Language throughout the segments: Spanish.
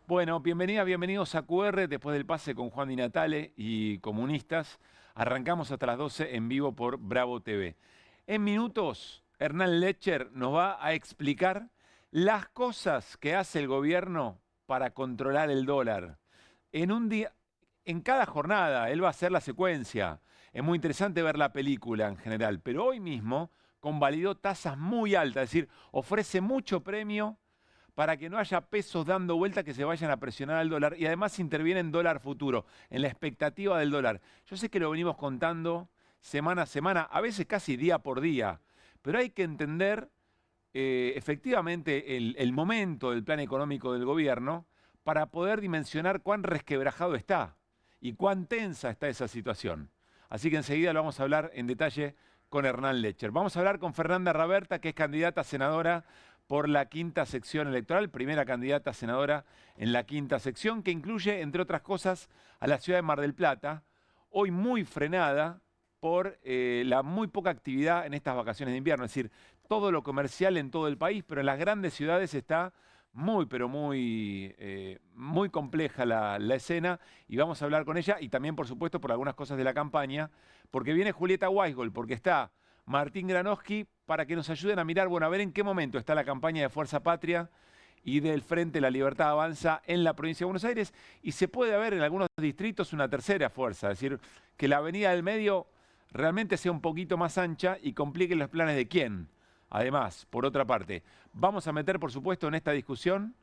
Bueno, bienvenidos a QR después del pase con Juan Di Natale y Comunistas. Arrancamos hasta las 12 en vivo por Bravo TV. En minutos, Hernán Lecher nos va a explicar las cosas que hace el gobierno para controlar el dólar. En un día, en cada jornada, él va a hacer la secuencia. Es muy interesante ver la película en general, pero hoy mismo convalidó tasas muy altas, es decir, ofrece mucho premio para que no haya pesos dando vuelta que se vayan a presionar al dólar y además interviene en dólar futuro, en la expectativa del dólar. Yo sé que lo venimos contando semana a semana, a veces casi día por día, pero hay que entender efectivamente el momento del plan económico del gobierno para poder dimensionar cuán resquebrajado está y cuán tensa está esa situación. Así que enseguida lo vamos a hablar en detalle con Hernán Lecher. Vamos a hablar con Fernanda Raberta, que es candidata a senadora por la quinta sección electoral, primera candidata a senadora en la quinta sección, que incluye, entre otras cosas, a la ciudad de Mar del Plata, hoy muy frenada por la muy poca actividad en estas vacaciones de invierno. Es decir, todo lo comercial en todo el país, pero en las grandes ciudades está muy, pero muy compleja la escena y vamos a hablar con ella y también, por supuesto, por algunas cosas de la campaña, porque viene Julieta Weisgold, porque está Martín Granowski, para que nos ayuden a mirar, bueno, a ver en qué momento está la campaña de Fuerza Patria y del Frente La Libertad Avanza en la provincia de Buenos Aires, y se puede ver en algunos distritos una tercera fuerza, es decir, que la avenida del medio realmente sea un poquito más ancha y complique los planes de quién. Además, por otra parte, vamos a meter, por supuesto, en esta discusión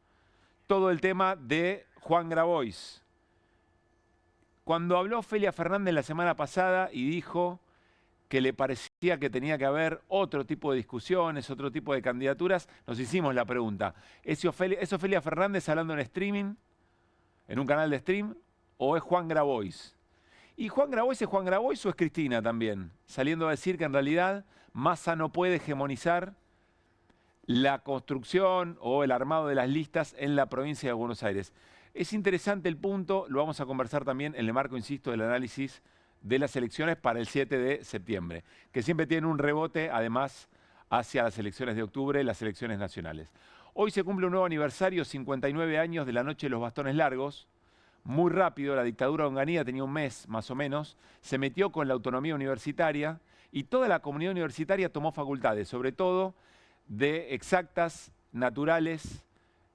todo el tema de Juan Grabois. Cuando habló Ofelia Fernández la semana pasada y dijo que le parecía que tenía que haber otro tipo de discusiones, otro tipo de candidaturas, nos hicimos la pregunta, ¿es Ofelia Fernández hablando en streaming, en un canal de stream, o es Juan Grabois? ¿Y Juan Grabois es Juan Grabois o es Cristina también? Saliendo a decir que en realidad Massa no puede hegemonizar la construcción o el armado de las listas en la provincia de Buenos Aires. Es interesante el punto, lo vamos a conversar también en el marco, insisto, del análisis de las elecciones para el 7 de septiembre, que siempre tienen un rebote, además, hacia las elecciones de octubre, las elecciones nacionales. Hoy se cumple un nuevo aniversario, 59 años de la noche de los bastones largos. Muy rápido, la dictadura de Onganía tenía un mes más o menos, se metió con la autonomía universitaria y toda la comunidad universitaria tomó facultades, sobre todo de exactas, naturales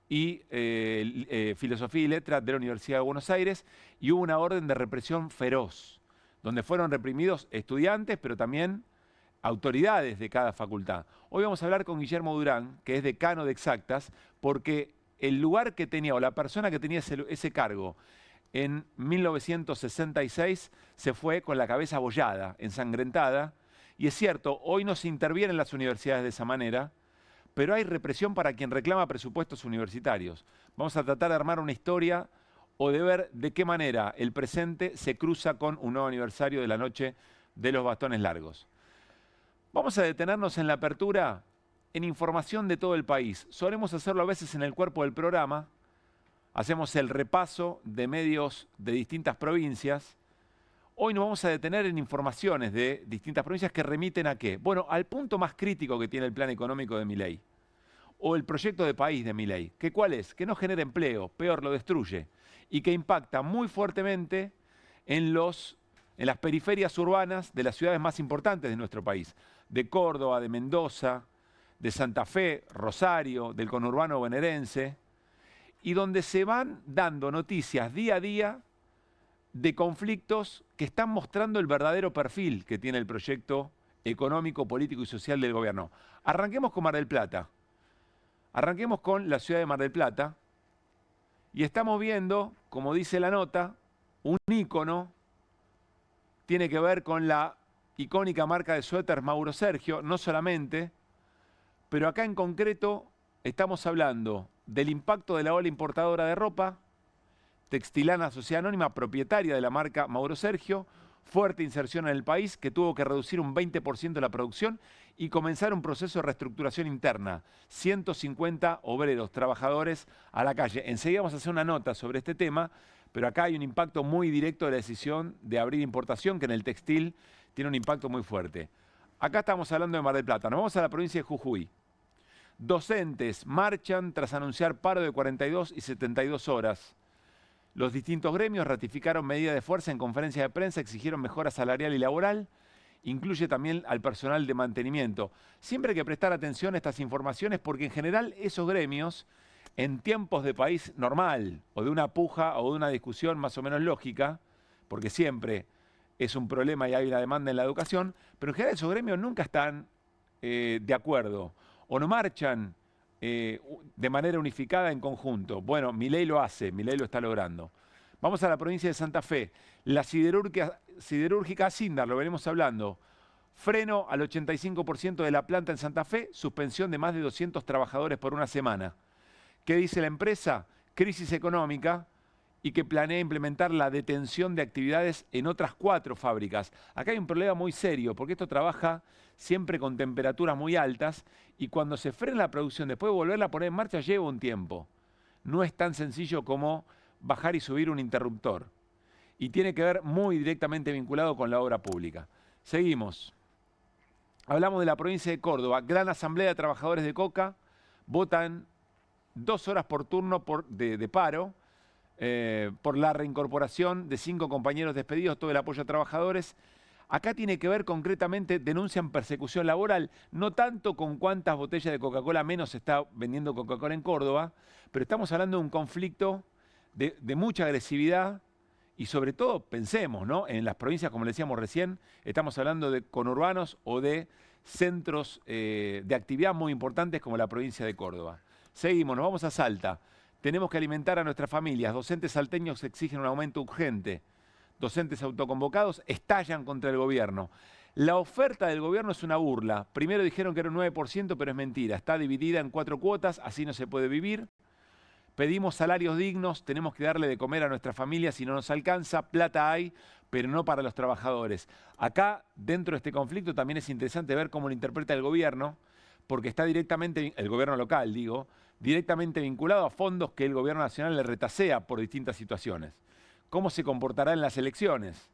y filosofía y letras de la Universidad de Buenos Aires, y hubo una orden de represión feroz, donde fueron reprimidos estudiantes, pero también autoridades de cada facultad. Hoy vamos a hablar con Guillermo Durán, que es decano de exactas, porque el lugar que tenía, o la persona que tenía ese cargo en 1966, se fue con la cabeza abollada, ensangrentada, y es cierto, hoy no se interviene en las universidades de esa manera, pero hay represión para quien reclama presupuestos universitarios. Vamos a tratar de armar una historia o de ver de qué manera el presente se cruza con un nuevo aniversario de la noche de los bastones largos. Vamos a detenernos en la apertura en información de todo el país. Solemos hacerlo a veces en el cuerpo del programa. Hacemos el repaso de medios de distintas provincias. Hoy nos vamos a detener en informaciones de distintas provincias que remiten a qué. Bueno, al punto más crítico que tiene el plan económico de Milei, o el proyecto de país de Milei. ¿Que cuál es? Que no genera empleo, peor, lo destruye, y que impacta muy fuertemente en las periferias urbanas de las ciudades más importantes de nuestro país, de Córdoba, de Mendoza, de Santa Fe, Rosario, del conurbano bonaerense, y donde se van dando noticias día a día de conflictos que están mostrando el verdadero perfil que tiene el proyecto económico, político y social del gobierno. Arranquemos con Mar del Plata. Arranquemos con la ciudad de Mar del Plata y estamos viendo, como dice la nota, un ícono, tiene que ver con la icónica marca de suéter Mauro Sergio, no solamente, pero acá en concreto estamos hablando del impacto de la ola importadora de ropa, Textilana Sociedad Anónima, propietaria de la marca Mauro Sergio, fuerte inserción en el país, que tuvo que reducir un 20% la producción y comenzar un proceso de reestructuración interna. 150 obreros, trabajadores a la calle. Enseguida vamos a hacer una nota sobre este tema, pero acá hay un impacto muy directo de la decisión de abrir importación, que en el textil tiene un impacto muy fuerte. Acá estamos hablando de Mar del Plata. Nos vamos a la provincia de Jujuy, Docentes marchan tras anunciar paro de 42 y 72 horas. Los distintos gremios ratificaron medidas de fuerza en conferencia de prensa, exigieron mejora salarial y laboral. Incluye también al personal de mantenimiento. Siempre hay que prestar atención a estas informaciones porque en general esos gremios, en tiempos de país normal o de una puja o de una discusión más o menos lógica, porque siempre es un problema y hay una demanda en la educación, pero en general esos gremios nunca están de acuerdo o no marchan de manera unificada en conjunto. Bueno, Milei lo hace, Milei lo está logrando. Vamos a la provincia de Santa Fe. La siderúrgica Sindar, lo venimos hablando. Freno al 85% de la planta en Santa Fe, suspensión de más de 200 trabajadores por una semana. ¿Qué dice la empresa? Crisis económica y que planea implementar la detención de actividades en otras 4 fábricas. Acá hay un problema muy serio, porque esto trabaja siempre con temperaturas muy altas y cuando se frena la producción, después de volverla a poner en marcha, lleva un tiempo. No es tan sencillo como bajar y subir un interruptor. Y tiene que ver muy directamente vinculado con la obra pública. Seguimos. Hablamos de la provincia de Córdoba. Gran asamblea de trabajadores de Coca. Votan 2 horas por turno de paro por la reincorporación de 5 compañeros despedidos, todo el apoyo a trabajadores. Acá tiene que ver concretamente, denuncian persecución laboral, no tanto con cuántas botellas de Coca-Cola menos se está vendiendo Coca-Cola en Córdoba, pero estamos hablando de un conflicto de mucha agresividad y sobre todo, pensemos, ¿no? En las provincias, como le decíamos recién, estamos hablando de conurbanos o de centros de actividad muy importantes como la provincia de Córdoba. Seguimos, nos vamos a Salta. Tenemos que alimentar a nuestras familias. Docentes salteños exigen un aumento urgente. Docentes autoconvocados estallan contra el gobierno. La oferta del gobierno es una burla. Primero dijeron que era un 9%, pero es mentira. Está dividida en 4 cuotas, así no se puede vivir. Pedimos salarios dignos, tenemos que darle de comer a nuestra familia si no nos alcanza. Plata hay, pero no para los trabajadores. Acá, dentro de este conflicto, también es interesante ver cómo lo interpreta el gobierno, porque está directamente, el gobierno local, digo, directamente vinculado a fondos que el gobierno nacional le retasea por distintas situaciones. ¿Cómo se comportará en las elecciones?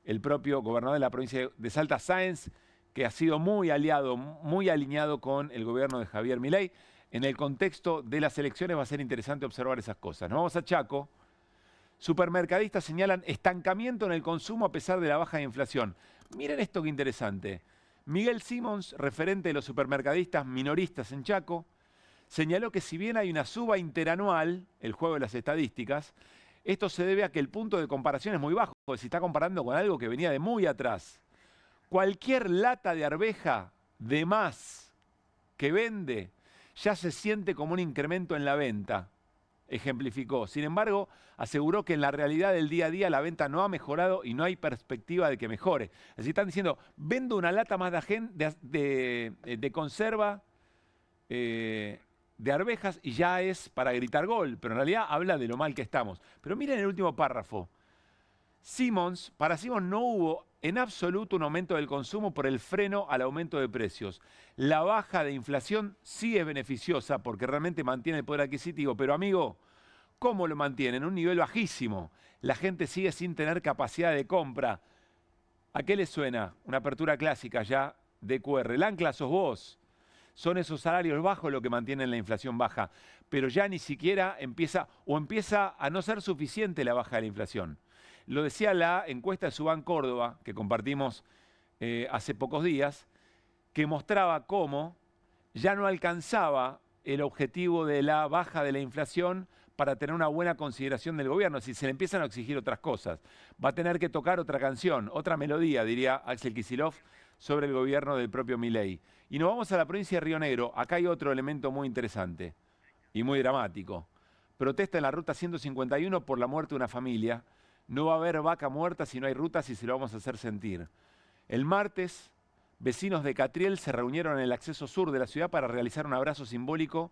El propio gobernador de la provincia de Salta, Sáenz, que ha sido muy aliado, muy alineado con el gobierno de Javier Milei. En el contexto de las elecciones va a ser interesante observar esas cosas. Nos vamos a Chaco. Supermercadistas señalan estancamiento en el consumo a pesar de la baja de inflación. Miren esto que interesante. Miguel Simons, referente de los supermercadistas minoristas en Chaco, señaló que si bien hay una suba interanual, el juego de las estadísticas, esto se debe a que el punto de comparación es muy bajo, porque se está comparando con algo que venía de muy atrás. Cualquier lata de arveja de más que vende ya se siente como un incremento en la venta, ejemplificó. Sin embargo, aseguró que en la realidad del día a día la venta no ha mejorado y no hay perspectiva de que mejore. Es decir, están diciendo, vendo una lata más de conserva, de arvejas y ya es para gritar gol, pero en realidad habla de lo mal que estamos. Pero miren el último párrafo. Para Simons no hubo en absoluto un aumento del consumo por el freno al aumento de precios. La baja de inflación sí es beneficiosa porque realmente mantiene el poder adquisitivo, pero amigo, ¿cómo lo mantiene? En un nivel bajísimo. La gente sigue sin tener capacidad de compra. ¿A qué le suena? Una apertura clásica ya de QR. El ancla sos vos. Son esos salarios bajos lo que mantienen la inflación baja. Pero ya ni siquiera empieza a no ser suficiente la baja de la inflación. Lo decía la encuesta de Subán Córdoba, que compartimos hace pocos días, que mostraba cómo ya no alcanzaba el objetivo de la baja de la inflación para tener una buena consideración del gobierno. Si se le empiezan a exigir otras cosas, va a tener que tocar otra canción, otra melodía, diría Axel Kicillof, sobre el gobierno del propio Milei. Y nos vamos a la provincia de Río Negro. Acá hay otro elemento muy interesante y muy dramático. Protesta en la ruta 151 por la muerte de una familia. No va a haber vaca muerta si no hay rutas y se lo vamos a hacer sentir. El martes, vecinos de Catriel se reunieron en el acceso sur de la ciudad para realizar un abrazo simbólico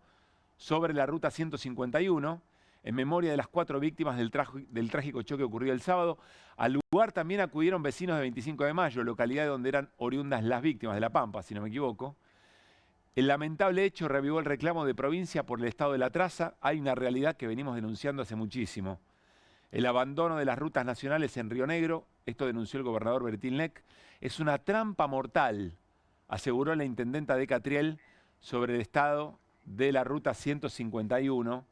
sobre la ruta 151, en memoria de las 4 víctimas del trágico choque ocurrido el sábado. Al lugar también acudieron vecinos de 25 de Mayo, localidad donde eran oriundas las víctimas de La Pampa, si no me equivoco. El lamentable hecho revivó el reclamo de provincia por el estado de la traza. Hay una realidad que venimos denunciando hace muchísimo. El abandono de las rutas nacionales en Río Negro, esto denunció el gobernador Bertil Neck, es una trampa mortal, aseguró la intendenta de Catriel sobre el estado de la ruta 151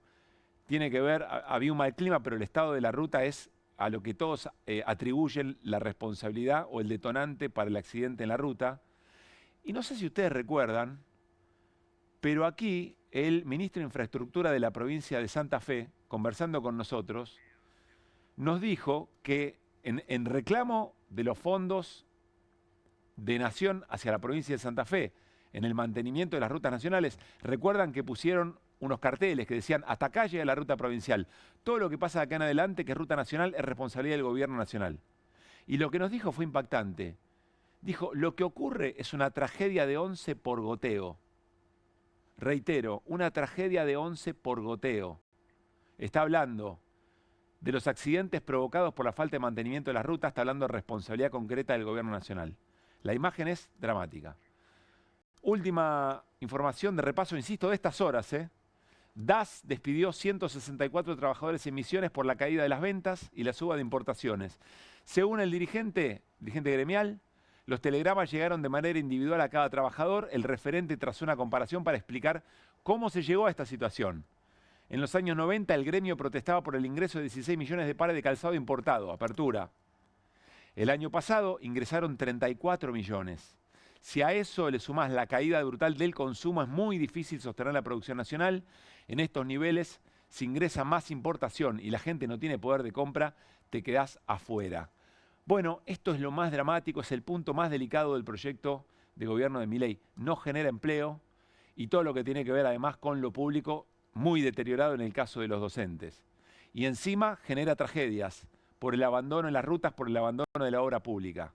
tiene que ver, había un mal clima, pero el estado de la ruta es a lo que todos atribuyen la responsabilidad o el detonante para el accidente en la ruta. Y no sé si ustedes recuerdan, pero aquí el ministro de Infraestructura de la provincia de Santa Fe, conversando con nosotros, nos dijo que en reclamo de los fondos de Nación hacia la provincia de Santa Fe, en el mantenimiento de las rutas nacionales, recuerdan que pusieron unos carteles que decían, hasta acá llega la ruta provincial. Todo lo que pasa de acá en adelante, que es ruta nacional, es responsabilidad del gobierno nacional. Y lo que nos dijo fue impactante. Dijo, lo que ocurre es una tragedia de 11 por goteo. Reitero, una tragedia de 11 por goteo. Está hablando de los accidentes provocados por la falta de mantenimiento de las rutas, está hablando de responsabilidad concreta del gobierno nacional. La imagen es dramática. Última información de repaso, insisto, de estas horas. DAS despidió 164 trabajadores en Misiones por la caída de las ventas y la suba de importaciones. Según el dirigente gremial, los telegramas llegaron de manera individual a cada trabajador. El referente trazó una comparación para explicar cómo se llegó a esta situación. En los años 90 el gremio protestaba por el ingreso de 16 millones de pares de calzado importado, apertura. El año pasado ingresaron 34 millones. Si a eso le sumás la caída brutal del consumo, es muy difícil sostener la producción nacional. En estos niveles, si ingresa más importación y la gente no tiene poder de compra, te quedás afuera. Bueno, esto es lo más dramático, es el punto más delicado del proyecto de gobierno de Milei. No genera empleo y todo lo que tiene que ver además con lo público, muy deteriorado en el caso de los docentes. Y encima genera tragedias por el abandono en las rutas, por el abandono de la obra pública.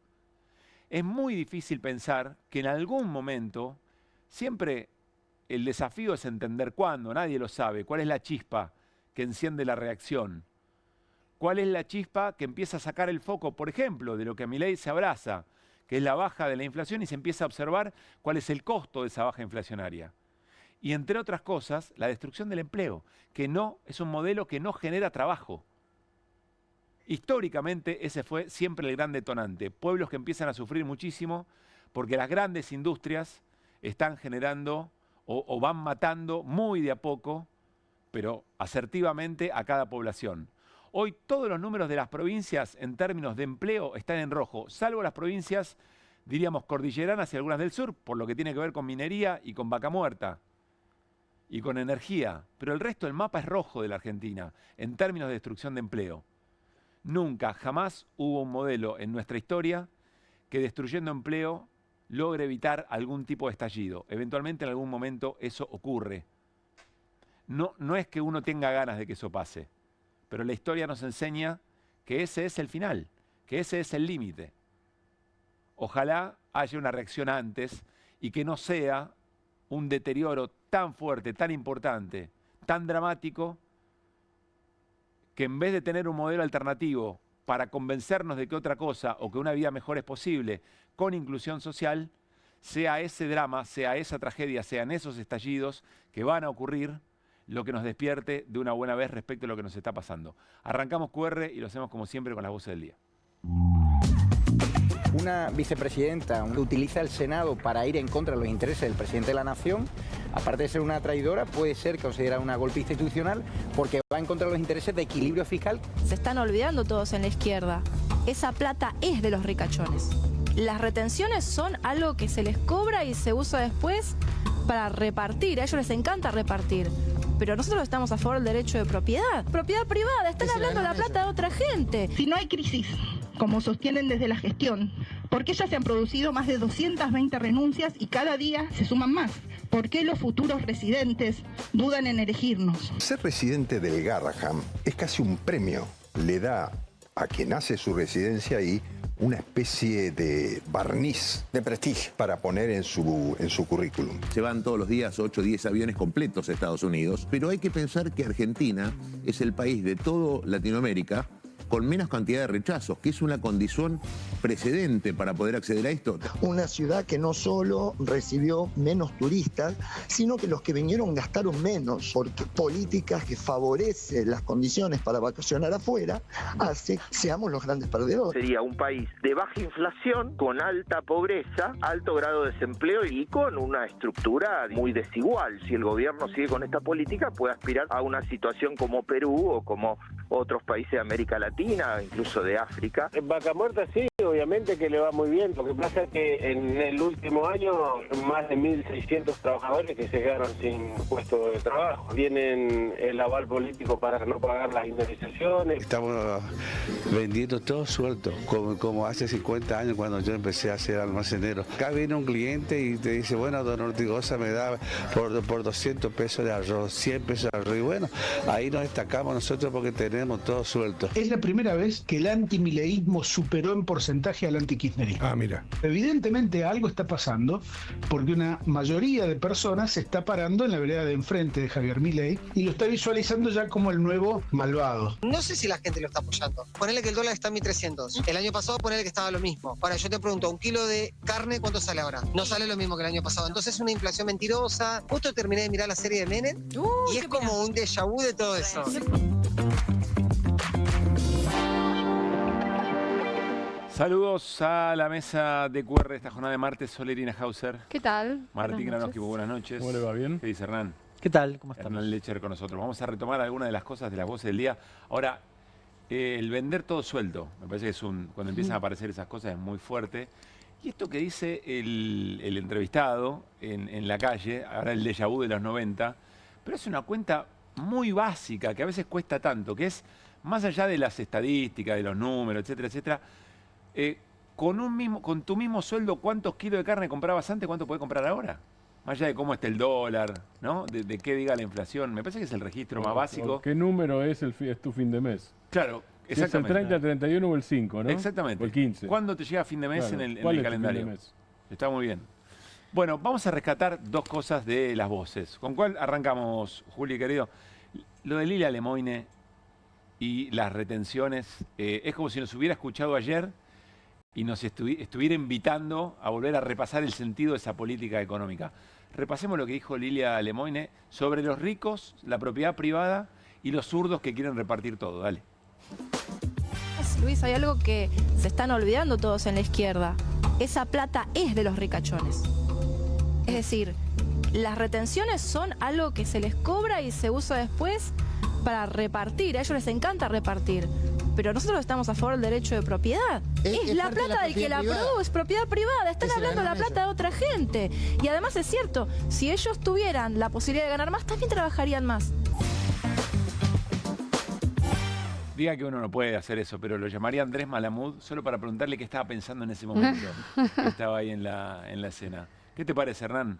Es muy difícil pensar que en algún momento, siempre el desafío es entender cuándo, nadie lo sabe, cuál es la chispa que enciende la reacción. ¿Cuál es la chispa que empieza a sacar el foco, por ejemplo, de lo que a Milei se abraza, que es la baja de la inflación, y se empieza a observar cuál es el costo de esa baja inflacionaria? Y entre otras cosas, la destrucción del empleo, que no es un modelo que no genera trabajo. Históricamente ese fue siempre el gran detonante. Pueblos que empiezan a sufrir muchísimo porque las grandes industrias están generando o van matando muy de a poco, pero asertivamente a cada población. Hoy todos los números de las provincias en términos de empleo están en rojo, salvo las provincias, diríamos, cordilleranas y algunas del sur, por lo que tiene que ver con minería y con vaca muerta y con energía. Pero el resto del mapa es rojo de la Argentina en términos de destrucción de empleo. Nunca, jamás hubo un modelo en nuestra historia que destruyendo empleo logre evitar algún tipo de estallido. Eventualmente en algún momento eso ocurre. No es que uno tenga ganas de que eso pase, pero la historia nos enseña que ese es el final, que ese es el límite. Ojalá haya una reacción antes y que no sea un deterioro tan fuerte, tan importante, tan dramático, que en vez de tener un modelo alternativo para convencernos de que otra cosa o que una vida mejor es posible con inclusión social, sea ese drama, sea esa tragedia, sean esos estallidos que van a ocurrir lo que nos despierte de una buena vez respecto a lo que nos está pasando. Arrancamos QR y lo hacemos como siempre con las voces del día. Una vicepresidenta que utiliza el Senado para ir en contra de los intereses del presidente de la Nación, aparte de ser una traidora, puede ser considerada una golpista institucional porque va en contra de los intereses de equilibrio fiscal. Se están olvidando todos en la izquierda. Esa plata es de los ricachones. Las retenciones son algo que se les cobra y se usa después para repartir. A ellos les encanta repartir. Pero nosotros estamos a favor del derecho de propiedad. Propiedad privada, están hablando de la plata de otra gente. Si no hay crisis, como sostienen desde la gestión, ¿por qué ya se han producido más de 220 renuncias y cada día se suman más? ¿Por qué los futuros residentes dudan en elegirnos? Ser residente del Garraham es casi un premio. Le da a quien hace su residencia ahí una especie de barniz de prestigio para poner en su currículum. Se van todos los días 8 o 10 aviones completos a Estados Unidos, pero hay que pensar que Argentina es el país de toda Latinoamérica con menos cantidad de rechazos, que es una condición precedente para poder acceder a esto. Una ciudad que no solo recibió menos turistas, sino que los que vinieron gastaron menos, porque políticas que favorecen las condiciones para vacacionar afuera hace que seamos los grandes perdedores. Sería un país de baja inflación, con alta pobreza, alto grado de desempleo y con una estructura muy desigual. Si el gobierno sigue con esta política, puede aspirar a una situación como Perú o como otros países de América Latina, incluso de África. En Vaca Muerta sí, obviamente que le va muy bien. Lo que pasa es que en el último año más de 1.600 trabajadores que se quedaron sin puesto de trabajo. Tienen el aval político para no pagar las indemnizaciones. Estamos vendiendo todo suelto, como hace 50 años cuando yo empecé a ser almacenero. Acá viene un cliente y te dice, bueno, don Ortigosa me da por 200 pesos de arroz, 100 pesos de arroz. Y bueno, ahí nos destacamos nosotros porque tenemos todo suelto. Es la primera vez que el antimileísmo superó en porcentaje al antikirchnerismo. Ah, mira. Evidentemente algo está pasando porque una mayoría de personas se está parando en la vereda de enfrente de Javier Milei y lo está visualizando ya como el nuevo malvado. No sé si la gente lo está apoyando. Ponele que el dólar está en 1.300. El año pasado ponele que estaba lo mismo. Ahora yo te pregunto, un kilo de carne, ¿cuánto sale ahora? No sale lo mismo que el año pasado. Entonces es una inflación mentirosa. Justo terminé de mirar la serie de Menem y es como un déjà vu de todo eso. Saludos a la mesa de QR esta jornada de martes. Solerina Hauser. ¿Qué tal? Martín Granowski, buenas noches. ¿Cómo le va? ¿Bien? ¿Qué dice Hernán? ¿Qué tal? ¿Cómo estás? Hernán Lecher con nosotros. Vamos a retomar algunas de las cosas de las voces del día. Ahora, el vender todo suelto, me parece que es cuando empiezan a aparecer esas cosas es muy fuerte. Y esto que dice el entrevistado en la calle, ahora el déjà vu de los 90, pero es una cuenta muy básica que a veces cuesta tanto, que es más allá de las estadísticas, de los números, etcétera, etcétera. Con tu mismo sueldo, ¿cuántos kilos de carne comprabas antes? ¿Cuánto podés comprar ahora? Más allá de cómo está el dólar, ¿no? De qué diga la inflación. Me parece que es el registro más básico. ¿Qué número es tu fin de mes? Claro, exactamente. Si es el 30, el 31 o el 5, ¿no? Exactamente. O el 15. ¿Cuándo te llega fin de mes claro. en el Fin calendario? de mes? Está muy bien. Bueno, vamos a rescatar dos cosas de las voces. ¿Con cuál arrancamos, Juli, querido? Lo de Lilia Lemoine y las retenciones. Es como si nos hubiera escuchado ayer y nos estuviera invitando a volver a repasar el sentido de esa política económica. Repasemos lo que dijo Lilia Lemoine sobre los ricos, la propiedad privada y los zurdos que quieren repartir todo. Dale. Luis, hay algo que se están olvidando todos en la izquierda. Esa plata es de los ricachones. Es decir, las retenciones son algo que se les cobra y se usa después para repartir. A ellos les encanta repartir. Pero nosotros estamos a favor del derecho de propiedad. Es la plata del que la produce, propiedad privada. Están hablando de la plata de otra gente. Y además es cierto, si ellos tuvieran la posibilidad de ganar más, también trabajarían más. Diga que uno no puede hacer eso, pero lo llamaría Andrés Malamud solo para preguntarle qué estaba pensando en ese momento. Que estaba ahí en la escena. ¿Qué te parece, Hernán?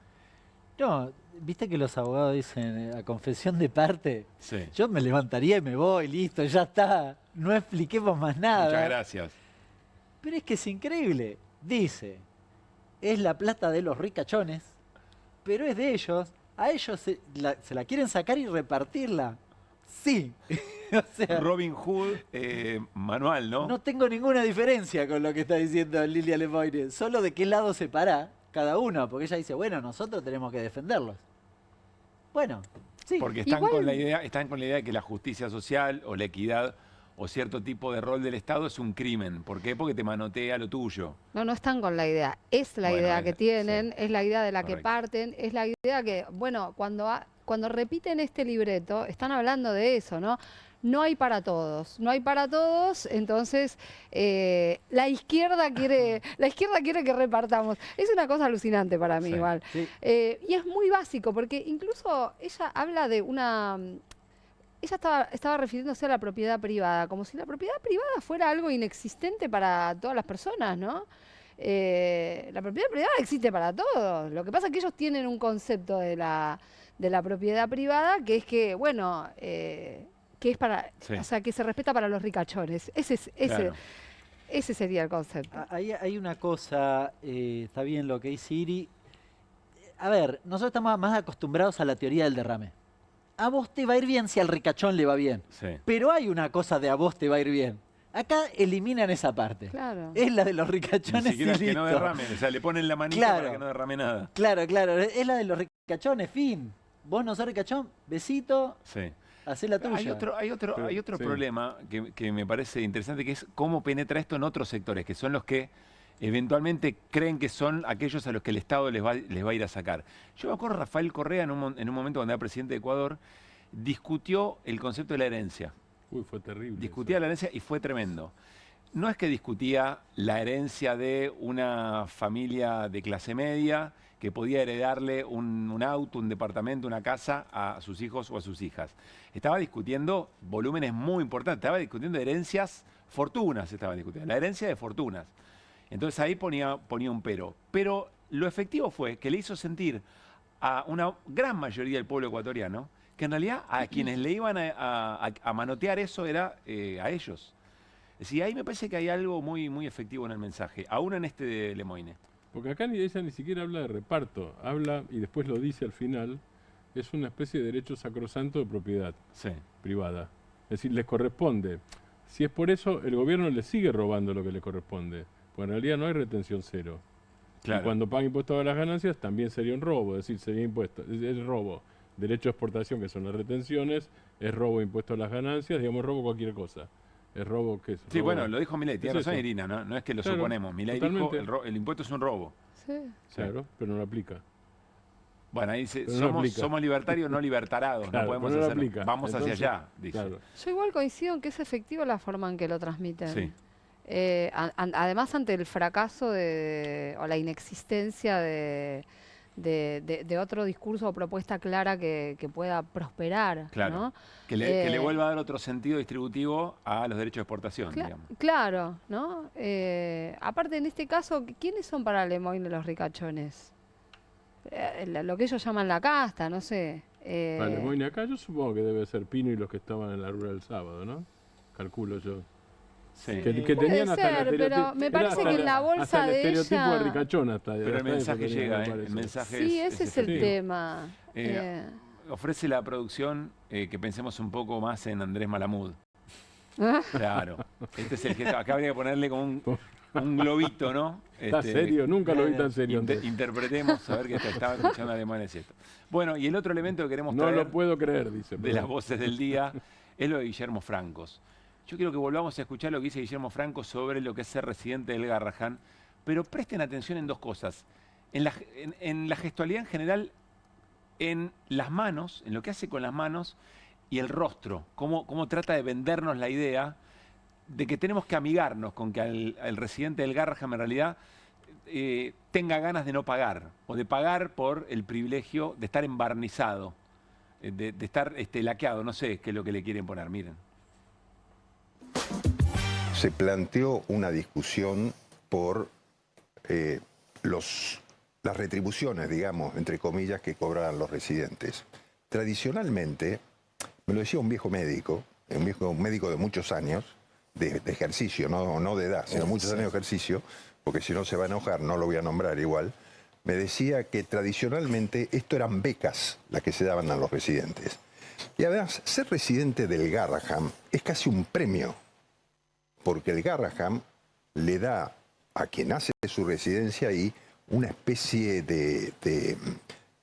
No, viste que los abogados dicen a confesión de parte. Sí. Yo me levantaría y me voy, listo, ya está. No expliquemos más nada. Muchas gracias. Pero es que es increíble. Dice, es la plata de los ricachones, pero es de ellos. A ellos se la quieren sacar y repartirla. Sí. O sea, Robin Hood manual, ¿no? No tengo ninguna diferencia con lo que está diciendo Lilia Lemoine. Solo de qué lado se para cada uno, porque ella dice, bueno, nosotros tenemos que defenderlos. Bueno, sí. Porque están con la idea de que la justicia social o la equidad o cierto tipo de rol del Estado es un crimen. ¿Por qué? Porque te manotea lo tuyo. No están con la idea. Es la idea que tienen, sí. Es la idea de la que parten, es la idea que, bueno, cuando repiten este libreto, están hablando de eso, ¿no? No hay para todos, no hay para todos, entonces la izquierda quiere que repartamos. Es una cosa alucinante para mí, igual. Sí. Y es muy básico, porque incluso ella habla de una... Ella estaba refiriéndose a la propiedad privada, como si la propiedad privada fuera algo inexistente para todas las personas, ¿no? La propiedad privada existe para todos. Lo que pasa es que ellos tienen un concepto de la propiedad privada que es que, bueno... que es para, o sea, que se respeta para los ricachones. Ese sería el concepto. Hay una cosa, está bien lo que dice Iri. A ver, nosotros estamos más acostumbrados a la teoría del derrame. A vos te va a ir bien si al ricachón le va bien. Sí. Pero hay una cosa de a vos te va a ir bien. Acá eliminan esa parte. Claro. Es la de los ricachones. Ni siquiera y que no listo. derramen, o sea, le ponen la manita Claro. para que no derrame nada. Claro, claro. Es la de los ricachones, fin. Vos no sos ricachón, besito, Sí. hacé la tuya. Hay otro Sí. problema que me parece interesante, que es cómo penetra esto en otros sectores, que son los que eventualmente creen que son aquellos a los que el Estado les va a ir a sacar. Yo me acuerdo, Rafael Correa, en un momento cuando era presidente de Ecuador, discutió el concepto de la herencia. Uy, fue terrible. Discutía la herencia y fue tremendo. No es que discutía la herencia de una familia de clase media que podía heredarle un auto, un departamento, una casa a sus hijos o a sus hijas. Estaba discutiendo volúmenes muy importantes, estaba discutiendo herencias, fortunas estaba discutiendo, la herencia de fortunas. Entonces ahí ponía un pero. Pero lo efectivo fue que le hizo sentir a una gran mayoría del pueblo ecuatoriano que en realidad a quienes le iban a manotear eso era a ellos. Es decir, ahí me parece que hay algo muy, muy efectivo en el mensaje, aún en este de Lemoine. Porque acá ella ni siquiera habla de reparto, habla y después lo dice al final, es una especie de derecho sacrosanto de propiedad privada. Es decir, les corresponde. Si es por eso, el gobierno les sigue robando lo que le corresponde, porque en realidad no hay retención cero. Claro. Y cuando pagan impuestos a las ganancias también sería un robo, es decir, sería impuesto, es robo. Derecho de exportación, que son las retenciones, es robo de impuestos a las ganancias, digamos robo cualquier cosa. Es robo, ¿qué es? Sí, Robo. bueno, lo dijo Milei, tiene Es razón eso. Irina, no es que lo Claro, suponemos. Milei dijo, totalmente. el impuesto es un robo. Sí. Claro, pero no lo aplica. Bueno, ahí dice, Pero no aplica. somos libertarios, no libertarados, Claro, no podemos pero no lo hacerlo. aplica. Vamos hacia Entonces, allá, dice. claro. Yo igual coincido en que es efectiva la forma en que lo transmiten. Sí. Además, ante el fracaso o la inexistencia de otro discurso o propuesta clara que pueda prosperar. Claro. ¿no? Que le vuelva a dar otro sentido distributivo a los derechos de exportación, digamos. Claro, ¿no? Aparte, en este caso, ¿quiénes son para Lemoine los ricachones? Lo que ellos llaman la casta, no sé. Para Lemoine acá yo supongo que debe ser Pino y los que estaban en la rueda el sábado, ¿no? Calculo yo. Sí. Que Puede tenían hasta ser, el pero me parece que en la bolsa hasta el de estereotipo ella- de ricachón hasta. Pero el hasta mensaje eso tenía, llega, me ¿eh? parece. El mensaje Sí, ese es el efectivo. tema. Ofrece la producción que pensemos un poco más en Andrés Malamud. Claro. Este es el que acá habría que ponerle como un globito, ¿no? ¿Está serio? Nunca lo vi tan serio antes. Interpretemos, a ver que estaba escuchando a Lemoine esto. Bueno, y el otro elemento que queremos No traer lo puedo creer, dice. de perdón. las voces del día es lo de Guillermo Francos. Yo quiero que volvamos a escuchar lo que dice Guillermo Franco sobre lo que es ser residente del Garrahan, pero presten atención en dos cosas. En la gestualidad en general, en las manos, en lo que hace con las manos y el rostro, cómo trata de vendernos la idea de que tenemos que amigarnos con que el residente del Garrahan en realidad tenga ganas de no pagar o de pagar por el privilegio de estar embarnizado, de estar laqueado, no sé qué es lo que le quieren poner, miren. Se planteó una discusión por las retribuciones, digamos, entre comillas, que cobraban los residentes. Tradicionalmente, me lo decía un viejo médico de muchos años, de ejercicio, no de edad, sino muchos años de ejercicio, porque si no se va a enojar, no lo voy a nombrar igual, me decía que tradicionalmente esto eran becas las que se daban a los residentes. Y además, ser residente del Garrahan es casi un premio, porque el Garrahan le da a quien hace su residencia ahí una especie de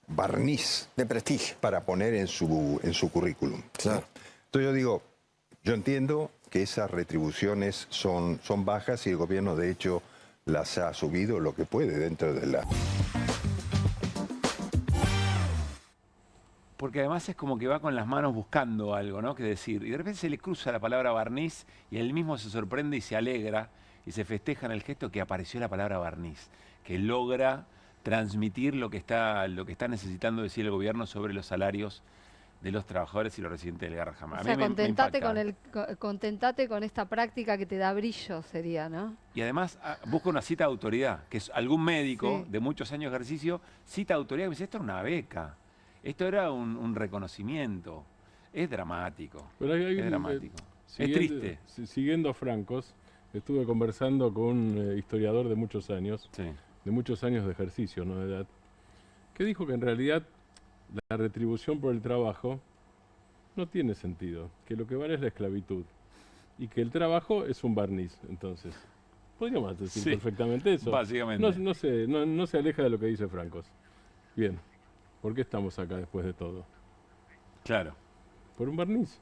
barniz de prestigio para poner en su currículum. Claro. Entonces yo digo, yo entiendo que esas retribuciones son bajas y el gobierno de hecho las ha subido lo que puede dentro de la... Porque además es como que va con las manos buscando algo, ¿no? Que decir. Y de repente se le cruza la palabra barniz y él mismo se sorprende y se alegra y se festeja en el gesto que apareció la palabra barniz, que logra transmitir lo que está necesitando decir el gobierno sobre los salarios de los trabajadores y los residentes del Garrahan. O sea, contentate con esta práctica que te da brillo, sería, ¿no? Y además busca una cita de autoridad, que es algún médico de muchos años de ejercicio, cita de autoridad que me dice, esto era una beca. Esto era un reconocimiento. Es dramático. Pero es dramático. Es triste. Siguiendo a Francos, estuve conversando con un historiador de muchos años, de ejercicio, no de edad, que dijo que en realidad la retribución por el trabajo no tiene sentido, que lo que vale es la esclavitud. y que el trabajo es un barniz. Entonces, podríamos decir perfectamente eso. Básicamente. No se aleja de lo que dice Francos. Bien, ¿por qué estamos acá después de todo? Claro. Por un barniz.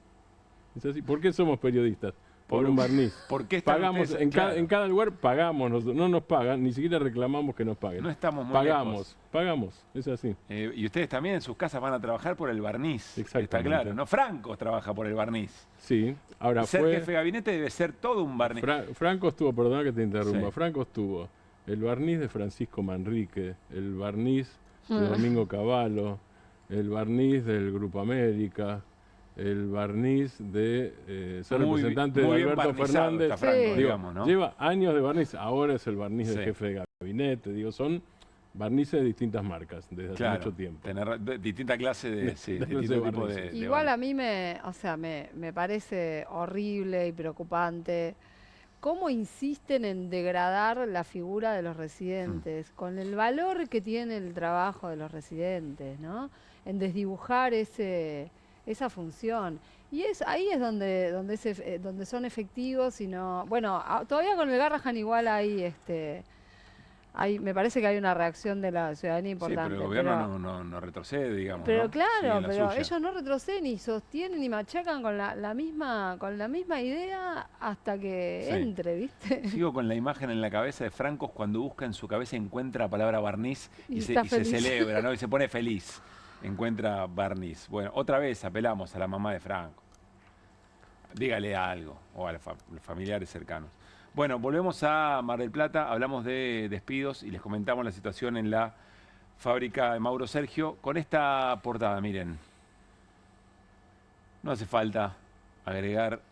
Es así. ¿Por qué somos periodistas? Por un barniz. ¿Por qué pagamos en cada lugar pagamos, no nos pagan, ni siquiera reclamamos que nos paguen. No estamos muy Pagamos, es así. Y ustedes también en sus casas van a trabajar por el barniz. Está claro, ¿no? Francos trabaja por el barniz. Sí, ahora ser jefe de gabinete debe ser todo un barniz. Francos tuvo, perdona que te interrumpa, Sí. Francos tuvo el barniz de Francisco Manrique, el barniz de Domingo Cavallo, el barniz del Grupo América, el barniz de ser representante de Alberto Fernández. Franco, digamos, ¿no? Lleva años de barniz, ahora es el barniz del jefe de gabinete, digo, son barnices de distintas marcas desde hace mucho tiempo. Tener distinta clase de distinto tipo de Igual a mí me parece horrible y preocupante cómo insisten en degradar la figura de los residentes, con el valor que tiene el trabajo de los residentes, ¿no? En desdibujar esa función. Y ahí es donde son efectivos y no... Bueno, todavía con el Garrahan igual me parece que hay una reacción de la ciudadanía importante. Sí, pero el gobierno no retrocede, digamos. Pero ¿no? claro, pero ellos no retroceden y sostienen y machacan con la misma idea hasta que entre, ¿viste? Sigo con la imagen en la cabeza de Francos cuando busca en su cabeza, encuentra la palabra barniz y se celebra, ¿no? Y se pone feliz. Encuentra barniz. Bueno, otra vez apelamos a la mamá de Franco. Dígale algo, o a los familiares cercanos. Bueno, volvemos a Mar del Plata, hablamos de despidos y les comentamos la situación en la fábrica de Mauro Sergio con esta portada, miren. No hace falta agregar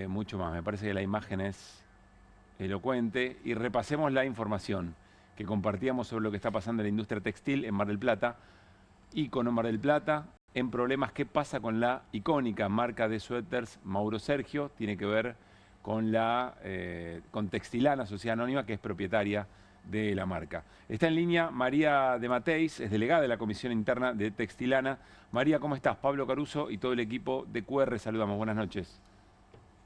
mucho más, me parece que la imagen es elocuente y repasemos la información que compartíamos sobre lo que está pasando en la industria textil en Mar del Plata. Ícono Mar del Plata, en problemas. ¿Qué pasa con la icónica marca de suéteres Mauro Sergio? Tiene que ver con Textilana, sociedad anónima, que es propietaria de la marca. Está en línea María de Mateis, es delegada de la Comisión Interna de Textilana. María, ¿cómo estás? Pablo Caruso y todo el equipo de QR, saludamos. Buenas noches.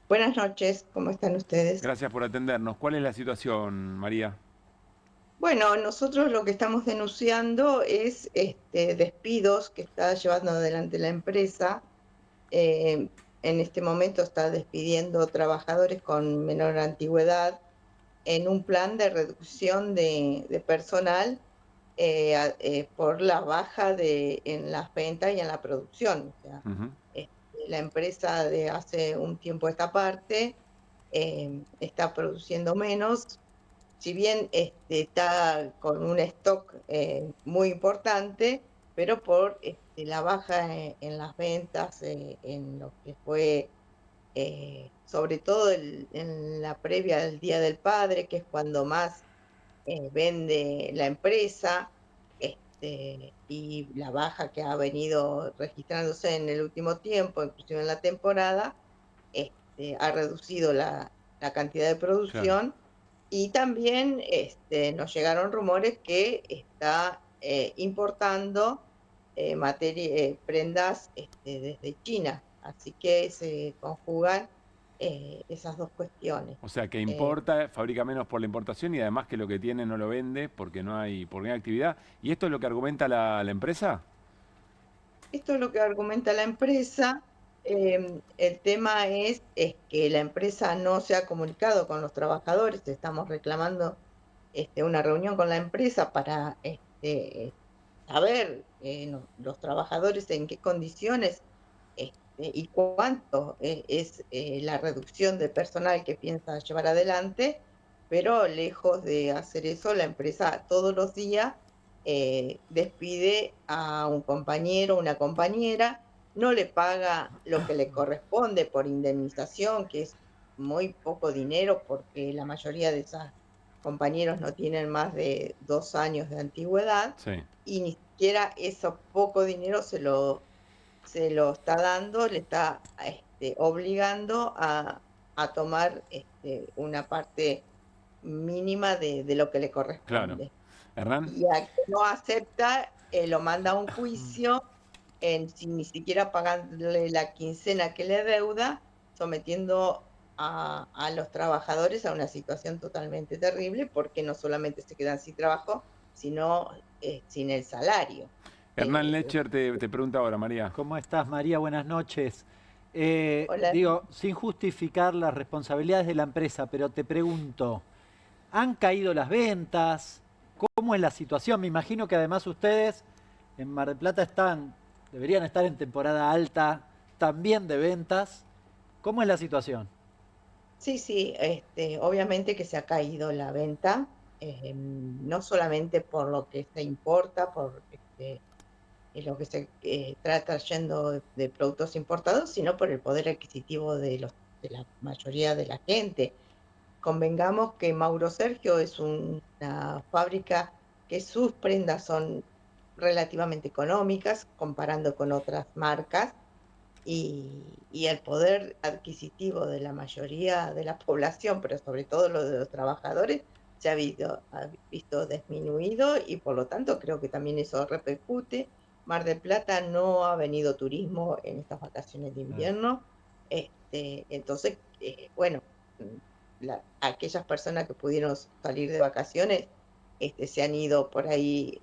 Buenas noches, ¿cómo están ustedes? Gracias por atendernos. ¿Cuál es la situación, María? Bueno, nosotros lo que estamos denunciando es despidos que está llevando adelante la empresa. En este momento está despidiendo trabajadores con menor antigüedad en un plan de reducción de personal por la baja en las ventas y en la producción. O sea, la empresa de hace un tiempo a esta parte está produciendo menos. Si bien está con un stock muy importante, pero por la baja en las ventas, en lo que fue, sobre todo en la previa del Día del Padre, que es cuando más vende la empresa, y la baja que ha venido registrándose en el último tiempo, inclusive en la temporada, ha reducido la cantidad de producción. Claro. Y también nos llegaron rumores que está importando prendas desde China. Así que se conjugan esas dos cuestiones. O sea, que importa, fabrica menos por la importación y además que lo que tiene no lo vende porque no hay actividad. ¿Y esto es lo que argumenta la empresa? Esto es lo que argumenta la empresa. El tema es que la empresa no se ha comunicado con los trabajadores. Estamos reclamando una reunión con la empresa para saber los trabajadores en qué condiciones y cuánto es la reducción de personal que piensa llevar adelante, pero lejos de hacer eso, la empresa todos los días despide a un compañero, una compañera, no le paga lo que le corresponde por indemnización, que es muy poco dinero porque la mayoría de esos compañeros no tienen más de 2 años de antigüedad, y ni siquiera eso poco dinero se lo está dando, le está obligando a tomar una parte mínima de lo que le corresponde. Claro. Hernán. Y a que no acepta, lo manda a un juicio sin ni siquiera pagarle la quincena que le deuda, sometiendo a los trabajadores a una situación totalmente terrible, porque no solamente se quedan sin trabajo, sino sin el salario. Hernán Lecher te pregunta ahora, María. ¿Cómo estás, María? Buenas noches. Hola. Digo, sin justificar las responsabilidades de la empresa, pero te pregunto, ¿han caído las ventas? ¿Cómo es la situación? Me imagino que además ustedes en Mar del Plata deberían estar en temporada alta también de ventas. ¿Cómo es la situación? Sí, obviamente que se ha caído la venta, no solamente por lo que se importa, por lo que se está trayendo de productos importados, sino por el poder adquisitivo de la mayoría de la gente. Convengamos que Mauro Sergio es una fábrica que sus prendas son relativamente económicas comparando con otras marcas, y el poder adquisitivo de la mayoría de la población, pero sobre todo lo de los trabajadores, se ha visto disminuido, y por lo tanto creo que también eso repercute. Mar del Plata no ha venido turismo en estas vacaciones de invierno, entonces, bueno, aquellas personas que pudieron salir de vacaciones se han ido por ahí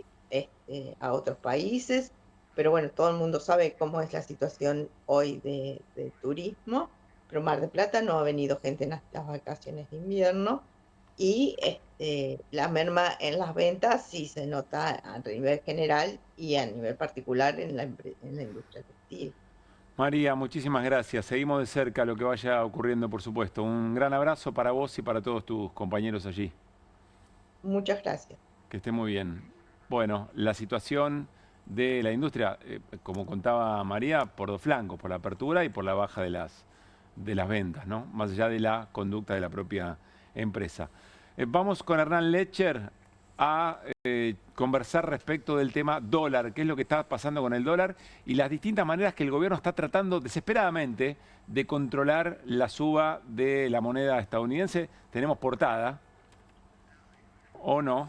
a otros países, pero bueno, todo el mundo sabe cómo es la situación hoy de turismo, pero Mar del Plata no ha venido gente en estas vacaciones de invierno, y la merma en las ventas sí se nota a nivel general y a nivel particular en la industria textil. María, muchísimas gracias. Seguimos de cerca lo que vaya ocurriendo, por supuesto. Un gran abrazo para vos y para todos tus compañeros allí. Muchas gracias. Que esté muy bien. Bueno, la situación de la industria, como contaba María, por dos flancos, por la apertura y por la baja de las ventas, ¿no? Más allá de la conducta de la propia empresa. Vamos con Hernán Lecher a conversar respecto del tema dólar, qué es lo que está pasando con el dólar y las distintas maneras que el gobierno está tratando desesperadamente de controlar la suba de la moneda estadounidense. Tenemos portada, ¿o no?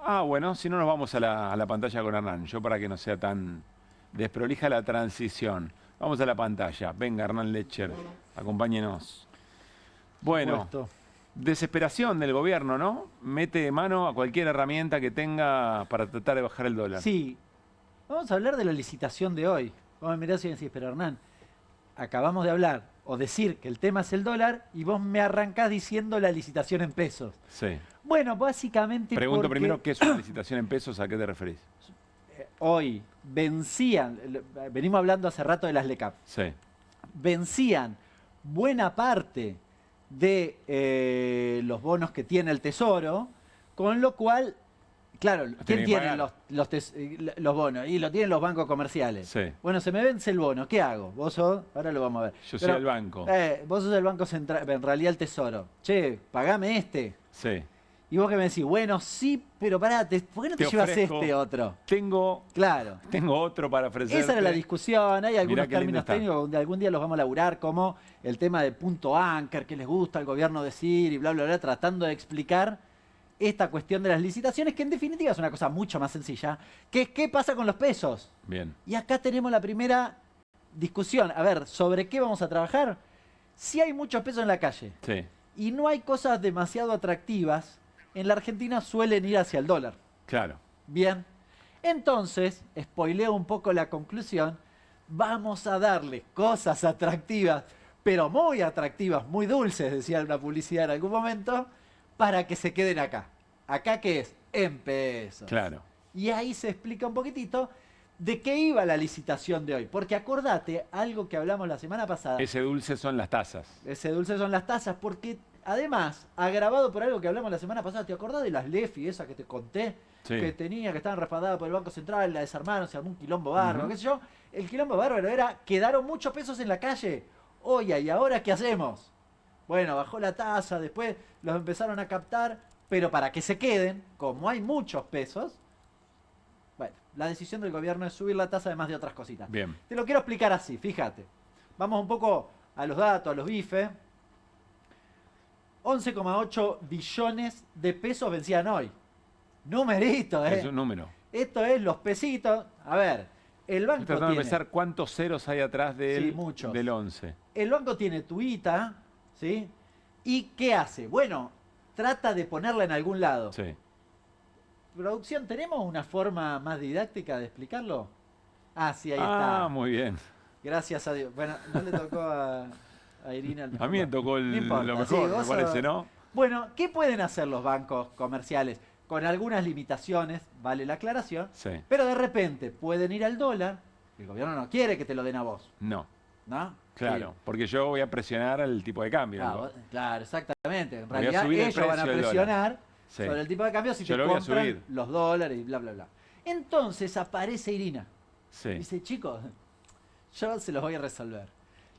Ah, bueno, si no nos vamos a la pantalla con Hernán, yo para que no sea tan desprolija la transición. Vamos a la pantalla. Venga, Hernán Lecher, acompáñenos. Bueno, desesperación del gobierno, ¿no? Mete mano a cualquier herramienta que tenga para tratar de bajar el dólar. Sí. Vamos a hablar de la licitación de hoy. Vos me mirás y me decís, pero Hernán, acabamos de hablar o decir que el tema es el dólar y vos me arrancás diciendo la licitación en pesos. Sí. Bueno, básicamente Pregunto primero, ¿qué es una licitación en pesos? ¿A qué te referís? Hoy vencían, venimos hablando hace rato de las LECAP. Sí. Vencían buena parte de los bonos que tiene el Tesoro, con lo cual, claro, ¿quién tiene los bonos? Y lo tienen los bancos comerciales. Sí. Bueno, se me vence el bono, ¿qué hago? Vos sos, ahora lo vamos a ver. Yo soy el banco. Vos sos el Banco Central, en realidad el Tesoro. Che, pagame este. Sí. Y vos que me decís, bueno, sí, pero pará, ¿por qué no te llevas este otro? Tengo otro para ofrecerte. Esa era la discusión, hay algunos términos técnicos donde algún día los vamos a laburar, como el tema del punto anchor, que les gusta al gobierno decir y bla, bla, bla, tratando de explicar esta cuestión de las licitaciones, que en definitiva es una cosa mucho más sencilla, que es qué pasa con los pesos. Bien. Y acá tenemos la primera discusión. A ver, ¿sobre qué vamos a trabajar? Si hay muchos pesos en la calle y no hay cosas demasiado atractivas, en la Argentina suelen ir hacia el dólar. Claro. Bien. Entonces, spoileo un poco la conclusión, vamos a darle cosas atractivas, pero muy atractivas, muy dulces, decía una publicidad en algún momento, para que se queden acá. ¿Acá qué es? En pesos. Claro. Y ahí se explica un poquitito de qué iba la licitación de hoy. Porque acordate, algo que hablamos la semana pasada. Ese dulce son las tasas. Ese dulce son las tasas, porque además, agravado por algo que hablamos la semana pasada, ¿te acordás de las LEFI, esa que te conté? Sí. Que tenía, que estaban respaldadas por el Banco Central, la desarmaron, se armó un quilombo bárbaro, qué sé yo. El quilombo bárbaro era, quedaron muchos pesos en la calle. Oye, ¿y ahora qué hacemos? Bueno, bajó la tasa, después los empezaron a captar, pero para que se queden, como hay muchos pesos, bueno, la decisión del gobierno es subir la tasa además de otras cositas. Bien. Te lo quiero explicar así, fíjate. Vamos un poco a los datos, a los bifes. 11,8 billones de pesos vencían hoy. Numerito, ¿eh? Es un número. Esto es los pesitos. A ver, el banco Estoy tratando tiene... de pensar cuántos ceros hay atrás del, Sí, muchos. del 11. El banco tiene tu ITA, ¿sí? ¿Y qué hace? Bueno, trata de ponerla en algún lado. Sí. Producción, ¿tenemos una forma más didáctica de explicarlo? Ah, sí, ahí está. Ah, muy bien. Gracias a Dios. Bueno, no le tocó a Irina. A mí me tocó No importa, lo sí, mejor, vos me parece, sos- ¿no? Bueno, ¿qué pueden hacer los bancos comerciales? Con algunas limitaciones, vale la aclaración, Sí. pero de repente pueden ir al dólar, el gobierno no quiere que te lo den a vos, No. ¿no? Claro, porque yo voy a presionar al tipo de cambio. Claro, ¿no? claro, exactamente. En Voy a realidad subir el ellos van a precio del presionar dólar. Sí. sobre el tipo de cambio si Yo te lo voy a compran subir. los dólares y bla, bla, bla. Entonces aparece Irina. Sí. Dice, chicos, yo se los voy a resolver.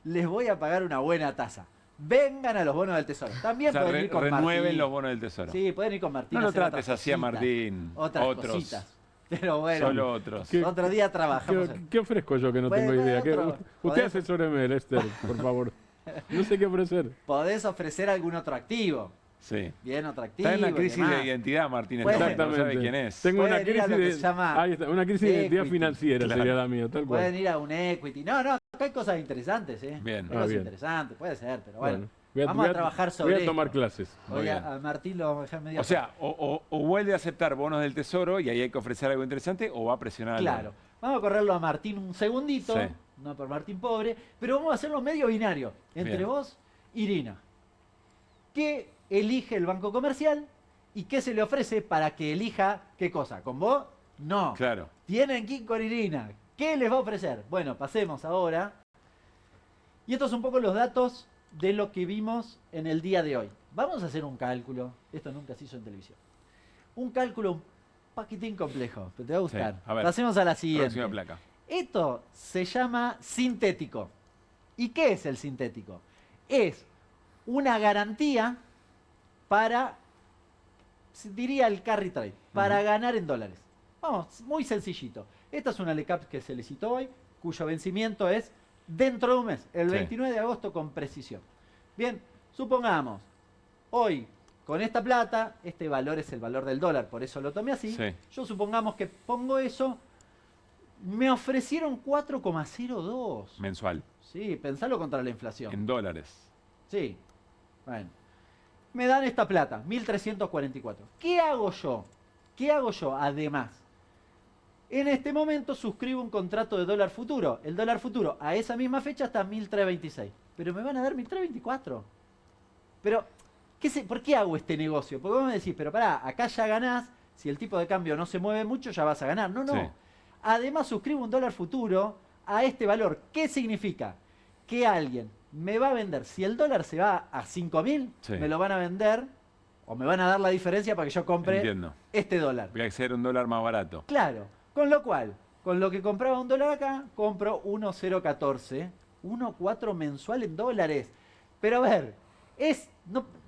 Les voy a pagar una buena tasa. Vengan a los bonos del tesoro. También O sea, pueden ir con renueven Martín. los bonos del tesoro. Sí, pueden ir con Martín. No a lo hacer trates otras así a cositas. Martín. Otras Otros. cositas. Pero bueno, Solo otros. otro día trabajamos. ¿Qué ofrezco yo que no Bueno, tengo idea? otro. Usted Podés- asesóreme, Lester, por favor. No sé qué ofrecer. Podés ofrecer algún otro activo. Sí. Bien, otro activo. Está en una y crisis demás. de identidad, Martín. Pueden- No sabe quién es. Tengo una Pueden ir a crisis lo que de, se llama ahí está, una crisis de identidad equity. financiera Claro. sería la mía, tal cual. Pueden ir a un equity. No, acá hay cosas interesantes, ¿eh? Bien. Hay cosas bien. interesantes, puede ser, pero bueno. Bueno, Vamos a trabajar sobre Voy a tomar esto. clases. Muy Hoy bien. a Martín lo vamos a dejar medio. O sea, o vuelve a aceptar bonos del tesoro y ahí hay que ofrecer algo interesante o va a presionar al Claro. dólar. Vamos a correrlo a Martín un segundito. Sí. No por Martín pobre, pero vamos a hacerlo medio binario. Entre Bien. vos y Irina. ¿Qué elige el banco comercial y qué se le ofrece para que elija qué cosa? ¿Con vos? No. Claro. Tienen que ir con Irina. ¿Qué les va a ofrecer? Bueno, pasemos ahora. Y estos son un poco los datos de lo que vimos en el día de hoy. Vamos a hacer un cálculo. Esto nunca se hizo en televisión. Un cálculo un paquitín complejo, pero te va a gustar. Sí, a ver. Pasemos a la siguiente. Próxima placa. Esto se llama sintético. ¿Y qué es el sintético? Es una garantía para, diría el carry trade, para ganar en dólares. Vamos, muy sencillito. Esta es una LECAP que se licitó hoy, cuyo vencimiento es dentro de un mes, el Sí. 29 de agosto con precisión. Bien, supongamos, hoy con esta plata, este valor es el valor del dólar, por eso lo tomé así. Sí. Yo supongamos que pongo eso, me ofrecieron 4,02. Mensual. Sí, pensalo contra la inflación. En dólares. Sí. Bueno. Me dan esta plata, 1.344. ¿Qué hago yo? ¿Qué hago yo además? En este momento suscribo un contrato de dólar futuro. El dólar futuro a esa misma fecha está 1.326. Pero me van a dar 1.324. Pero, ¿por qué hago este negocio? Porque vos me decís, pero pará, acá ya ganás. Si el tipo de cambio no se mueve mucho, ya vas a ganar. No, no. Sí. Además suscribo un dólar futuro a este valor. ¿Qué significa? Que alguien me va a vender, si el dólar se va a 5.000, Sí. me lo van a vender o me van a dar la diferencia para que yo compre Entiendo. este dólar. Voy a hacer un dólar más barato. Claro, con lo cual, con lo que compraba un dólar acá, compro 1,014, 1,4 mensual en dólares. Pero a ver,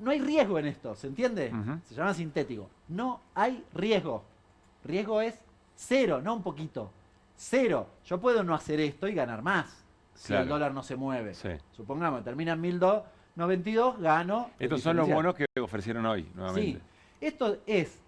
no hay riesgo en esto, ¿se entiende? Ujú. Se llama sintético. No hay riesgo. Riesgo es cero, no un poquito. Cero. Yo puedo no hacer esto y ganar más si Claro. el dólar no se mueve. Sí. Supongamos, termina en 1.292, gano. el Estos son los diferencial. bonos que ofrecieron hoy, nuevamente. Sí, esto es,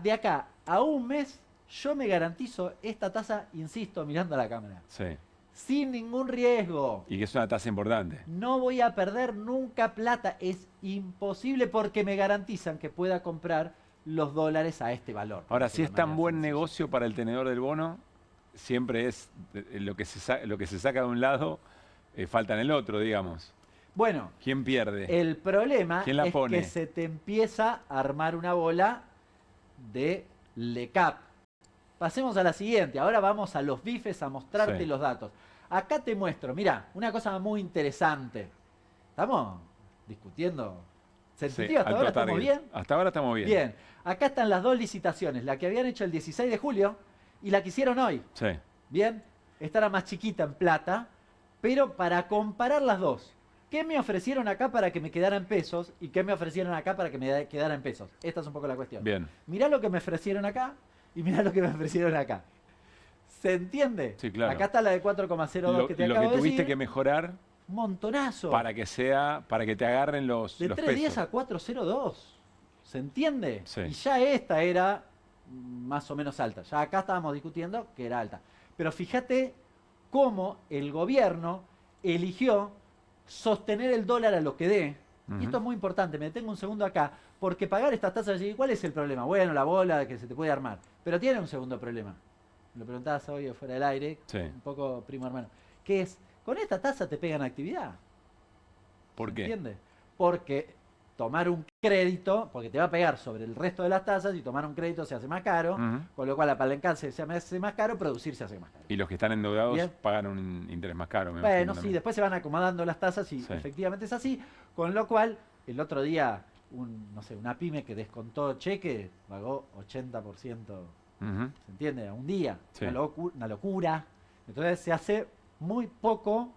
de acá a un mes, yo me garantizo esta tasa, insisto, mirando a la cámara, Sí. sin ningún riesgo. Y que es una tasa importante. No voy a perder nunca plata, es imposible porque me garantizan que pueda comprar los dólares a este valor. Ahora, De si una es tan manera buen sencilla. negocio para el tenedor del bono, siempre es lo que se saca de un lado, falta en el otro, digamos. Bueno, ¿Quién pierde? el problema ¿Quién la es pone? que se te empieza a armar una bola de LECAP. Pasemos a la siguiente. Ahora vamos a los bifes a mostrarte Sí. los datos. Acá te muestro, mira, una cosa muy interesante. Estamos discutiendo. ¿Se Sí, entendió? ¿Hasta alto ahora estamos target. bien? Hasta ahora estamos bien. Bien. Acá están las dos licitaciones, la que habían hecho el 16 de julio y la que hicieron hoy. Sí. Bien, esta era más chiquita en plata, pero para comparar las dos, ¿qué me ofrecieron acá para que me quedara en pesos y qué me ofrecieron acá para que me quedara en pesos? Esta es un poco la cuestión. Bien. Mirá lo que me ofrecieron acá y mirá lo que me ofrecieron acá. ¿Se entiende? Sí, claro. Acá está la de 4,02 Lo que te lo acabo que de tuviste decir. que mejorar Un montonazo. para que te agarren los De pesos. 3.10 a 4,02. ¿Se entiende? Sí. Y ya esta era más o menos alta. Ya acá estábamos discutiendo que era alta. Pero fíjate cómo el gobierno eligió sostener el dólar a lo que dé Y esto es muy importante, me detengo un segundo acá, porque pagar estas tasas, ¿cuál es el problema? Bueno, la bola que se te puede armar, pero tiene un segundo problema. Me lo preguntabas hoy fuera del aire, un poco primo hermano, que es, con esta tasa te pegan actividad. ¿Por qué? ¿Entiendes? Porque tomar un crédito, porque te va a pegar sobre el resto de las tasas, y tomar un crédito se hace más caro, con lo cual apalancarse se hace más caro, producir se hace más caro. Y los que están endeudados Bien. pagan un interés más caro. Bueno, sí, después se van acomodando las tasas y efectivamente es así, con lo cual el otro día, una pyme que descontó cheque pagó 80%, ¿se entiende? A un día, una locura. Entonces se hace muy poco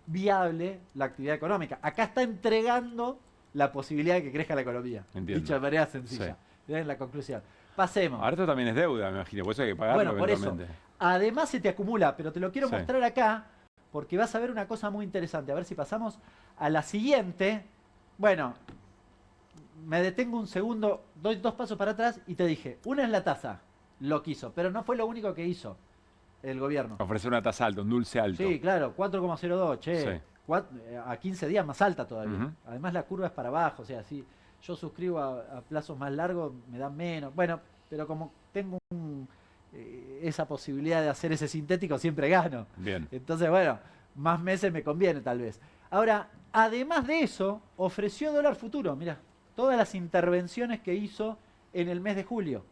viable la actividad económica. Acá está entregando la posibilidad de que crezca la economía. Entiendo. Dicho de manera sencilla. En la conclusión. Pasemos. Ahora esto también es deuda, me imagino, por eso hay que pagarlo. Bueno, por eso. Además se te acumula, pero te lo quiero mostrar acá, porque vas a ver una cosa muy interesante. A ver si pasamos a la siguiente. Bueno, me detengo un segundo, doy 2 pasos para atrás y te dije, una es la tasa, lo quiso, pero no fue lo único que hizo el gobierno. Ofrecer una tasa alta, un dulce alto. Sí, claro, 4,02, che. A 15 días más alta todavía. Además la curva es para abajo, o sea, si yo suscribo a plazos más largos me dan menos. Bueno, pero como tengo esa posibilidad de hacer ese sintético, siempre gano. Bien. Entonces, bueno, más meses me conviene tal vez. Ahora, además de eso, ofreció dólar futuro. Mirá, todas las intervenciones que hizo en el mes de julio.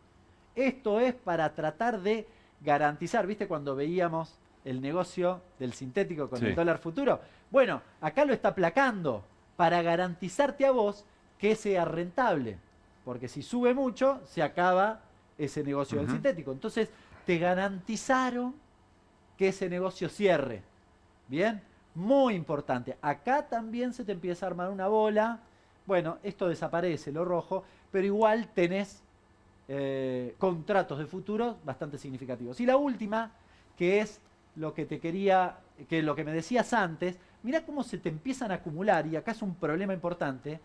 Esto es para tratar de garantizar, ¿viste? Cuando veíamos el negocio del sintético con el dólar futuro. Bueno, acá lo está aplacando para garantizarte a vos que sea rentable. Porque si sube mucho, se acaba ese negocio del sintético. Entonces, te garantizaron que ese negocio cierre. ¿Bien? Muy importante. Acá también se te empieza a armar una bola. Bueno, esto desaparece, lo rojo, pero igual tenés contratos de futuro bastante significativos. Y la última, que es lo que te quería, que lo que me decías antes, mirá cómo se te empiezan a acumular, y acá es un problema importante,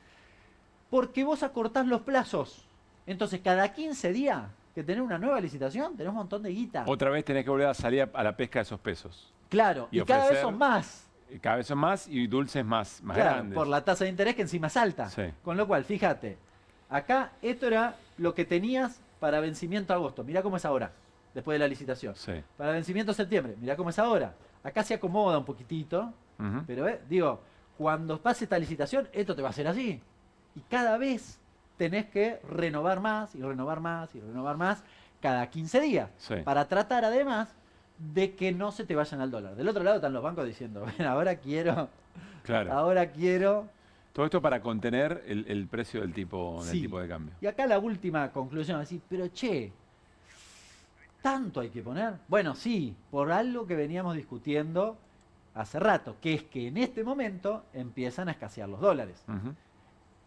porque vos acortás los plazos. Entonces, cada 15 días que tenés una nueva licitación, tenés un montón de guita. Otra vez tenés que volver a salir a la pesca de esos pesos. Claro, y cada vez son más. Cada vez son más y dulces más claro, grandes. Por la tasa de interés que encima es alta. Con lo cual, fíjate, acá esto era lo que tenías para vencimiento agosto. Mirá cómo es ahora, después de la licitación. Para vencimiento septiembre, mirá cómo es ahora. Acá se acomoda un poquitito, pero digo, cuando pase esta licitación, esto te va a hacer así. Y cada vez tenés que renovar más y renovar más y renovar más cada 15 días. Para tratar además de que no se te vayan al dólar. Del otro lado están los bancos diciendo, bueno, ahora quiero... Todo esto para contener el precio del tipo de cambio. Y acá la última conclusión, así, pero che, ¿tanto hay que poner? Bueno, sí, por algo que veníamos discutiendo hace rato, que es que en este momento empiezan a escasear los dólares.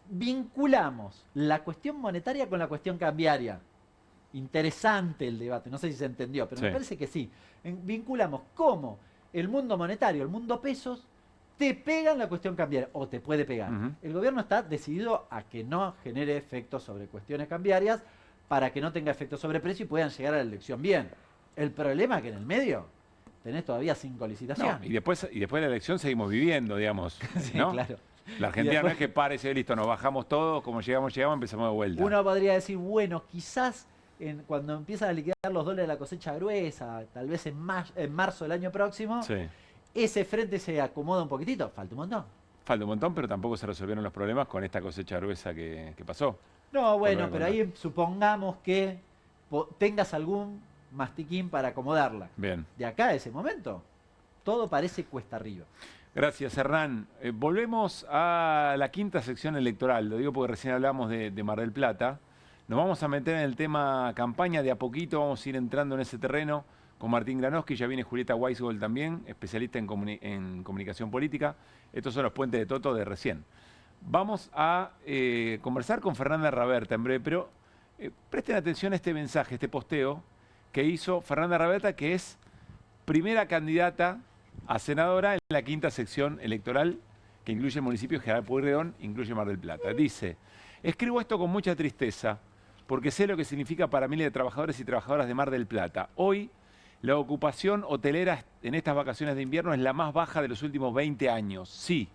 Vinculamos la cuestión monetaria con la cuestión cambiaria. Interesante el debate, no sé si se entendió, pero me parece que sí. Vinculamos cómo el mundo monetario, el mundo pesos, te pega en la cuestión cambiaria, o te puede pegar. El gobierno está decidido a que no genere efectos sobre cuestiones cambiarias para que no tenga efectos sobre precio y puedan llegar a la elección bien. El problema es que en el medio tenés todavía 5 licitaciones. No, y después de la elección seguimos viviendo, digamos. ¿no? Claro. La Argentina no es que pare y se listo, nos bajamos todo, como llegamos, empezamos de vuelta. Uno podría decir, bueno, quizás cuando empiezan a liquidar los dólares de la cosecha gruesa, tal vez en marzo del año próximo, ese frente se acomoda un poquitito. Falta un montón. Falta un montón, pero tampoco se resolvieron los problemas con esta cosecha gruesa que pasó. No, bueno, pero ahí supongamos que tengas algún mastiquín para acomodarla. Bien. De acá a ese momento, todo parece cuesta arriba. Gracias, Hernán. Volvemos a la quinta sección electoral. Lo digo porque recién hablamos de Mar del Plata. Nos vamos a meter en el tema campaña de a poquito. Vamos a ir entrando en ese terreno con Martín Granowski. Ya viene Julieta Weisgold también, especialista en comunicación política. Estos son los puentes de Toto de recién. Vamos a conversar con Fernanda Raberta en breve, pero presten atención a este mensaje, este posteo que hizo Fernanda Raberta, que es primera candidata a senadora en la quinta sección electoral que incluye el municipio de General Pueyrredón, incluye Mar del Plata. Dice, escribo esto con mucha tristeza porque sé lo que significa para miles de trabajadores y trabajadoras de Mar del Plata. Hoy, la ocupación hotelera en estas vacaciones de invierno es la más baja de los últimos 20 años. Sí,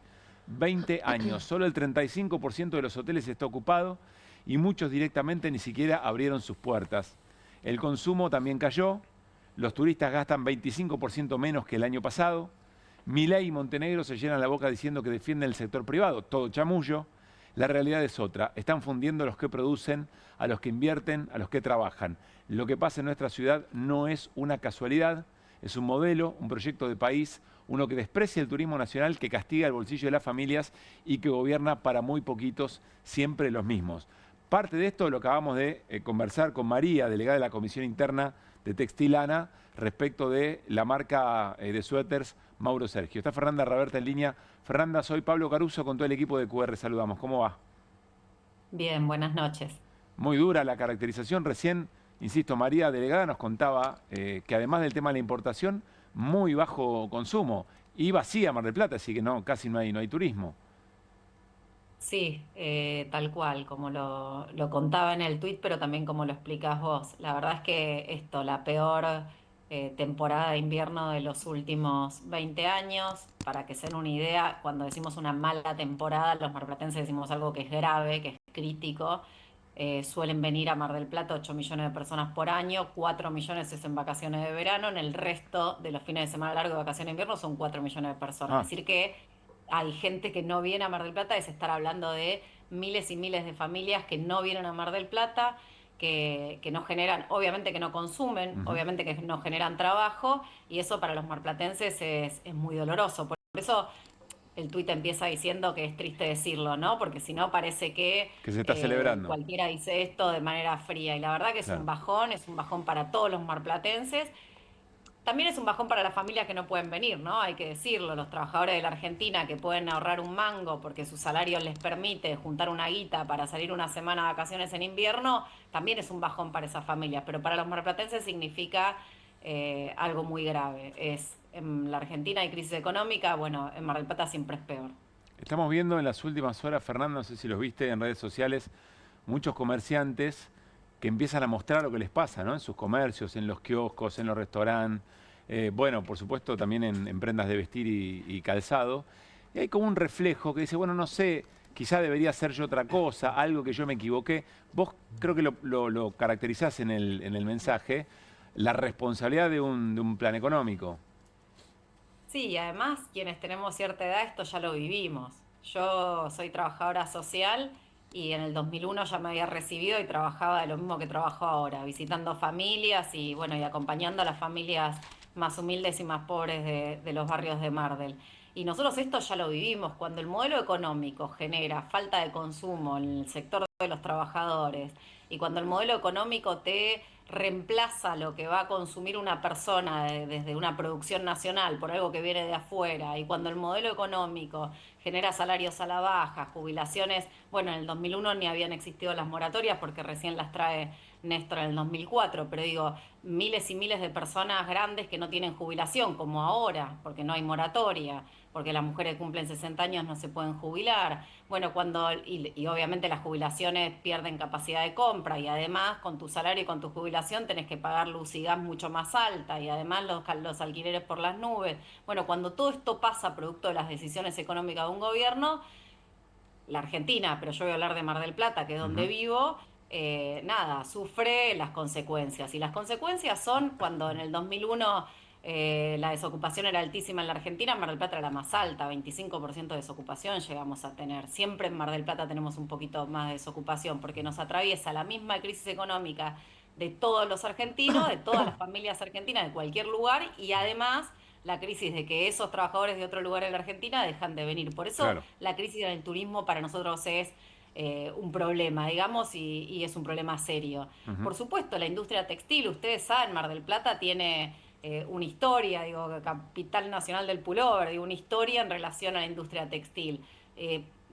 20 años. Solo el 35% de los hoteles está ocupado y muchos directamente ni siquiera abrieron sus puertas. El consumo también cayó, los turistas gastan 25% menos que el año pasado. Milei y Montenegro se llenan la boca diciendo que defienden el sector privado, todo chamullo. La realidad es otra, están fundiendo a los que producen, a los que invierten, a los que trabajan. Lo que pasa en nuestra ciudad no es una casualidad, es un modelo, un proyecto de país, uno que desprecia el turismo nacional, que castiga el bolsillo de las familias y que gobierna para muy poquitos, siempre los mismos. Parte de esto lo acabamos de conversar con María, delegada de la Comisión Interna de Textilana, respecto de la marca de suéteres Mauro Sergio. Está Fernanda Raberta en línea. Fernanda, soy Pablo Caruso con todo el equipo de QR. Saludamos. ¿Cómo va? Bien, buenas noches. Muy dura la caracterización. Recién, insisto, María, delegada, nos contaba que además del tema de la importación, muy bajo consumo. Y vacía Mar del Plata, así que no, casi no hay turismo. Sí, tal cual, como lo contaba en el tuit, pero también como lo explicás vos. La verdad es que la peor temporada de invierno de los últimos 20 años. Para que se den una idea, cuando decimos una mala temporada, los marplatenses decimos algo que es grave, que es crítico. Suelen venir a Mar del Plata 8 millones de personas por año, 4 millones es en vacaciones de verano, en el resto de los fines de semana largos de vacaciones de invierno son 4 millones de personas. Es decir que hay gente que no viene a Mar del Plata, es estar hablando de miles y miles de familias que no vienen a Mar del Plata, que no generan, obviamente que no consumen, obviamente que no generan trabajo, y eso para los marplatenses es muy doloroso. Por eso el tuit empieza diciendo que es triste decirlo, ¿no? Porque si no parece que se está celebrando. Cualquiera dice esto de manera fría, y la verdad que es un bajón para todos los marplatenses. También es un bajón para las familias que no pueden venir, ¿no? Hay que decirlo, los trabajadores de la Argentina que pueden ahorrar un mango porque su salario les permite juntar una guita para salir una semana de vacaciones en invierno, también es un bajón para esas familias, pero para los marplatenses significa algo muy grave. En la Argentina hay crisis económica, bueno, en Mar del Plata siempre es peor. Estamos viendo en las últimas horas, Fernando, no sé si los viste en redes sociales, muchos comerciantes que empiezan a mostrar lo que les pasa, ¿no? En sus comercios, en los kioscos, en los restaurantes, bueno, por supuesto también en prendas de vestir y calzado. Y hay como un reflejo que dice, bueno, no sé, quizá debería hacer yo otra cosa, algo que yo me equivoqué. Vos creo que lo caracterizás en el mensaje, la responsabilidad de un plan económico. Sí, y además quienes tenemos cierta edad esto ya lo vivimos. Yo soy trabajadora social y en el 2001 ya me había recibido y trabajaba de lo mismo que trabajo ahora, visitando familias y bueno, y acompañando a las familias más humildes y más pobres de los barrios de Mar del. Y nosotros esto ya lo vivimos, cuando el modelo económico genera falta de consumo en el sector de los trabajadores y cuando el modelo económico te reemplaza lo que va a consumir una persona desde una producción nacional por algo que viene de afuera, y cuando el modelo económico genera salarios a la baja, jubilaciones, bueno, en el 2001 ni habían existido las moratorias porque recién las trae Néstor en el 2004, pero digo, miles y miles de personas grandes que no tienen jubilación, como ahora, porque no hay moratoria, porque las mujeres que cumplen 60 años no se pueden jubilar. Bueno, y obviamente las jubilaciones pierden capacidad de compra, y además con tu salario y con tu jubilación tenés que pagar luz y gas mucho más alta, y además los alquileres por las nubes. Bueno, cuando todo esto pasa producto de las decisiones económicas de un gobierno, la Argentina, pero yo voy a hablar de Mar del Plata, que es donde vivo, sufre las consecuencias. Y las consecuencias son cuando en el 2001 la desocupación era altísima en la Argentina, en Mar del Plata era la más alta, 25% de desocupación llegamos a tener. Siempre en Mar del Plata tenemos un poquito más de desocupación porque nos atraviesa la misma crisis económica de todos los argentinos, de todas las familias argentinas, de cualquier lugar, y además la crisis de que esos trabajadores de otro lugar en la Argentina dejan de venir. Por eso la crisis del turismo para nosotros es un problema, digamos, y es un problema serio. Por supuesto, la industria textil, ustedes saben, Mar del Plata tiene una historia, capital nacional del pullover, una historia en relación a la industria textil.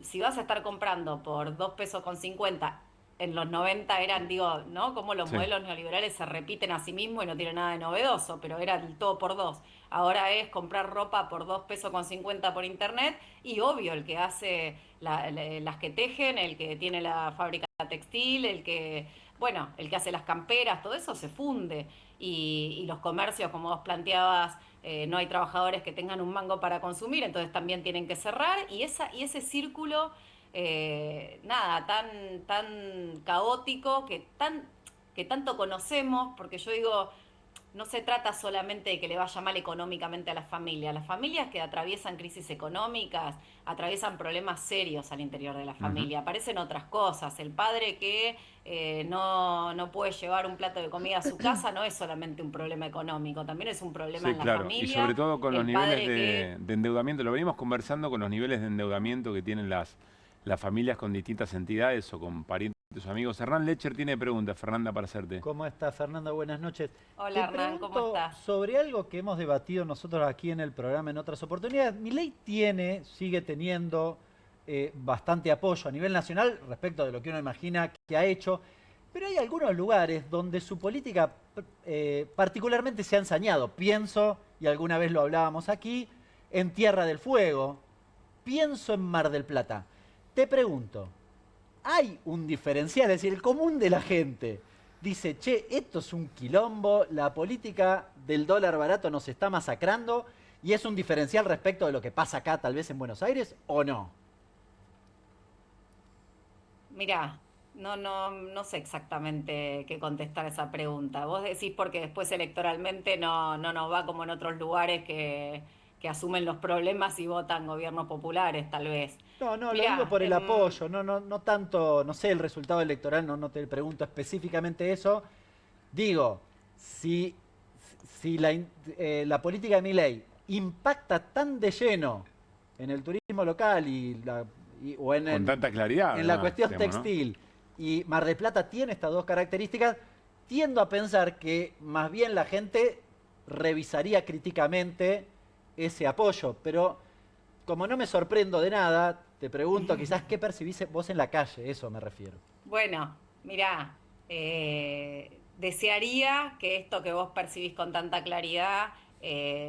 Si vas a estar comprando por 2 pesos con 50, en los 90 eran, ¿no? Como los modelos neoliberales se repiten a sí mismos y no tienen nada de novedoso, pero era el todo por 2. Ahora es comprar ropa por 2 pesos con 50 por internet, y obvio, el que hace las que tejen, el que tiene la fábrica textil, el que hace las camperas, todo eso se funde. Y los comercios, como vos planteabas, no hay trabajadores que tengan un mango para consumir, entonces también tienen que cerrar, y ese círculo, nada, tan caótico, que tanto conocemos, porque yo digo, no se trata solamente de que le vaya mal económicamente a las familias que atraviesan crisis económicas, atraviesan problemas serios al interior de la familia, aparecen otras cosas. El padre que no puede llevar un plato de comida a su casa no es solamente un problema económico, también es un problema en la familia. Y sobre todo con los niveles de endeudamiento, lo venimos conversando con los niveles de endeudamiento que tienen las familias con distintas entidades o con parientes o amigos. Hernán Lecher tiene preguntas, Fernanda, para hacerte. ¿Cómo estás, Fernanda? Buenas noches. Hola, Hernán, ¿cómo estás? Sobre algo que hemos debatido nosotros aquí en el programa en otras oportunidades. Milei sigue teniendo bastante apoyo a nivel nacional respecto de lo que uno imagina que ha hecho, pero hay algunos lugares donde su política particularmente se ha ensañado. Pienso, y alguna vez lo hablábamos aquí, en Tierra del Fuego. Pienso en Mar del Plata. Te pregunto, ¿hay un diferencial? Es decir, el común de la gente dice, che, esto es un quilombo, la política del dólar barato nos está masacrando, y es un diferencial respecto de lo que pasa acá, tal vez en Buenos Aires, ¿o no? Mirá, no sé exactamente qué contestar a esa pregunta. Vos decís porque después electoralmente no nos va como en otros lugares que asumen los problemas y votan gobiernos populares, tal vez. No, lo digo por el apoyo, no tanto, no sé el resultado electoral, no te pregunto específicamente eso. Digo, si la política de Milei impacta tan de lleno en el turismo local con tanta claridad, en la cuestión textil, ¿no? Y Mar del Plata tiene estas dos características, tiendo a pensar que más bien la gente revisaría críticamente ese apoyo, pero como no me sorprendo de nada, te pregunto quizás qué percibís vos en la calle, eso me refiero. Bueno, mirá, desearía que esto que vos percibís con tanta claridad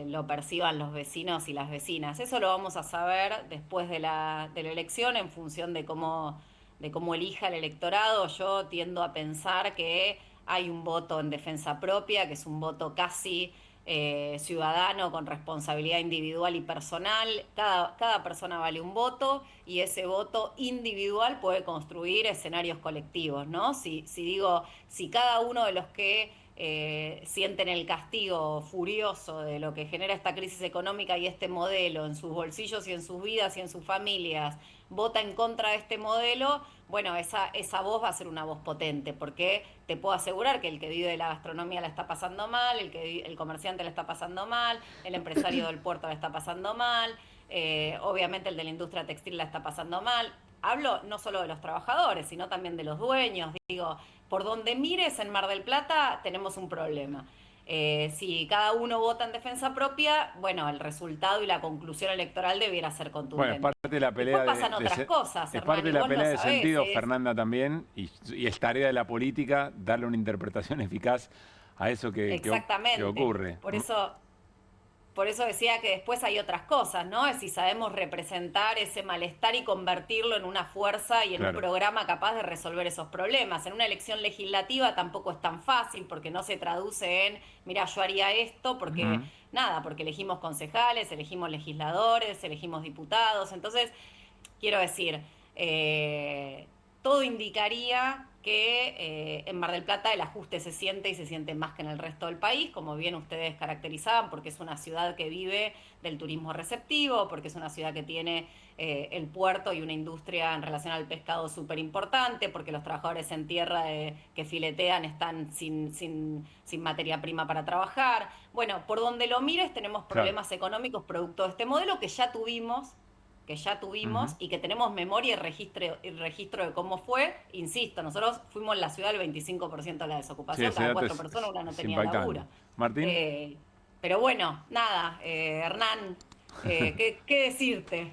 lo perciban los vecinos y las vecinas. Eso lo vamos a saber después de la elección en función de cómo elija el electorado. Yo tiendo a pensar que hay un voto en defensa propia, que es un voto casi ciudadano con responsabilidad individual y personal. Cada persona vale un voto y ese voto individual puede construir escenarios colectivos, ¿no? Si cada uno de los que sienten el castigo furioso de lo que genera esta crisis económica y este modelo en sus bolsillos y en sus vidas y en sus familias vota en contra de este modelo, bueno, esa voz va a ser una voz potente, porque te puedo asegurar que el que vive de la gastronomía la está pasando mal, el comerciante la está pasando mal, el empresario del puerto la está pasando mal, obviamente el de la industria textil la está pasando mal. Hablo no solo de los trabajadores, sino también de los dueños. Digo, por donde mires en Mar del Plata tenemos un problema. Si cada uno vota en defensa propia, bueno, el resultado y la conclusión electoral debiera ser contundente. Bueno, es parte de la pelea. Después pasan otras cosas, es parte de la pelea de sentido, es... Fernanda, también, y es tarea de la política darle una interpretación eficaz a eso que ocurre. Por eso decía que después hay otras cosas, ¿no? Es si sabemos representar ese malestar y convertirlo en una fuerza y en un programa capaz de resolver esos problemas. En una elección legislativa tampoco es tan fácil porque no se traduce en, mira, yo haría esto porque, porque elegimos concejales, elegimos legisladores, elegimos diputados. Entonces, quiero decir, todo indicaría que en Mar del Plata el ajuste se siente y se siente más que en el resto del país, como bien ustedes caracterizaban, porque es una ciudad que vive del turismo receptivo, porque es una ciudad que tiene el puerto y una industria en relación al pescado súper importante, porque los trabajadores en tierra que filetean están sin materia prima para trabajar. Bueno, por donde lo mires tenemos problemas económicos producto de este modelo que ya tuvimos y que tenemos memoria y registro de cómo fue. Insisto, nosotros fuimos la ciudad del 25% de la desocupación, cada 4 personas una no tenía laburo. Martín. Pero bueno, nada, Hernán, ¿qué decirte?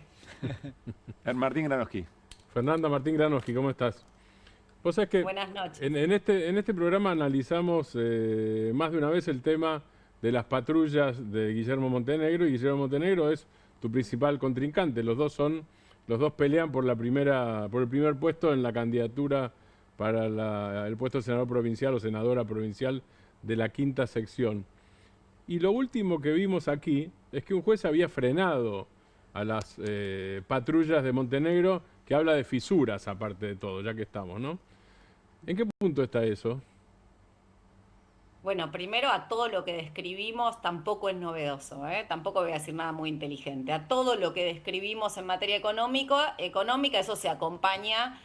Martín Granowski. Fernanda Martín Granowski, ¿cómo estás? Vos sabés que buenas noches. En este programa analizamos más de una vez el tema de las patrullas de Guillermo Montenegro, y Guillermo Montenegro es tu principal contrincante. Los dos pelean por el primer puesto en la candidatura para el puesto de senador provincial o senadora provincial de la 5ª sección. Y lo último que vimos aquí es que un juez había frenado a las patrullas de Montenegro, que habla de fisuras aparte de todo, ya que estamos, ¿no? ¿En qué punto está eso? Bueno, primero a todo lo que describimos tampoco es novedoso, ¿eh? Tampoco voy a decir nada muy inteligente. A todo lo que describimos en materia económica eso se acompaña,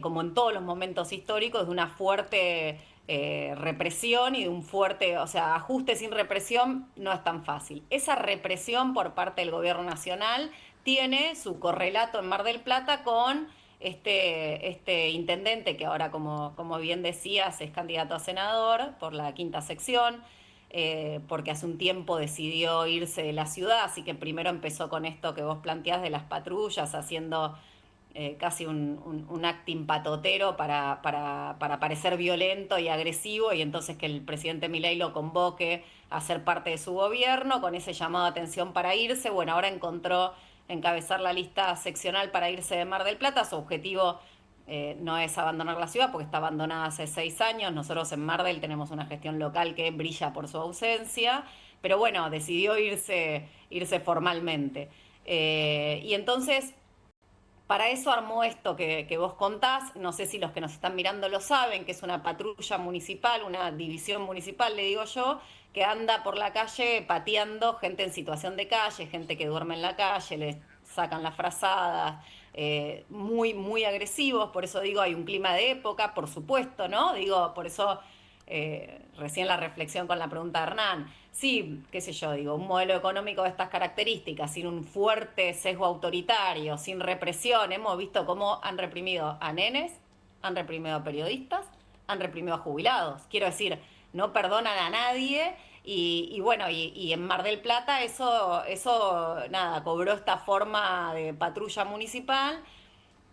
como en todos los momentos históricos, de una fuerte represión y de un fuerte, o sea, ajuste sin represión no es tan fácil. Esa represión por parte del gobierno nacional tiene su correlato en Mar del Plata con este intendente que ahora, como bien decías, es candidato a senador por la 5ª sección, porque hace un tiempo decidió irse de la ciudad, así que primero empezó con esto que vos planteás de las patrullas, haciendo casi un acting patotero para parecer violento y agresivo, y entonces que el presidente Milei lo convoque a ser parte de su gobierno, con ese llamado de atención para irse. Bueno, ahora encontró encabezar la lista seccional para irse de Mar del Plata. Su objetivo no es abandonar la ciudad, porque está abandonada hace 6 años. Nosotros en Mar del tenemos una gestión local que brilla por su ausencia, pero bueno, decidió irse formalmente. Y entonces, para eso armó esto que vos contás. No sé si los que nos están mirando lo saben, que es una patrulla municipal, una división municipal, le digo yo, que anda por la calle pateando gente en situación de calle, gente que duerme en la calle, le sacan las frazadas, muy, muy agresivos. Por eso digo, hay un clima de época, por supuesto, ¿no? Digo, por eso recién la reflexión con la pregunta de Hernán. Sí, qué sé yo, digo, un modelo económico de estas características, sin un fuerte sesgo autoritario, sin represión. Hemos visto cómo han reprimido a nenes, han reprimido a periodistas, han reprimido a jubilados. Quiero decir, no perdonan a nadie. Y bueno, y en Mar del Plata eso nada, cobró esta forma de patrulla municipal,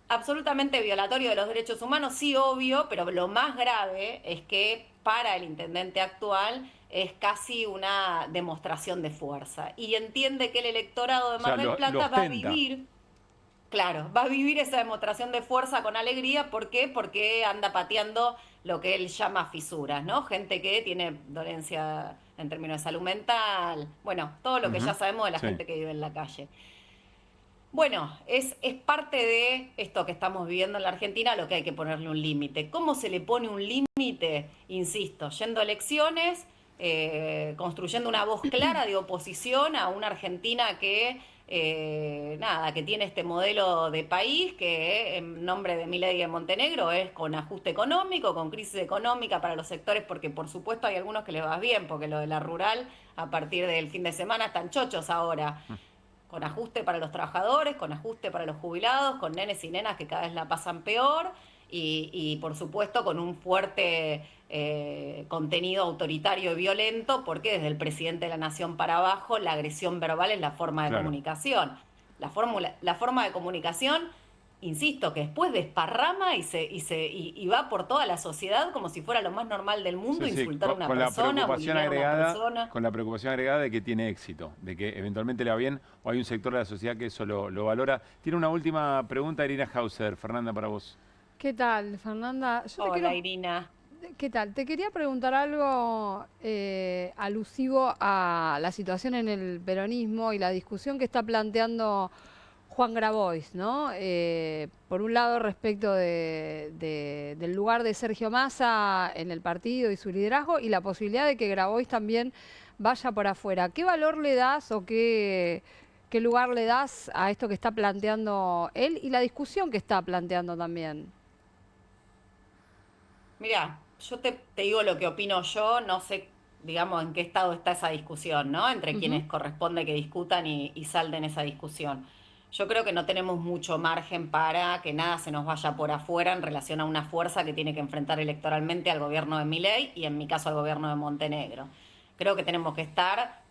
absolutamente violatorio de los derechos humanos, sí, obvio, pero lo más grave es que para el intendente actual es casi una demostración de fuerza. Y entiende que el electorado de Mar del Plata va a vivir, claro, va a vivir esa demostración de fuerza con alegría. ¿Por qué? Porque anda pateando lo que él llama fisuras, ¿no? Gente que tiene dolencia en términos de salud mental, bueno, todo lo que ya sabemos de la gente que vive en la calle. Bueno, es parte de esto que estamos viviendo en la Argentina, lo que hay que ponerle un límite. ¿Cómo se le pone un límite? Insisto, yendo a elecciones, construyendo una voz clara de oposición a una Argentina que que tiene este modelo de país que en nombre de Milei y de Montenegro es con ajuste económico, con crisis económica para los sectores, porque por supuesto hay algunos que les va bien, porque lo de la rural a partir del fin de semana están chochos ahora. Con ajuste para los trabajadores, con ajuste para los jubilados, con nenes y nenas que cada vez la pasan peor, y por supuesto con un fuerte contenido autoritario y violento, porque desde el presidente de la Nación para abajo la agresión verbal es la forma de comunicación. La forma de comunicación, insisto, que después desparrama y va por toda la sociedad como si fuera lo más normal del mundo, insultar a una persona, vulnerar a una persona. Con la preocupación agregada de que tiene éxito, de que eventualmente le va bien, o hay un sector de la sociedad que eso lo valora. Tiene una última pregunta, Irina Hauser. Fernanda, para vos. ¿Qué tal, Fernanda? Hola, Irina. ¿Qué tal? Te quería preguntar algo alusivo a la situación en el peronismo y la discusión que está planteando Juan Grabois, ¿no? Por un lado, respecto del lugar de Sergio Massa en el partido y su liderazgo, y la posibilidad de que Grabois también vaya por afuera. ¿Qué valor le das o qué lugar le das a esto que está planteando él y la discusión que está planteando también? Mira, yo te digo lo que opino yo, no sé, digamos, en qué estado está esa discusión, ¿no? Entre quienes corresponde que discutan y salden esa discusión. Yo creo que no tenemos mucho margen para que nada se nos vaya por afuera en relación a una fuerza que tiene que enfrentar electoralmente al gobierno de Milei y en mi caso al gobierno de Montenegro. Creo que tenemos que estar,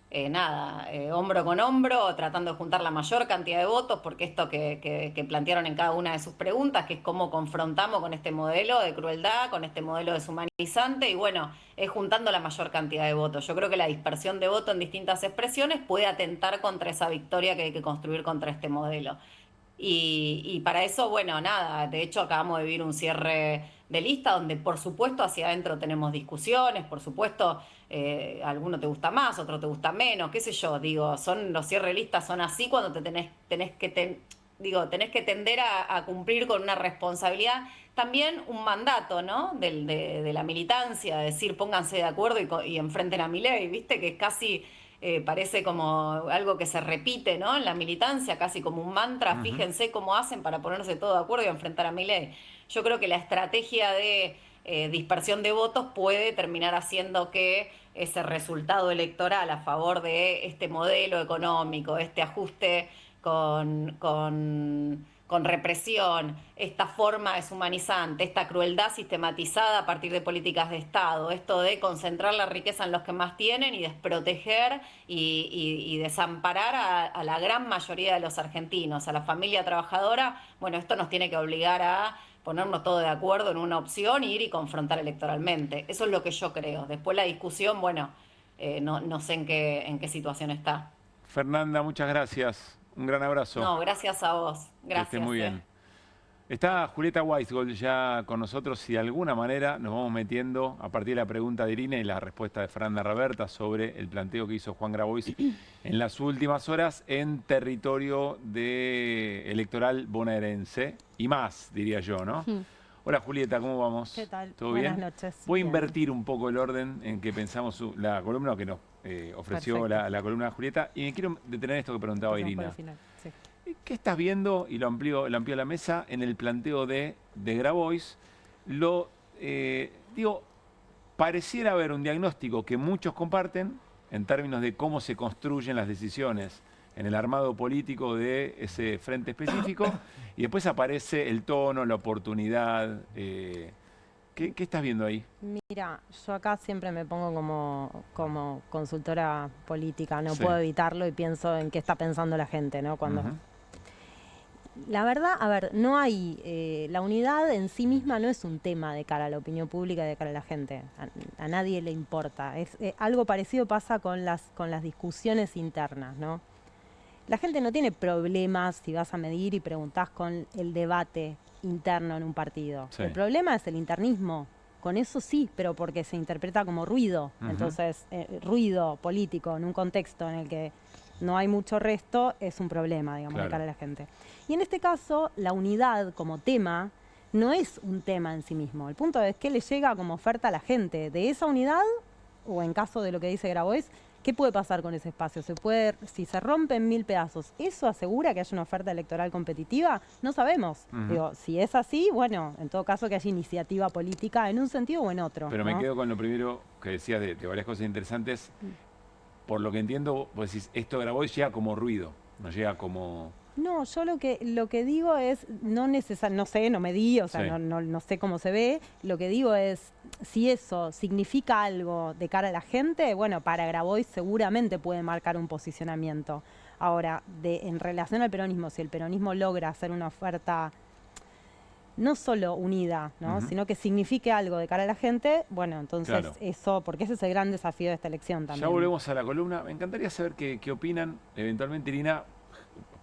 hombro con hombro, tratando de juntar la mayor cantidad de votos, porque esto que plantearon en cada una de sus preguntas, que es cómo confrontamos con este modelo de crueldad, con este modelo deshumanizante, y bueno, es juntando la mayor cantidad de votos. Yo creo que la dispersión de votos en distintas expresiones puede atentar contra esa victoria que hay que construir contra este modelo. Y para eso, bueno, nada, de hecho acabamos de vivir un cierre de lista, donde por supuesto hacia adentro tenemos discusiones, por supuesto alguno te gusta más, otro te gusta menos, qué sé yo, digo, los cierres de listas son así cuando tenés que tender a cumplir con una responsabilidad, también un mandato, ¿no? De la militancia, decir pónganse de acuerdo y enfrenten a Milei, ¿viste? Que casi parece como algo que se repite, ¿no? En la militancia, casi como un mantra, fíjense cómo hacen para ponerse todo de acuerdo y enfrentar a Milei. Yo creo que la estrategia de dispersión de votos puede terminar haciendo que ese resultado electoral a favor de este modelo económico, este ajuste con represión, esta forma deshumanizante, esta crueldad sistematizada a partir de políticas de Estado, esto de concentrar la riqueza en los que más tienen y desproteger y desamparar a la gran mayoría de los argentinos, a la familia trabajadora. Bueno, esto nos tiene que obligar a ponernos todos de acuerdo en una opción, ir y confrontar electoralmente. Eso es lo que yo creo. Después la discusión, bueno, no sé en qué situación está. Fernanda, muchas gracias. Un gran abrazo. No, gracias a vos. Gracias. Que esté muy bien. Está Julieta Weisgold ya con nosotros y de alguna manera nos vamos metiendo a partir de la pregunta de Irina y la respuesta de Fernanda Raberta sobre el planteo que hizo Juan Grabois en las últimas horas en territorio electoral bonaerense y más, diría yo, ¿no? Hola Julieta, ¿cómo vamos? ¿Qué tal? ¿Todo Buenas bien? noches. Voy a Bien. invertir un poco el orden en que pensamos la columna que nos ofreció la columna de Julieta y me quiero detener en esto que preguntaba Irina. Sí. ¿Qué estás viendo, y lo amplío a la mesa, en el planteo de Grabois? Pareciera haber un diagnóstico que muchos comparten en términos de cómo se construyen las decisiones en el armado político de ese frente específico, y después aparece el tono, la oportunidad. ¿Qué estás viendo ahí? Mira, yo acá siempre me pongo como consultora política, no Sí. puedo evitarlo y pienso en qué está pensando la gente, ¿no? Cuando... La verdad, a ver, no hay, la unidad en sí misma no es un tema de cara a la opinión pública y de cara a la gente, a nadie le importa. Algo parecido pasa con las discusiones internas, ¿no? La gente no tiene problemas si vas a medir y preguntás con el debate interno en un partido. Sí. El problema es el internismo. Con eso sí, pero porque se interpreta como ruido. Ujú. Entonces, ruido político en un contexto en el que no hay mucho resto es un problema, digamos, de Claro. cara a la gente. Y en este caso, la unidad como tema no es un tema en sí mismo. El punto es que le llega como oferta a la gente. De esa unidad, o en caso de lo que dice Grabois, ¿qué puede pasar con ese espacio? Si se rompe en 1000 pedazos, ¿eso asegura que haya una oferta electoral competitiva? No sabemos. Ujú. Digo, si es así, bueno, en todo caso que haya iniciativa política en un sentido o en otro. Pero ¿no? me quedo con lo primero que decías de varias cosas interesantes. Por lo que entiendo, vos decís, esto de Grabois llega como ruido, no llega como... No, yo lo que digo es, no sé, no medí, o sea, Sí. no sé cómo se ve. Lo que digo es, si eso significa algo de cara a la gente, bueno, para Grabois seguramente puede marcar un posicionamiento. Ahora, en relación al peronismo, si el peronismo logra hacer una oferta no solo unida, ¿no? Ujú. Sino que signifique algo de cara a la gente, bueno, entonces Claro. eso, porque ese es el gran desafío de esta elección también. Ya volvemos a la columna. Me encantaría saber qué opinan, eventualmente, Irina,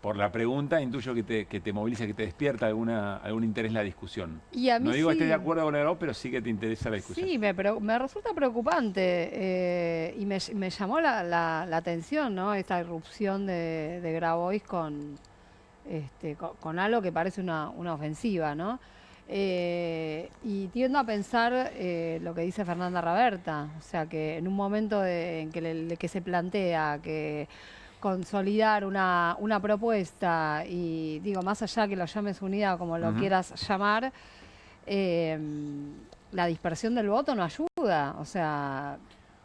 por la pregunta, intuyo que te moviliza, que te despierta algún interés en la discusión. Y a mí No digo que sí. estés de acuerdo con Grabois, pero sí que te interesa la discusión. Sí, me resulta preocupante y me llamó la atención, ¿no? Esta irrupción de Grabois con algo que parece una ofensiva, ¿no? Y tiendo a pensar lo que dice Fernanda Raberta, o sea que en un momento en que se plantea que consolidar una propuesta y digo, más allá que lo llames unidad o como lo Ujú. quieras llamar, la dispersión del voto no ayuda, o sea...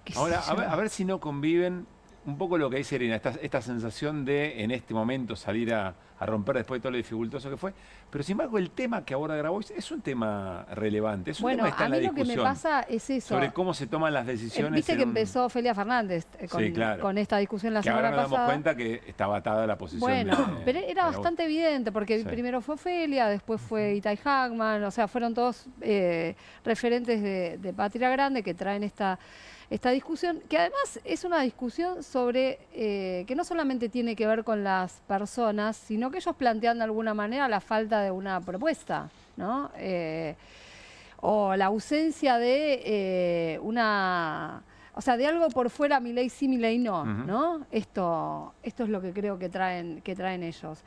qué sé Ahora, yo. a ver si no conviven un poco lo que dice Irina, esta sensación de en este momento salir a romper después de todo lo dificultoso que fue. Pero sin embargo, el tema que aborda Grabois es un tema relevante, es un Bueno, tema que está a en la mí lo que me discusión pasa es eso. sobre cómo se toman las decisiones. Viste en que un- empezó Ofelia Fernández Sí, claro. con esta discusión la que ahora semana nos damos pasada. cuenta que estaba atada la posición. Bueno, de- pero de era Grabois. bastante evidente porque Sí. primero fue Ofelia, después fue Itai Hackman, o sea, fueron todos referentes de Patria Grande que traen esta discusión, que además es una discusión sobre que no solamente tiene que ver con las personas, sino que ellos plantean de alguna manera la falta de una propuesta, ¿no? o la ausencia de o sea, de algo por fuera, Milei sí, Milei no, ¿no? Esto es lo que creo que traen ellos.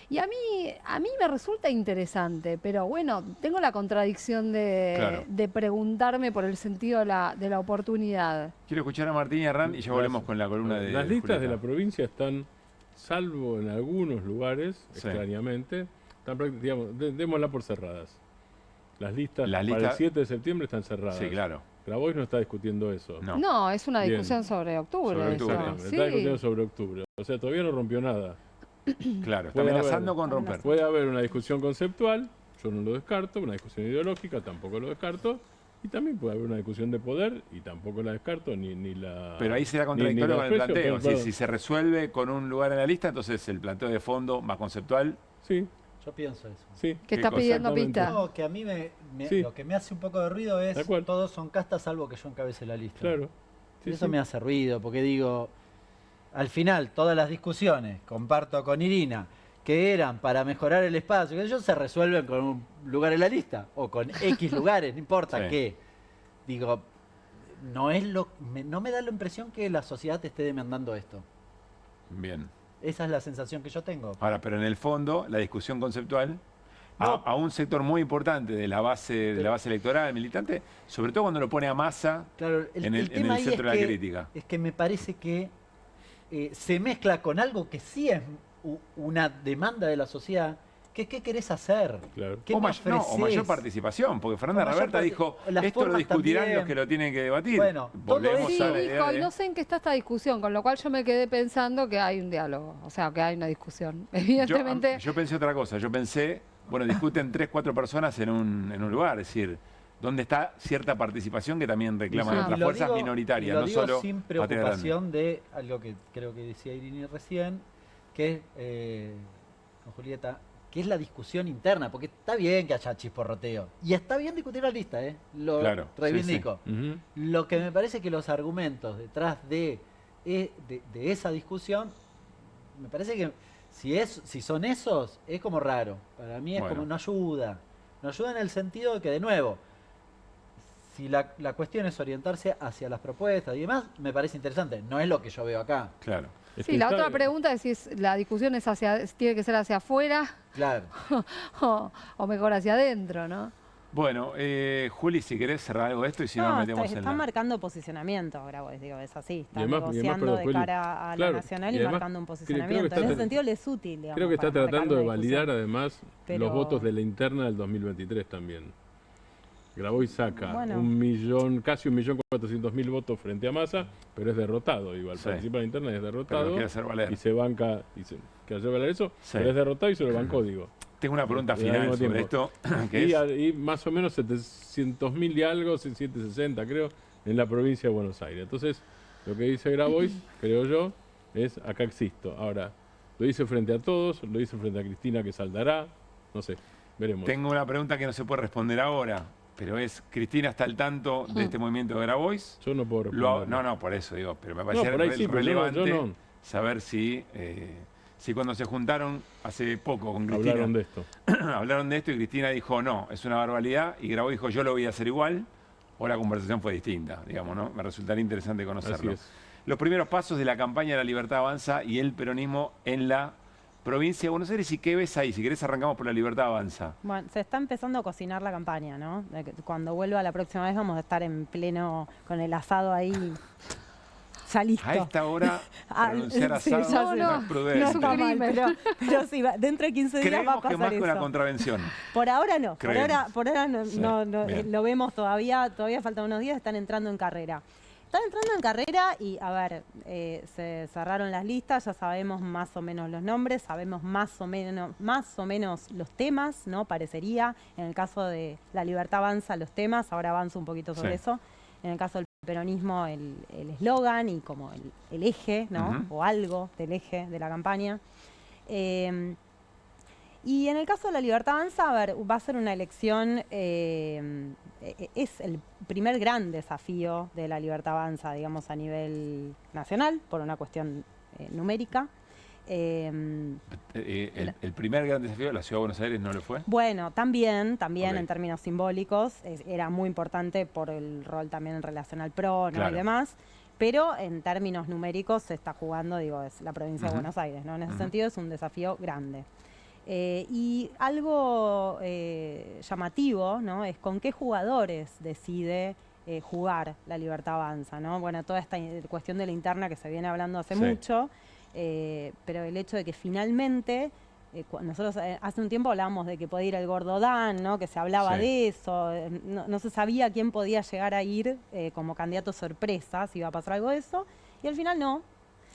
Y a mí me resulta interesante, pero bueno, tengo la contradicción de preguntarme por el sentido de la oportunidad. Quiero escuchar a Martín y a Hernán y ya volvemos con la columna de Las listas Julieta. de la provincia están, salvo en algunos lugares, extrañamente, están, digamos, démosla por cerradas. Las listas para el 7 de septiembre están cerradas. Sí, claro. Grabois no está discutiendo eso. No, es una discusión sobre octubre. Sobre octubre. Está discutiendo sobre octubre. O sea, todavía no rompió nada. Claro, está amenazando con romper. Puede haber una discusión conceptual, yo no lo descarto, una discusión ideológica, tampoco lo descarto, y también puede haber una discusión de poder, y tampoco la descarto, ni la... Pero ahí será contradictorio con el planteo. Si se resuelve con un lugar en la lista, entonces el planteo de fondo más conceptual... Sí. Yo pienso eso. Sí. ¿Qué está pidiendo pista? No, que a mí lo que me hace un poco de ruido es todos son castas salvo que yo encabece la lista. Claro. Sí, eso me hace ruido, porque digo, al final todas las discusiones, comparto con Irina, que eran para mejorar el espacio, que ellos se resuelven con un lugar en la lista, o con X lugares, no importa qué. Digo, no me da la impresión que la sociedad te esté demandando esto. Bien. Esa es la sensación que yo tengo. Ahora, pero en el fondo, la discusión conceptual a un sector muy importante de la base electoral, militante, sobre todo cuando lo pone a Massa en el centro de la crítica. Es que me parece que se mezcla con algo que sí es una demanda de la sociedad. ¿Qué querés hacer? Claro. ¿Qué o mayor participación, porque Fernanda Raberta dijo, esto lo discutirán también los que lo tienen que debatir. Bueno, volvemos sí, a la idea y no sé en qué está esta discusión, con lo cual yo me quedé pensando que hay un diálogo, o sea, que hay una discusión. Evidentemente... Yo pensé otra cosa, yo pensé, bueno, discuten 3, 4 personas en un lugar, es decir, ¿dónde está cierta participación que también reclaman otras fuerzas minoritarias? Lo no digo solo sin preocupación de algo que creo que decía Irini recién, que con Julieta, que es la discusión interna, porque está bien que haya chisporroteo, y está bien discutir la lista, lo reivindico. Sí. Lo que me parece que los argumentos detrás de esa discusión, me parece que si son esos, es como raro. Para mí es como no ayuda. No ayuda en el sentido de que, de nuevo, si la cuestión es orientarse hacia las propuestas y demás, me parece interesante. No es lo que yo veo acá. Claro. Sí, la otra pregunta es si la discusión tiene que ser hacia afuera o mejor hacia adentro, ¿no? Bueno, Juli, si querés cerrar algo de esto y si no metemos en Está marcando posicionamiento, Grabois, digo, es así. Está además, negociando de cara a la nacional y marcando un posicionamiento. En ese sentido le es útil, digamos. Creo que está tratando de validar además los votos de la interna del 2023 también. Grabois saca casi 1.400.000 votos frente a Massa, pero es derrotado. Igual participa en la interna y es derrotado. Quiere hacer valer. Y se banca, quiere hacer valer eso, pero es derrotado y se lo bancó, digo. Tengo una pregunta final sobre esto. Y más o menos 700.000 y algo, 760 creo, en la provincia de Buenos Aires. Entonces, lo que dice Grabois, creo yo, es acá existo. Ahora, lo dice frente a todos, lo dice frente a Cristina que saltará, no sé, veremos. Tengo una pregunta que no se puede responder ahora. Pero ¿Cristina está al tanto de este movimiento de Grabois? Yo no puedo responder. No, por eso digo, pero me parece relevante saber si cuando se juntaron hace poco con Cristina... Hablaron de esto. Hablaron de esto y Cristina dijo, no, es una barbaridad, y Grabois dijo, yo lo voy a hacer igual, o la conversación fue distinta, digamos, ¿no? Me resultaría interesante conocerlo. Así es. Los primeros pasos de la campaña de La Libertad Avanza y el peronismo en la provincia de Buenos Aires, ¿y qué ves ahí? Si querés arrancamos por La Libertad Avanza. Bueno, se está empezando a cocinar la campaña, ¿no? Cuando vuelva la próxima vez vamos a estar en pleno, con el asado ahí ya listo. A esta hora pronunciar asado no es prudente. No está mal, pero sí, dentro de 15 días va a pasar que más eso. con la contravención. Por ahora no, Creemos. por ahora no, Sí, lo vemos todavía faltan unos días, están entrando en carrera. Están entrando en carrera y, a ver, se cerraron las listas, ya sabemos más o menos los nombres, sabemos más o menos los temas, ¿no? Parecería, en el caso de La Libertad Avanza, los temas, ahora avanzo un poquito sobre eso. En el caso del peronismo, el eslogan y como el eje, ¿no? O algo del eje de la campaña. Y en el caso de La Libertad Avanza, a ver, va a ser una elección, es el primer gran desafío de La Libertad Avanza, digamos, a nivel nacional, por una cuestión numérica. El primer gran desafío de la Ciudad de Buenos Aires no lo fue. Bueno, también okay. En términos simbólicos, era muy importante por el rol también en relación al PRO, ¿no? Claro. Y demás, pero en términos numéricos se está jugando, digo, es la provincia de Buenos Aires, ¿no? En ese sentido es un desafío grande. Y algo llamativo, ¿no? Es con qué jugadores decide jugar la Libertad Avanza, ¿no? Bueno, toda esta cuestión de la interna que se viene hablando hace mucho, pero el hecho de que finalmente, nosotros hace un tiempo hablábamos de que podía ir el Gordo Dan, ¿no? Que se hablaba de eso, no se sabía quién podía llegar a ir como candidato sorpresa, si iba a pasar algo de eso, y al final no.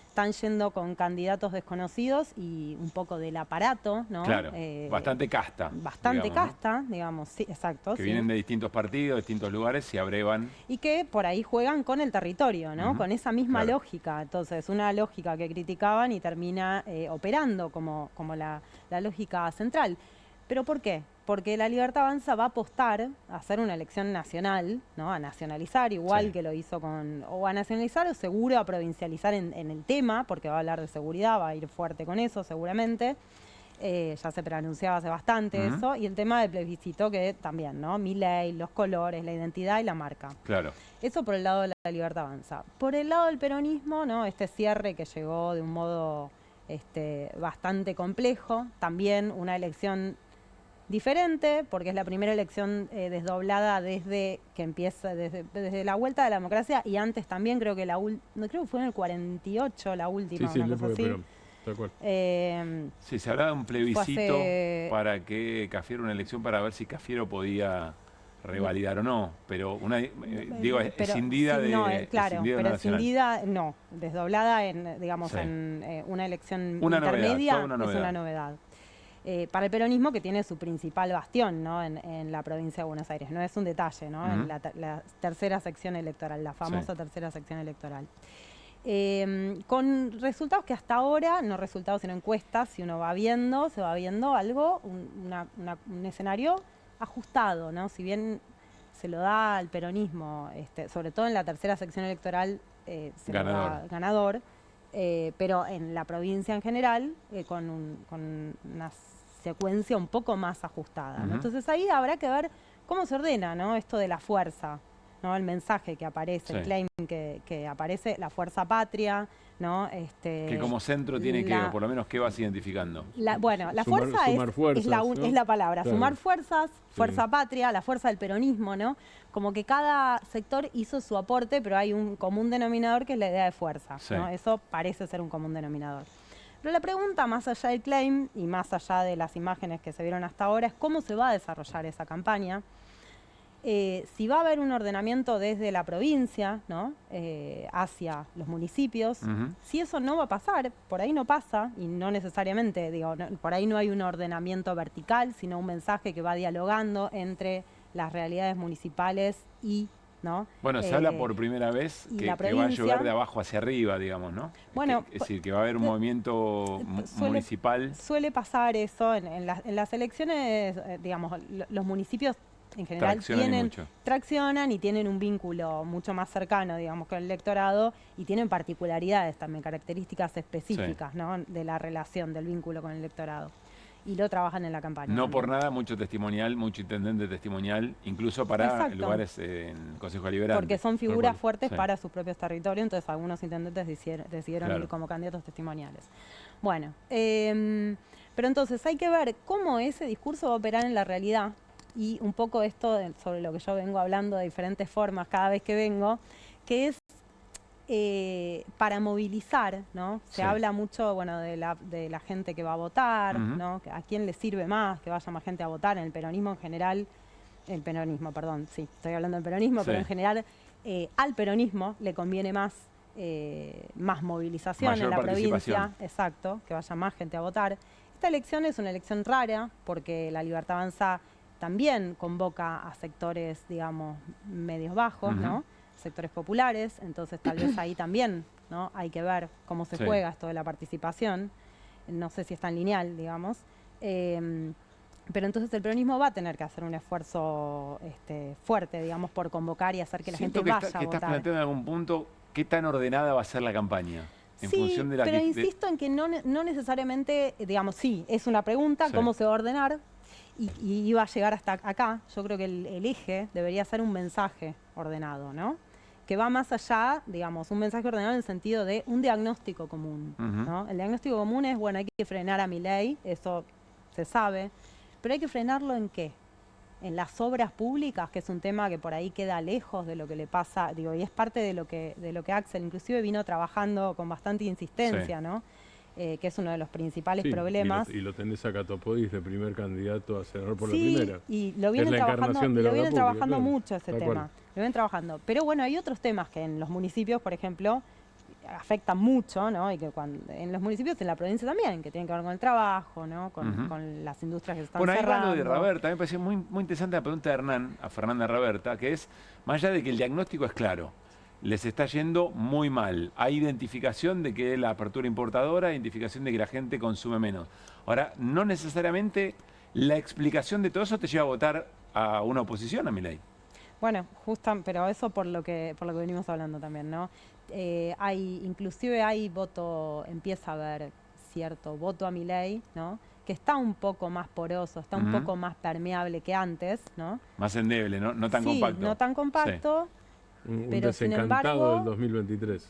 Están yendo con candidatos desconocidos y un poco del aparato, ¿no? Claro, bastante casta. Bastante digamos, casta, ¿no? Digamos, sí, exacto. Que vienen de distintos partidos, distintos lugares, se abrevan. Y que por ahí juegan con el territorio, ¿no? Con esa misma lógica. Entonces, una lógica que criticaban y termina operando como la lógica central. ¿Pero por qué? Porque la Libertad Avanza va a apostar a hacer una elección nacional, ¿no? A nacionalizar, igual que lo hizo o a nacionalizar o seguro a provincializar en el tema, porque va a hablar de seguridad, va a ir fuerte con eso seguramente. Ya se preanunciaba hace bastante eso. Y el tema del plebiscito que también, ¿no? Milei, los colores, la identidad y la marca. Claro. Eso por el lado de la Libertad Avanza. Por el lado del peronismo, ¿no? Este cierre que llegó de un modo bastante complejo. También una elección diferente, porque es la primera elección desdoblada desde que empieza, desde la vuelta de la democracia, y antes también creo que creo que fue en el 48 la última, sí, una cosa así. Tal cual. Sí, se hablaba de un plebiscito para que Cafiero, una elección para ver si Cafiero podía revalidar o no, pero escindida de claro, pero escindida no, desdoblada en, digamos, en una elección intermedia, es una novedad. Para el peronismo, que tiene su principal bastión, ¿no? en la provincia de Buenos Aires. No es un detalle, ¿no? En la tercera sección electoral, la famosa tercera sección electoral. Con resultados que hasta ahora, no resultados sino encuestas, si uno va viendo, se va viendo algo, un escenario ajustado, ¿no? Si bien se lo da al peronismo, sobre todo en la tercera sección electoral, se lo da ganador, pero en la provincia en general, con una secuencia un poco más ajustada, ¿no? Entonces ahí habrá que ver cómo se ordena, ¿no? Esto de la fuerza, ¿no? El mensaje que aparece, el claim que aparece, la fuerza patria, ¿no? Que como centro tiene que, o por lo menos, ¿qué vas identificando? La fuerza es la palabra, claro. Sumar fuerzas, fuerza patria, la fuerza del peronismo, ¿no? Como que cada sector hizo su aporte, pero hay un común denominador que es la idea de fuerza, ¿no? Eso parece ser un común denominador. Pero la pregunta, más allá del claim y más allá de las imágenes que se vieron hasta ahora, es cómo se va a desarrollar esa campaña. Si va a haber un ordenamiento desde la provincia, ¿no? Hacia los municipios, si eso no va a pasar, por ahí no pasa, y no necesariamente, por ahí no hay un ordenamiento vertical, sino un mensaje que va dialogando entre las realidades municipales y, ¿no? Bueno, se habla por primera vez que va a llover de abajo hacia arriba, digamos, ¿no? Bueno, es decir, que va a haber un movimiento municipal. Suele pasar eso en las elecciones, digamos, los municipios en general traccionan y tienen un vínculo mucho más cercano, digamos, con el electorado, y tienen particularidades también, características específicas, ¿no? De la relación, del vínculo con el electorado. Y lo trabajan en la campaña. No por nada, mucho testimonial, mucho intendente testimonial, incluso para lugares en el Consejo Deliberante. Porque son figuras fuertes para sus propios territorios, entonces algunos intendentes decidieron ir como candidatos testimoniales. Bueno, pero entonces hay que ver cómo ese discurso va a operar en la realidad. Y un poco esto sobre lo que yo vengo hablando de diferentes formas cada vez que vengo, que es para movilizar, ¿no? Se habla mucho, bueno, de la gente que va a votar, ¿no? A quién le sirve más que vaya más gente a votar. En el peronismo en general, estoy hablando del peronismo, pero en general al peronismo le conviene más movilización en la provincia, exacto, que vaya más gente a votar. Esta elección es una elección rara porque la Libertad Avanza también convoca a sectores, digamos, medios bajos, ¿no? Sectores populares, entonces tal vez ahí también, ¿no? Hay que ver cómo se juega esto de la participación. No sé si es tan lineal, digamos. Pero entonces el peronismo va a tener que hacer un esfuerzo fuerte, digamos, por convocar y hacer que la gente vaya a votar. Estás planteando en algún punto qué tan ordenada va a ser la campaña. en sí, función de la... pero insisto en que no necesariamente, digamos, sí, es una pregunta, sí, cómo se va a ordenar, y iba a llegar hasta acá. Yo creo que el eje debería ser un mensaje ordenado, ¿no? Que va más allá, digamos, un mensaje ordenado en el sentido de un diagnóstico común, ¿no? El diagnóstico común es, bueno, hay que frenar a Milei, eso se sabe, pero hay que frenarlo ¿en qué? En las obras públicas, que es un tema que por ahí queda lejos de lo que le pasa, digo, y es parte de lo que Axel inclusive vino trabajando con bastante insistencia, sí, ¿no? Que es uno de los principales problemas. Y lo tenés a Catopodis de primer candidato a senador por sí, la primera. Y lo vienen trabajando mucho ese tema. Lo vienen trabajando. Pero bueno, hay otros temas que en los municipios, por ejemplo, afectan mucho, ¿no? Y que en los municipios, en la provincia también, que tienen que ver con el trabajo, ¿no? Con las industrias que se están cerrando. Bueno, ahí va lo de Raberta. A mí me pareció muy interesante la pregunta de Hernán a Fernanda Raberta, que es, más allá de que el diagnóstico es claro, les está yendo muy mal. Hay identificación de que la apertura importadora, identificación de que la gente consume menos. Ahora, no necesariamente la explicación de todo eso te lleva a votar a una oposición a Milei. Bueno, pero eso por lo que venimos hablando también, ¿no? Inclusive hay voto, empieza a haber cierto voto a Milei, ¿no? Que está un poco más poroso, está un poco más permeable que antes, ¿no? Más endeble, ¿no? No tan compacto. No tan compacto. Sí. Pero sin embargo, del 2023,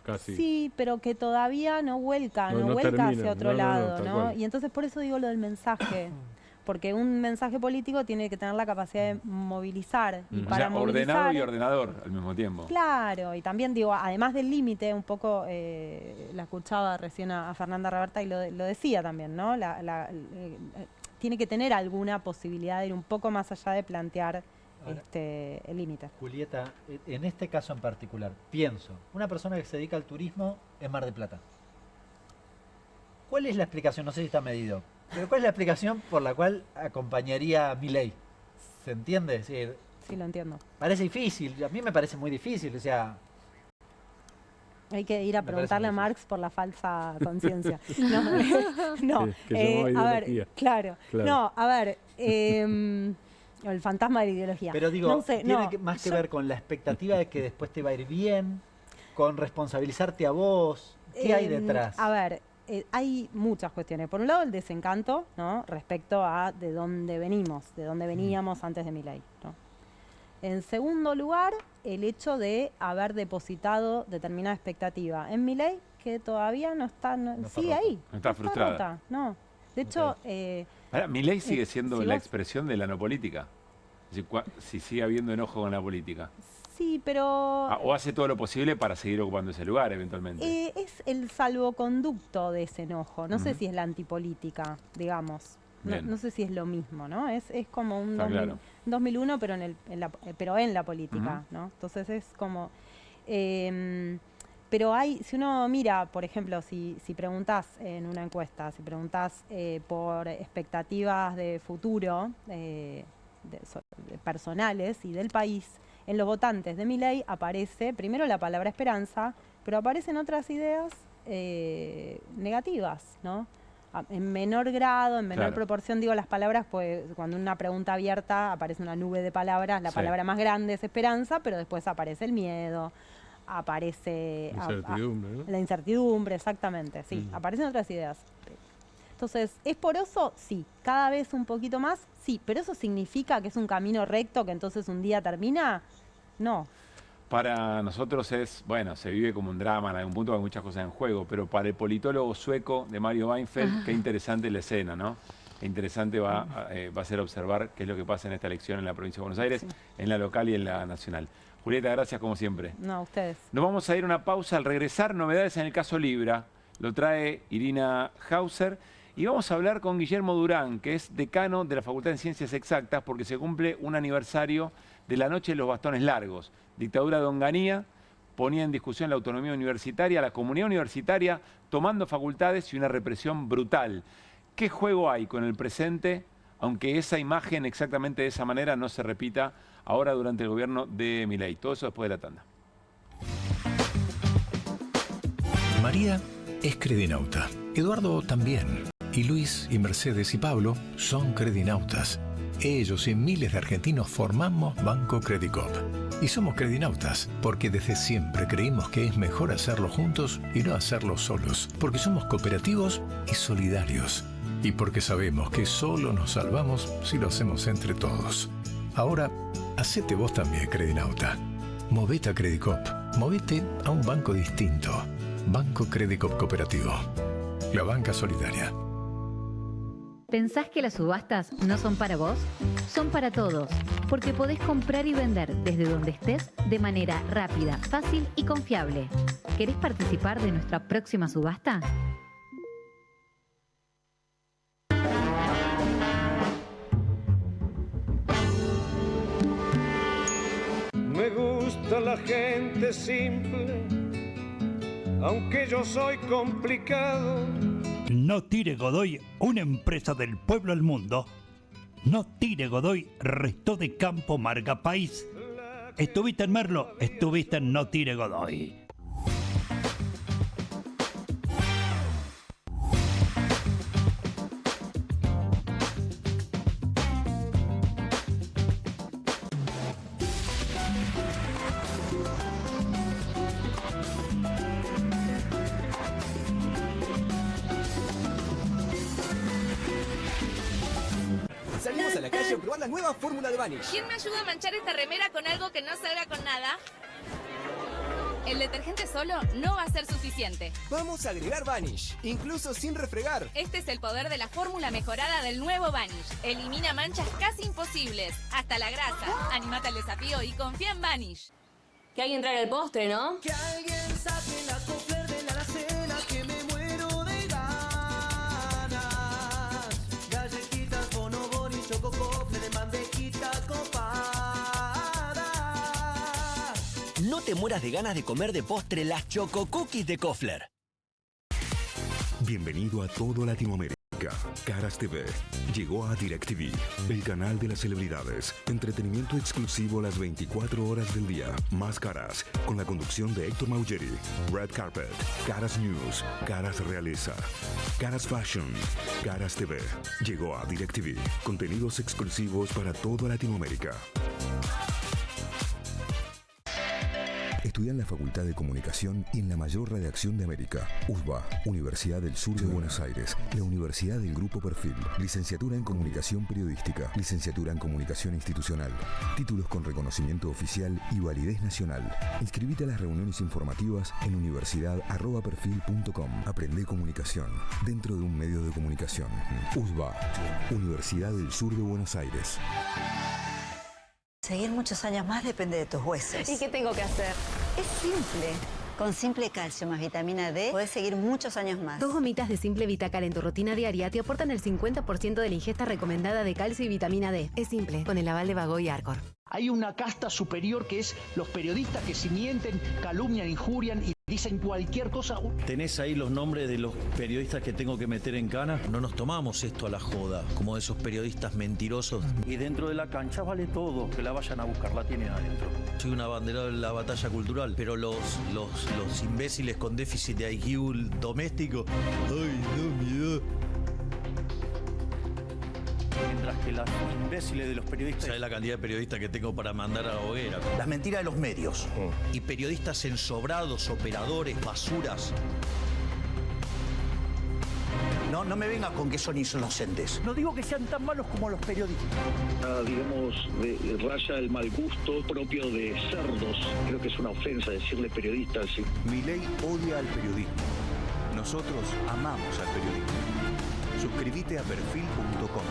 casi. Sí, pero que todavía no vuelca hacia otro lado, ¿no? Y entonces por eso digo lo del mensaje, porque un mensaje político tiene que tener la capacidad de movilizar. Y para movilizar, ordenado y ordenador al mismo tiempo. Claro, y también digo, además del límite, un poco, la escuchaba recién a Fernanda Raberta y lo decía también, ¿no? Tiene que tener alguna posibilidad de ir un poco más allá de plantear el límite. Julieta, en este caso en particular, pienso, una persona que se dedica al turismo en Mar del Plata. ¿Cuál es la explicación? No sé si está medido, pero ¿cuál es la explicación por la cual acompañaría a Milei? ¿Se entiende? Es decir, sí, lo entiendo. Parece difícil, a mí me parece muy difícil, o sea... Hay que ir a preguntarle a Marx por la falsa conciencia. No, a ver, claro. No, a ver... el fantasma de la ideología. Pero digo, tiene más que ver con la expectativa de que después te va a ir bien, con responsabilizarte a vos. ¿Qué hay detrás? A ver, hay muchas cuestiones. Por un lado, el desencanto, ¿no? Respecto a de dónde venimos, de dónde veníamos antes de Milei, ¿no? En segundo lugar, el hecho de haber depositado determinada expectativa en Milei que todavía no está, sigue ahí. No está frustrada. No. De hecho... Ahora, Milei sigue siendo la expresión de la no política. Si sigue habiendo enojo con la política. Sí, pero... o hace todo lo posible para seguir ocupando ese lugar, eventualmente. Es el salvoconducto de ese enojo. No sé si es la antipolítica, digamos. No sé si es lo mismo, ¿no? Es como un 2001, pero en la política, ¿no? Entonces es como... pero si uno mira, por ejemplo, si preguntás en una encuesta, si preguntás por expectativas de futuro personales y del país, en los votantes de Milei aparece primero la palabra esperanza, pero aparecen otras ideas negativas, ¿no? En menor grado, en menor proporción, digo las palabras, pues cuando una pregunta abierta aparece una nube de palabras, la palabra más grande es esperanza, pero después aparece el miedo, aparece la incertidumbre, exactamente, sí, aparecen otras ideas. Entonces, ¿es poroso? Sí. ¿Cada vez un poquito más? Sí. ¿Pero eso significa que es un camino recto que entonces un día termina? No. Para nosotros se vive como un drama, en algún punto hay muchas cosas en juego, pero para el politólogo sueco de Mario Weinfeld, qué interesante la escena, ¿no? Qué interesante va a ser observar qué es lo que pasa en esta elección en la provincia de Buenos Aires, en la local y en la nacional. Julieta, gracias como siempre. No, a ustedes. Nos vamos a ir a una pausa. Al regresar, novedades en el caso Libra. Lo trae Irina Hauser. Y vamos a hablar con Guillermo Durán, que es decano de la Facultad de Ciencias Exactas, porque se cumple un aniversario de la Noche de los Bastones Largos. Dictadura de Onganía ponía en discusión la autonomía universitaria, la comunidad universitaria tomando facultades y una represión brutal. ¿Qué juego hay con el presente, aunque esa imagen exactamente de esa manera no se repita ahora durante el gobierno de Milei? Todo eso después de la tanda. María es credinauta, Eduardo también. Y Luis y Mercedes y Pablo son credinautas. Ellos y miles de argentinos formamos Banco Credicop. Y somos credinautas, porque desde siempre creímos que es mejor hacerlo juntos y no hacerlo solos, porque somos cooperativos y solidarios, y porque sabemos que solo nos salvamos si lo hacemos entre todos. Ahora, hacete vos también, credinauta. Movete a Credicop, movete a un banco distinto. Banco Credicop Cooperativo, la banca solidaria. ¿Pensás que las subastas no son para vos? Son para todos, porque podés comprar y vender desde donde estés de manera rápida, fácil y confiable. ¿Querés participar de nuestra próxima subasta? Me gusta la gente simple, aunque yo soy complicado. No Tire Godoy, una empresa del pueblo al mundo. No Tire Godoy, resto de campo, marca país. Estuviste en Merlo, estuviste en No Tire Godoy. Salimos a la calle a probar la nueva fórmula de Vanish. ¿Quién me ayuda a manchar esta remera con algo que no salga con nada? El detergente solo no va a ser suficiente. Vamos a agregar Vanish, incluso sin refregar. Este es el poder de la fórmula mejorada del nuevo Vanish. Elimina manchas casi imposibles, hasta la grasa. Anímate al desafío y confía en Vanish. Que alguien traiga el postre, ¿no? Que alguien saque la Kofler de la alacena, que me muero de ganas. Galletitas, bonobón y choco Kofler de mantequita copada. No te mueras de ganas de comer de postre las Choco Cookies de Kofler. Bienvenido a todo Latinoamérica. Caras TV llegó a DirecTV, el canal de las celebridades. Entretenimiento exclusivo las 24 horas del día. Más Caras, con la conducción de Héctor Maugeri. Red Carpet, Caras News, Caras Realeza, Caras Fashion, Caras TV. Llegó a DirecTV. Contenidos exclusivos para toda Latinoamérica. Estudia en la Facultad de Comunicación y en la mayor redacción de América. USBA, Universidad del Sur de Buenos Aires. La Universidad del Grupo Perfil. Licenciatura en Comunicación Periodística. Licenciatura en Comunicación Institucional. Títulos con reconocimiento oficial y validez nacional. Inscribite a las reuniones informativas en universidad@perfil.com. Aprende comunicación dentro de un medio de comunicación. USBA, Universidad del Sur de Buenos Aires. Seguir muchos años más depende de tus huesos. ¿Y qué tengo que hacer? Es simple. Con Simple Calcio más vitamina D podés seguir muchos años más. 2 gomitas de Simple Vitacal en tu rutina diaria te aportan el 50% de la ingesta recomendada de calcio y vitamina D. Es simple, con el aval de Bagó y Arcor. Hay una casta superior que es los periodistas que si mienten, calumnian, injurian y dicen cualquier cosa. ¿Tenés ahí los nombres de los periodistas que tengo que meter en cana? No nos tomamos esto a la joda, como esos periodistas mentirosos. Y dentro de la cancha vale todo, que la vayan a buscar, la tienen adentro. Soy una bandera de la batalla cultural, pero los imbéciles con déficit de IQ doméstico, ¡ay, no, miedo! Mientras que los imbéciles de los periodistas... ¿Sabes la cantidad de periodistas que tengo para mandar a la hoguera? Las mentiras de los medios. Y periodistas ensobrados, operadores, basuras. No me vengas con que son inocentes. No digo que sean tan malos como los periodistas. Digamos, raya el mal gusto propio de cerdos. Creo que es una ofensa decirle periodistas. Sí. Milei odia al periodismo. Nosotros amamos al periodismo. Suscríbete a perfil.com.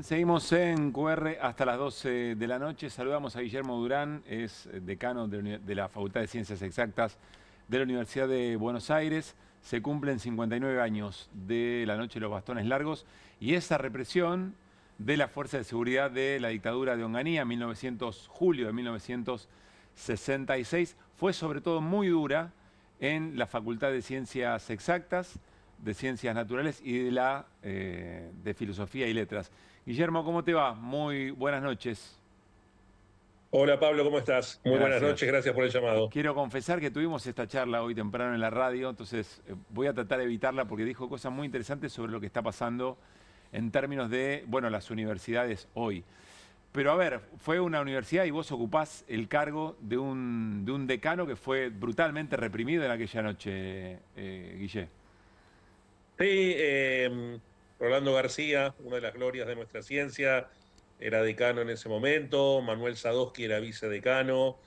Seguimos en QR hasta las 12 de la noche. Saludamos a Guillermo Durán, es decano de la Facultad de Ciencias Exactas de la Universidad de Buenos Aires. se cumplen 59 años de la noche de los bastones largos y esa represión de la Fuerza de Seguridad de la dictadura de Onganía, julio de 1966, fue sobre todo muy dura en la Facultad de Ciencias Exactas, de Ciencias Naturales y de Filosofía y Letras. Guillermo, ¿cómo te va? Muy buenas noches. Hola Pablo, ¿cómo estás? Muy buenas noches, gracias por el llamado. Quiero confesar que tuvimos esta charla hoy temprano en la radio, entonces voy a tratar de evitarla porque dijo cosas muy interesantes sobre lo que está pasando en términos de, bueno, las universidades hoy. Pero a ver, fue una universidad y vos ocupás el cargo de un decano que fue brutalmente reprimido en aquella noche, Guille. Sí, Rolando García, una de las glorias de nuestra ciencia, era decano en ese momento, Manuel Sadowski era vicedecano,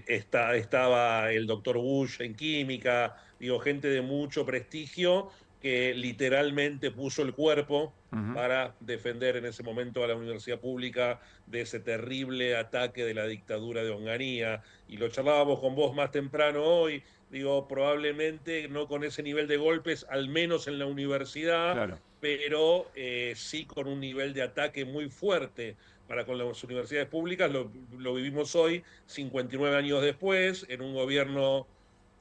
estaba el doctor Bush en química, digo, gente de mucho prestigio que literalmente puso el cuerpo para defender en ese momento a la universidad pública de ese terrible ataque de la dictadura de Onganía. Y lo charlábamos con vos más temprano hoy, digo, probablemente no con ese nivel de golpes, al menos en la universidad, claro, pero sí con un nivel de ataque muy fuerte para con las universidades públicas. Lo vivimos hoy, 59 años después, en un gobierno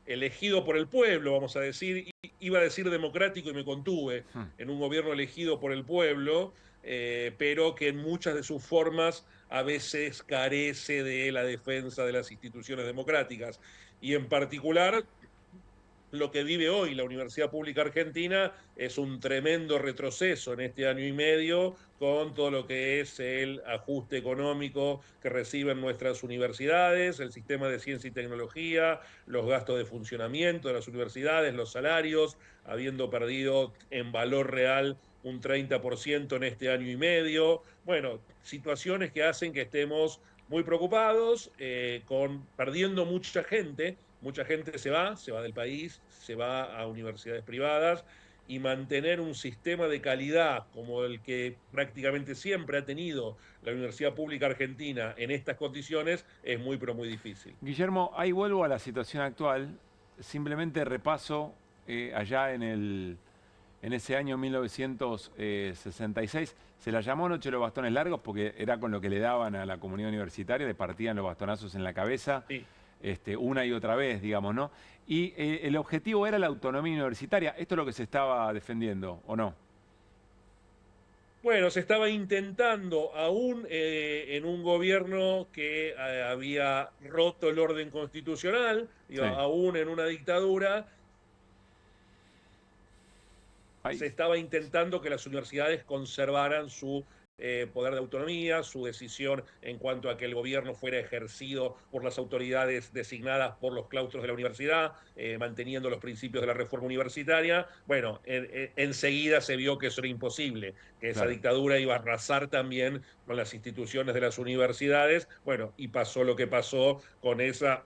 elegido por el pueblo, vamos a decir, iba a decir democrático y me contuve, en un gobierno elegido por el pueblo, pero que en muchas de sus formas a veces carece de la defensa de las instituciones democráticas. Y en particular, lo que vive hoy la Universidad Pública Argentina es un tremendo retroceso en este año y medio con todo lo que es el ajuste económico que reciben nuestras universidades, el sistema de ciencia y tecnología, los gastos de funcionamiento de las universidades, los salarios, habiendo perdido en valor real un 30% en este año y medio. Bueno, situaciones que hacen que estemos muy preocupados, perdiendo mucha gente se va del país, se va a universidades privadas, y mantener un sistema de calidad como el que prácticamente siempre ha tenido la Universidad Pública Argentina en estas condiciones es muy, pero muy difícil. Guillermo, ahí vuelvo a la situación actual, simplemente repaso allá en ese año 1966, se la llamó Noche de los Bastones Largos porque era con lo que le daban a la comunidad universitaria, le partían los bastonazos en la cabeza. Sí. Una y otra vez, digamos, ¿no? Y el objetivo era la autonomía universitaria. ¿Esto es lo que se estaba defendiendo o no? Bueno, se estaba intentando, aún en un gobierno que había roto el orden constitucional, digo, sí, aún en una dictadura, se estaba intentando que las universidades conservaran su poder de autonomía, su decisión en cuanto a que el gobierno fuera ejercido por las autoridades designadas por los claustros de la universidad, manteniendo los principios de la reforma universitaria. Bueno, enseguida se vio que eso era imposible, que esa dictadura iba a arrasar también con las instituciones de las universidades. Bueno, y pasó lo que pasó con esa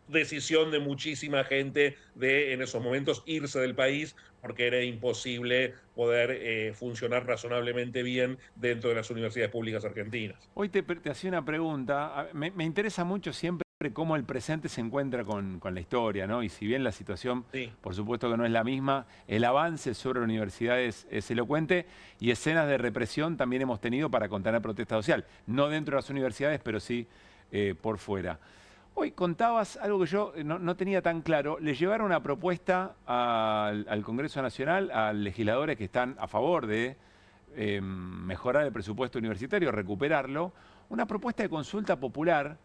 decisión de muchísima gente de en esos momentos irse del país porque era imposible poder funcionar razonablemente bien dentro de las universidades públicas argentinas. Hoy te hacía una pregunta, me interesa mucho siempre cómo el presente se encuentra con la historia, ¿no? Y si bien la situación, sí, por supuesto que no es la misma, el avance sobre la universidad es elocuente y escenas de represión también hemos tenido para contener protesta social, no dentro de las universidades, pero sí por fuera. Hoy contabas algo que yo no tenía tan claro. Le llevaron una propuesta al Congreso Nacional, a legisladores que están a favor de mejorar el presupuesto universitario, recuperarlo. Una propuesta de consulta popular.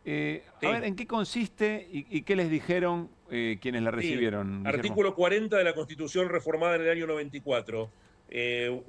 Sí. A ver, ¿en qué consiste y qué les dijeron quienes la recibieron? Sí. Artículo 40 de la Constitución reformada en el año 94.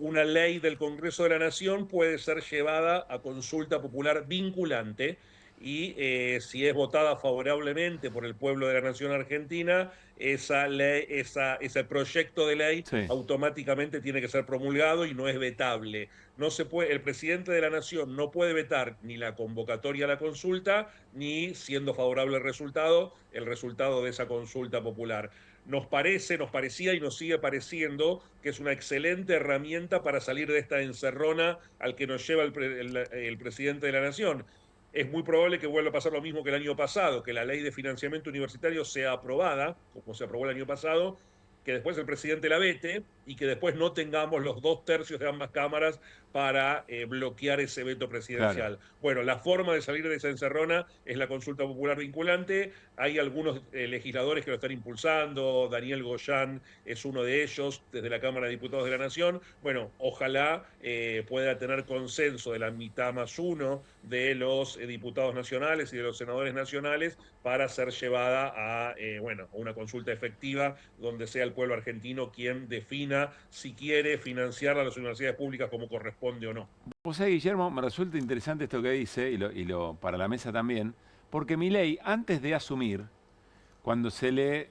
Una ley del Congreso de la Nación puede ser llevada a consulta popular vinculante y si es votada favorablemente por el pueblo de la nación argentina, ese proyecto de ley sí, automáticamente tiene que ser promulgado y no es vetable. No se puede, el presidente de la nación no puede vetar ni la convocatoria a la consulta, ni, siendo favorable el resultado de esa consulta popular. Nos parecía y nos sigue pareciendo que es una excelente herramienta para salir de esta encerrona al que nos lleva el presidente de la nación. es muy probable que vuelva a pasar lo mismo que el año pasado, que la ley de financiamiento universitario sea aprobada, como se aprobó el año pasado, que después el presidente la vete y que después no tengamos los 2/3 de ambas cámaras para bloquear ese veto presidencial. Claro. Bueno, la forma de salir de esa encerrona es la consulta popular vinculante. Hay algunos legisladores que lo están impulsando. Daniel Goyán es uno de ellos, desde la Cámara de Diputados de la Nación. Bueno, ojalá pueda tener consenso de la mitad más uno de los diputados nacionales y de los senadores nacionales para ser llevada a una consulta efectiva donde sea el pueblo argentino quien defina si quiere financiar a las universidades públicas como corresponde o no. O sea, Guillermo, me resulta interesante esto que dice, y para la mesa también, porque Milei, antes de asumir, cuando se le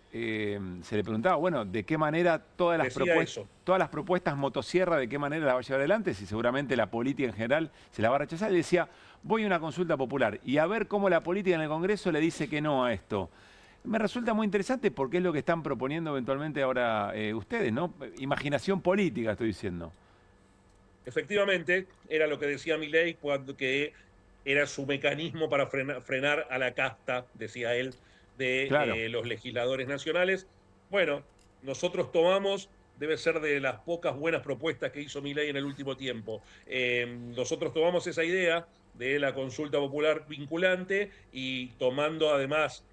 preguntaba, bueno, de qué manera todas las propuestas motosierra, de qué manera las va a llevar adelante, si seguramente la política en general se la va a rechazar, y decía, voy a una consulta popular, y a ver cómo la política en el Congreso le dice que no a esto. Me resulta muy interesante porque es lo que están proponiendo eventualmente ahora ustedes, ¿no? Imaginación política, estoy diciendo. Efectivamente, era lo que decía Milei, que era su mecanismo para frenar a la casta, decía él, de los legisladores nacionales. Bueno, nosotros tomamos, debe ser de las pocas buenas propuestas que hizo Milei en el último tiempo. Nosotros tomamos esa idea de la consulta popular vinculante y tomando además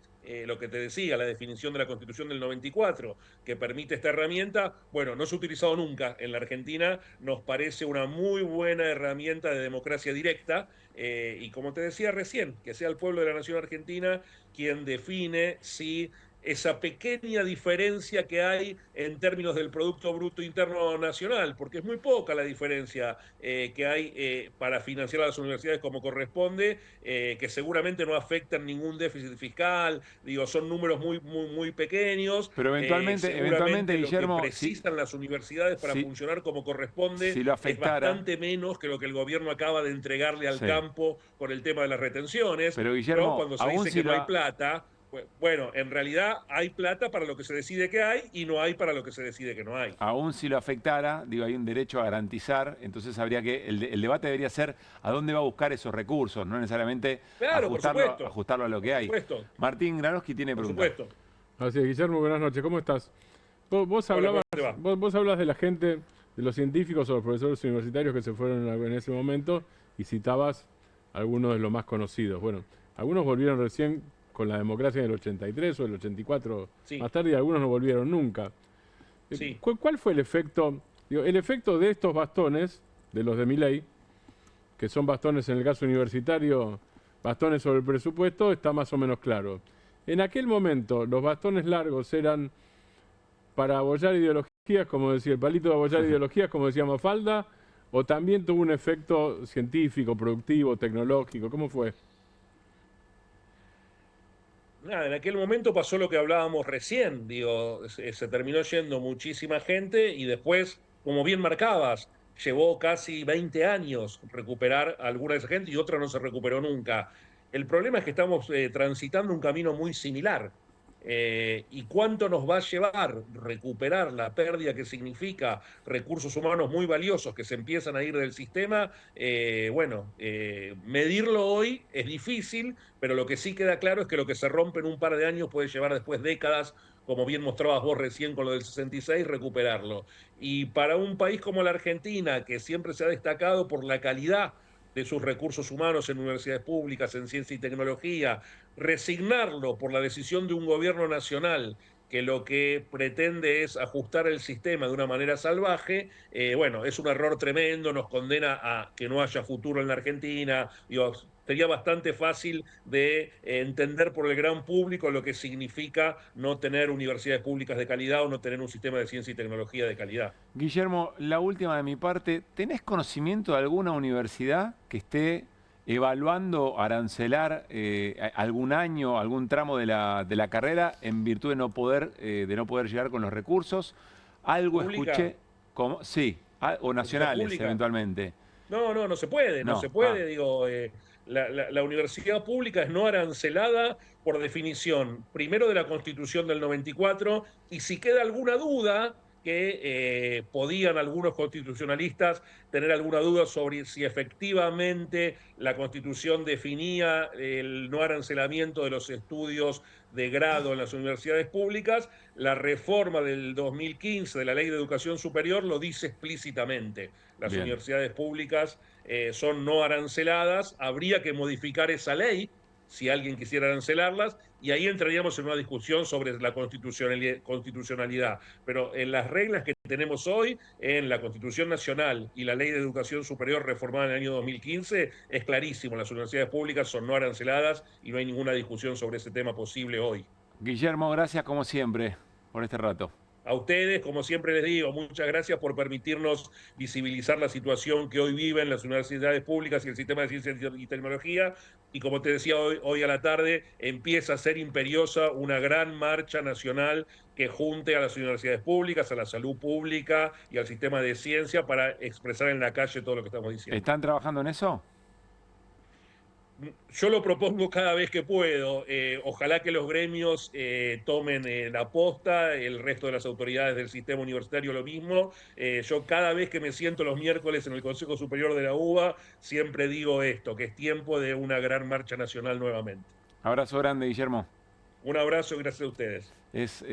lo que te decía, la definición de la Constitución del 94, que permite esta herramienta, bueno, no se ha utilizado nunca en la Argentina, nos parece una muy buena herramienta de democracia directa, y como te decía recién, que sea el pueblo de la nación argentina quien define si esa pequeña diferencia que hay en términos del Producto Bruto Interno Nacional, porque es muy poca la diferencia que hay para financiar a las universidades como corresponde, que seguramente no afectan ningún déficit fiscal, digo, son números muy pequeños. Pero eventualmente Guillermo, lo que precisan las universidades para funcionar como corresponde es bastante menos que lo que el gobierno acaba de entregarle al campo con el tema de las retenciones. Pero Guillermo, cuando se dice que no hay plata, bueno, en realidad hay plata para lo que se decide que hay y no hay para lo que se decide que no hay. Aún si lo afectara, digo, hay un derecho a garantizar, entonces habría que, el debate debería ser a dónde va a buscar esos recursos, no necesariamente ajustarlo a lo que hay. Martín Granowski tiene preguntas. Por supuesto. Así es, Guillermo, buenas noches, ¿cómo estás? Vos hablas de la gente, de los científicos o los profesores universitarios que se fueron en ese momento y citabas algunos de los más conocidos. Bueno, algunos volvieron recién con la democracia del 83 o el 84 más tarde, y algunos no volvieron nunca. Sí. ¿Cuál fue el efecto? El efecto de estos bastones, de los de Milei, que son bastones en el caso universitario, bastones sobre el presupuesto, está más o menos claro. En aquel momento, los bastones largos eran para abollar ideologías, como decía el palito de abollar ideologías, como decía Mafalda, o también tuvo un efecto científico, productivo, tecnológico. ¿Cómo fue? Nada, en aquel momento pasó lo que hablábamos recién, digo, se terminó yendo muchísima gente y después, como bien marcabas, llevó casi 20 años recuperar a alguna de esa gente y otra no se recuperó nunca. El problema es que estamos transitando un camino muy similar. ¿Y cuánto nos va a llevar recuperar la pérdida que significa recursos humanos muy valiosos que se empiezan a ir del sistema? Medirlo hoy es difícil, pero lo que sí queda claro es que lo que se rompe en un par de años puede llevar después décadas, como bien mostrabas vos recién con lo del 66, recuperarlo. Y para un país como la Argentina, que siempre se ha destacado por la calidad de sus recursos humanos en universidades públicas, en ciencia y tecnología, resignarlo por la decisión de un gobierno nacional que lo que pretende es ajustar el sistema de una manera salvaje, es un error tremendo, nos condena a que no haya futuro en la Argentina. Sería bastante fácil de entender por el gran público lo que significa no tener universidades públicas de calidad o no tener un sistema de ciencia y tecnología de calidad. Guillermo, la última de mi parte, ¿tenés conocimiento de alguna universidad que esté evaluando arancelar algún año, algún tramo de la carrera en virtud de no poder llegar con los recursos? Algo ¿Pública? Escuché, sí, o nacionales eventualmente. No se puede, no se puede, digo... La universidad pública es no arancelada por definición, primero de la Constitución del 94, y si queda alguna duda, que podían algunos constitucionalistas tener alguna duda sobre si efectivamente la Constitución definía el no arancelamiento de los estudios de grado en las universidades públicas. La reforma del 2015 de la Ley de Educación Superior lo dice explícitamente. Las universidades públicas son no aranceladas. Habría que modificar esa ley si alguien quisiera arancelarlas, y ahí entraríamos en una discusión sobre la constitucionalidad. Pero en las reglas que tenemos hoy, en la Constitución Nacional y la Ley de Educación Superior reformada en el año 2015, es clarísimo, las universidades públicas son no aranceladas y no hay ninguna discusión sobre ese tema posible hoy. Guillermo, gracias como siempre por este rato. A ustedes, como siempre les digo, muchas gracias por permitirnos visibilizar la situación que hoy viven las universidades públicas y el sistema de ciencia y tecnología. Y como te decía hoy a la tarde, empieza a ser imperiosa una gran marcha nacional que junte a las universidades públicas, a la salud pública y al sistema de ciencia para expresar en la calle todo lo que estamos diciendo. ¿Están trabajando en eso? Yo lo propongo cada vez que puedo. Ojalá que los gremios tomen la posta, el resto de las autoridades del sistema universitario lo mismo. Yo cada vez que me siento los miércoles en el Consejo Superior de la UBA, siempre digo esto, que es tiempo de una gran marcha nacional nuevamente. Abrazo grande, Guillermo. Un abrazo y gracias a ustedes. Es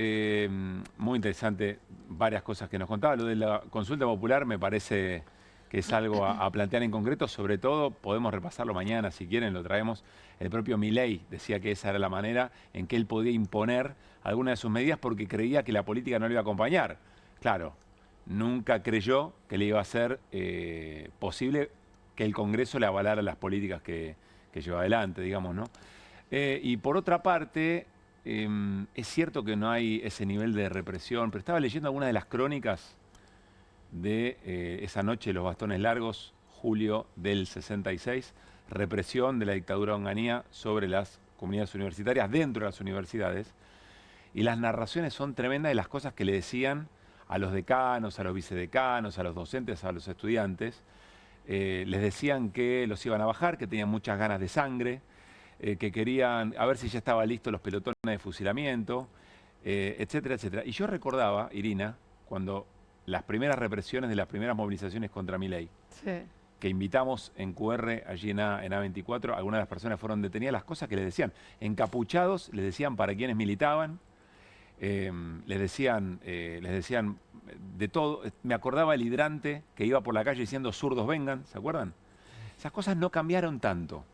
muy interesante varias cosas que nos contaba. Lo de la consulta popular me parece que es algo a plantear en concreto. Sobre todo, podemos repasarlo mañana, si quieren, lo traemos. El propio Milei decía que esa era la manera en que él podía imponer alguna de sus medidas porque creía que la política no le iba a acompañar. Claro, nunca creyó que le iba a ser posible que el Congreso le avalara las políticas que lleva adelante, digamos, ¿no? Y por otra parte, es cierto que no hay ese nivel de represión, pero estaba leyendo algunas de las crónicas de esa noche de los bastones largos, julio del 66, represión de la dictadura de Onganía sobre las comunidades universitarias dentro de las universidades, y las narraciones son tremendas de las cosas que le decían a los decanos, a los vicedecanos, a los docentes, a los estudiantes. Les decían que los iban a bajar, que tenían muchas ganas de sangre, que querían a ver si ya estaba listo los pelotones de fusilamiento, etcétera, etcétera. Y yo recordaba, Irina, cuando las primeras represiones de las primeras movilizaciones contra Milei, que invitamos en QR allí en A24, algunas de las personas fueron detenidas, las cosas que les decían, encapuchados, les decían para quienes militaban, les decían de todo. Me acordaba el hidrante que iba por la calle diciendo zurdos vengan, ¿se acuerdan? Esas cosas no cambiaron tanto,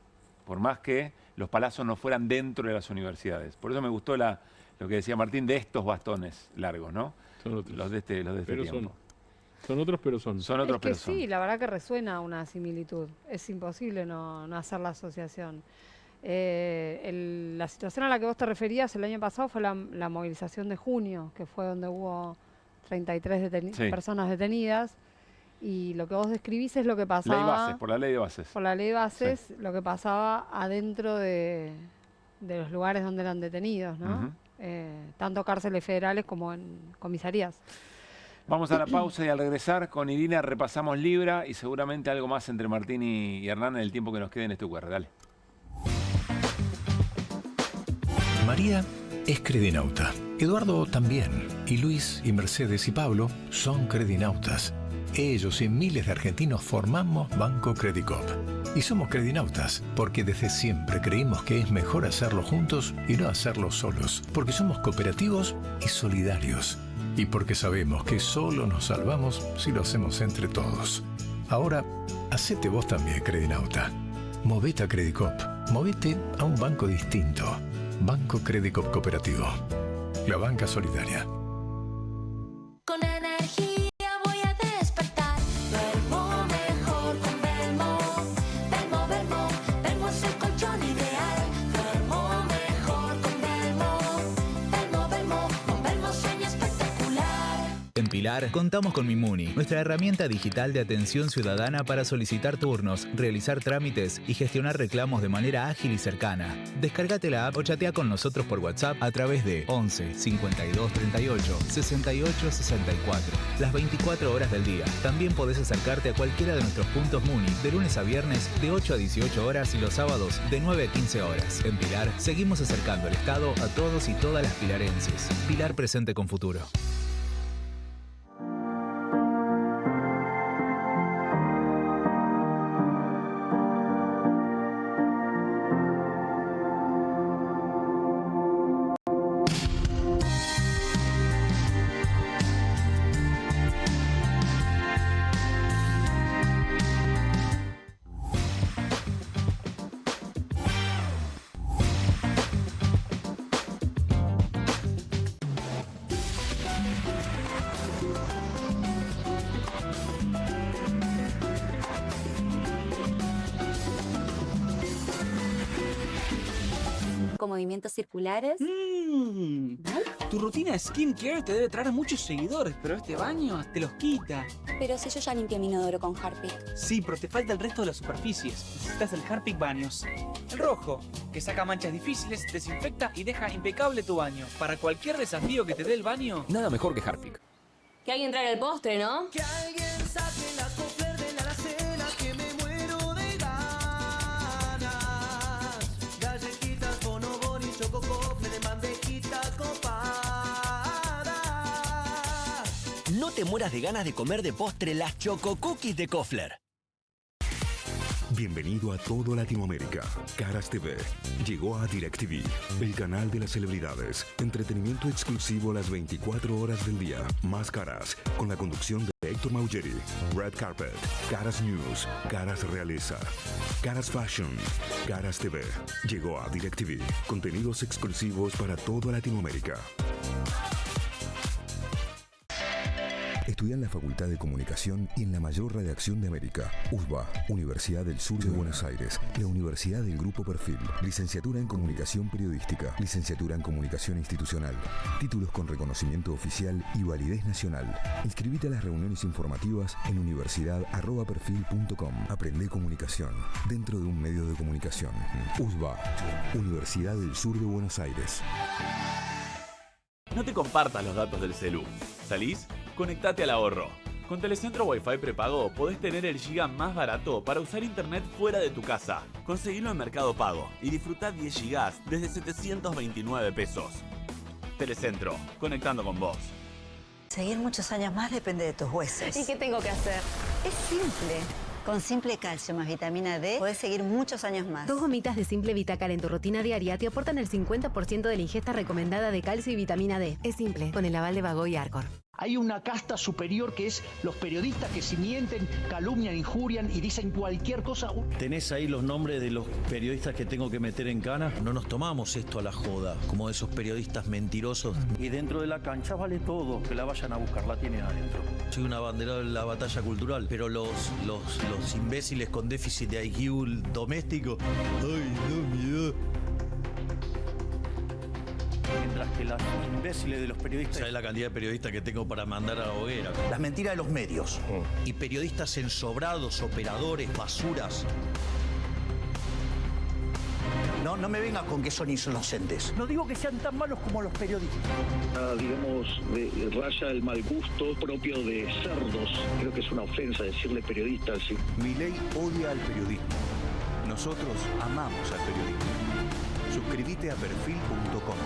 por más que los palazos no fueran dentro de las universidades. Por eso me gustó lo que decía Martín de estos bastones largos, ¿no? Son otros. Los de este tiempo. Son otros, pero son. Son otros, pero son. Sí, la verdad que resuena una similitud. Es imposible no hacer la asociación. La situación a la que vos te referías el año pasado fue la movilización de junio, que fue donde hubo 33 personas detenidas. Y lo que vos describís es lo que pasaba... Por la ley de bases. Por la ley de bases, lo que pasaba adentro de los lugares donde eran detenidos, ¿no? Tanto cárceles federales como en comisarías. Vamos a la pausa y al regresar con Irina repasamos Libra y seguramente algo más entre Martín y Hernán en el tiempo que nos quede en este QR. Dale. María es credinauta. Eduardo también. Y Luis y Mercedes y Pablo son credinautas. Ellos y miles de argentinos formamos Banco Credicop. Y somos credinautas porque desde siempre creímos que es mejor hacerlo juntos y no hacerlo solos. Porque somos cooperativos y solidarios. Y porque sabemos que solo nos salvamos si lo hacemos entre todos. Ahora, hacete vos también, credinauta. Movete a Credicop. Movete a un banco distinto. Banco Credicop Cooperativo. La banca solidaria. Con energía voy a despertar. Duermo mejor con Belmo. Belmo, Belmo, Belmo es el colchón ideal. Duermo mejor con Belmo. Belmo, Belmo, con Belmo sueño espectacular. En Pilar contamos con Mimuni, nuestra herramienta digital de atención ciudadana para solicitar turnos, realizar trámites y gestionar reclamos de manera ágil y cercana. Descárgate la app o chatea con nosotros por WhatsApp a través de 11 52 38 68 64. Las 24 horas del día. También podés acercarte a cualquiera de nuestros puntos Muni de lunes a viernes de 8 a 18 horas y los sábados de 9 a 15 horas. En Pilar seguimos acercando el Estado a todos y todas las pilarenses. Pilar presente con futuro. Con movimientos circulares. Tu rutina de skincare te debe traer muchos seguidores, pero este baño te los quita. Pero si yo ya limpié mi inodoro con Harpic. Sí, pero te falta el resto de las superficies. Necesitas el Harpic Baños. El rojo, que saca manchas difíciles, desinfecta y deja impecable tu baño. Para cualquier desafío que te dé el baño. Nada mejor que Harpic. Que alguien traiga el postre, ¿no? Que alguien saque la cofler de la alacena, que me muero de ganas. Galletitas, bonobón y chococofre de mantequita copada. No te mueras de ganas de comer de postre las Choco Cookies de Kofler. Bienvenido a todo Latinoamérica. Caras TV llegó a DirecTV, el canal de las celebridades. Entretenimiento exclusivo las 24 horas del día. Más Caras, con la conducción de Héctor Maugeri. Red Carpet, Caras News, Caras Realeza, Caras Fashion, Caras TV. Llegó a DirecTV. Contenidos exclusivos para toda Latinoamérica. Estudia en la Facultad de Comunicación y en la mayor redacción de América. USBA, Universidad del Sur de Buenos Aires. La Universidad del Grupo Perfil. Licenciatura en Comunicación Periodística. Licenciatura en Comunicación Institucional. Títulos con reconocimiento oficial y validez nacional. Inscribite a las reuniones informativas en universidad@perfil.com. Aprende comunicación dentro de un medio de comunicación. USBA, Universidad del Sur de Buenos Aires. No te compartas los datos del celu. ¿Salís? Conectate al ahorro. Con Telecentro Wi-Fi prepago podés tener el giga más barato para usar internet fuera de tu casa. Conseguilo en Mercado Pago y disfrutá 10 gigas desde 729 pesos. Telecentro, conectando con vos. Seguir muchos años más depende de tus huesos. ¿Y qué tengo que hacer? Es simple. Con Simple Calcio más vitamina D podés seguir muchos años más. 2 gomitas de Simple Vitacal en tu rutina diaria te aportan el 50% de la ingesta recomendada de calcio y vitamina D. Es simple, con el aval de Vago y Arcor. Hay una casta superior que es los periodistas que si mienten, calumnian, injurian y dicen cualquier cosa. ¿Tenés ahí los nombres de los periodistas que tengo que meter en cana? No nos tomamos esto a la joda, como esos periodistas mentirosos. Y dentro de la cancha vale todo, que la vayan a buscar, la tienen adentro. Soy una bandera de la batalla cultural, pero los imbéciles con déficit de IQ doméstico, ¡ay, no, miedo! Mientras que los imbéciles de los periodistas... ¿Sabes la cantidad de periodistas que tengo para mandar a la hoguera? Las mentiras de los medios. Y periodistas ensobrados, operadores, basuras. No me vengas con que son inocentes. No digo que sean tan malos como los periodistas. Digamos, raya el mal gusto propio de cerdos. Creo que es una ofensa decirle periodista así. Milei odia al periodismo. Nosotros amamos al periodismo. Suscríbete a perfil.com.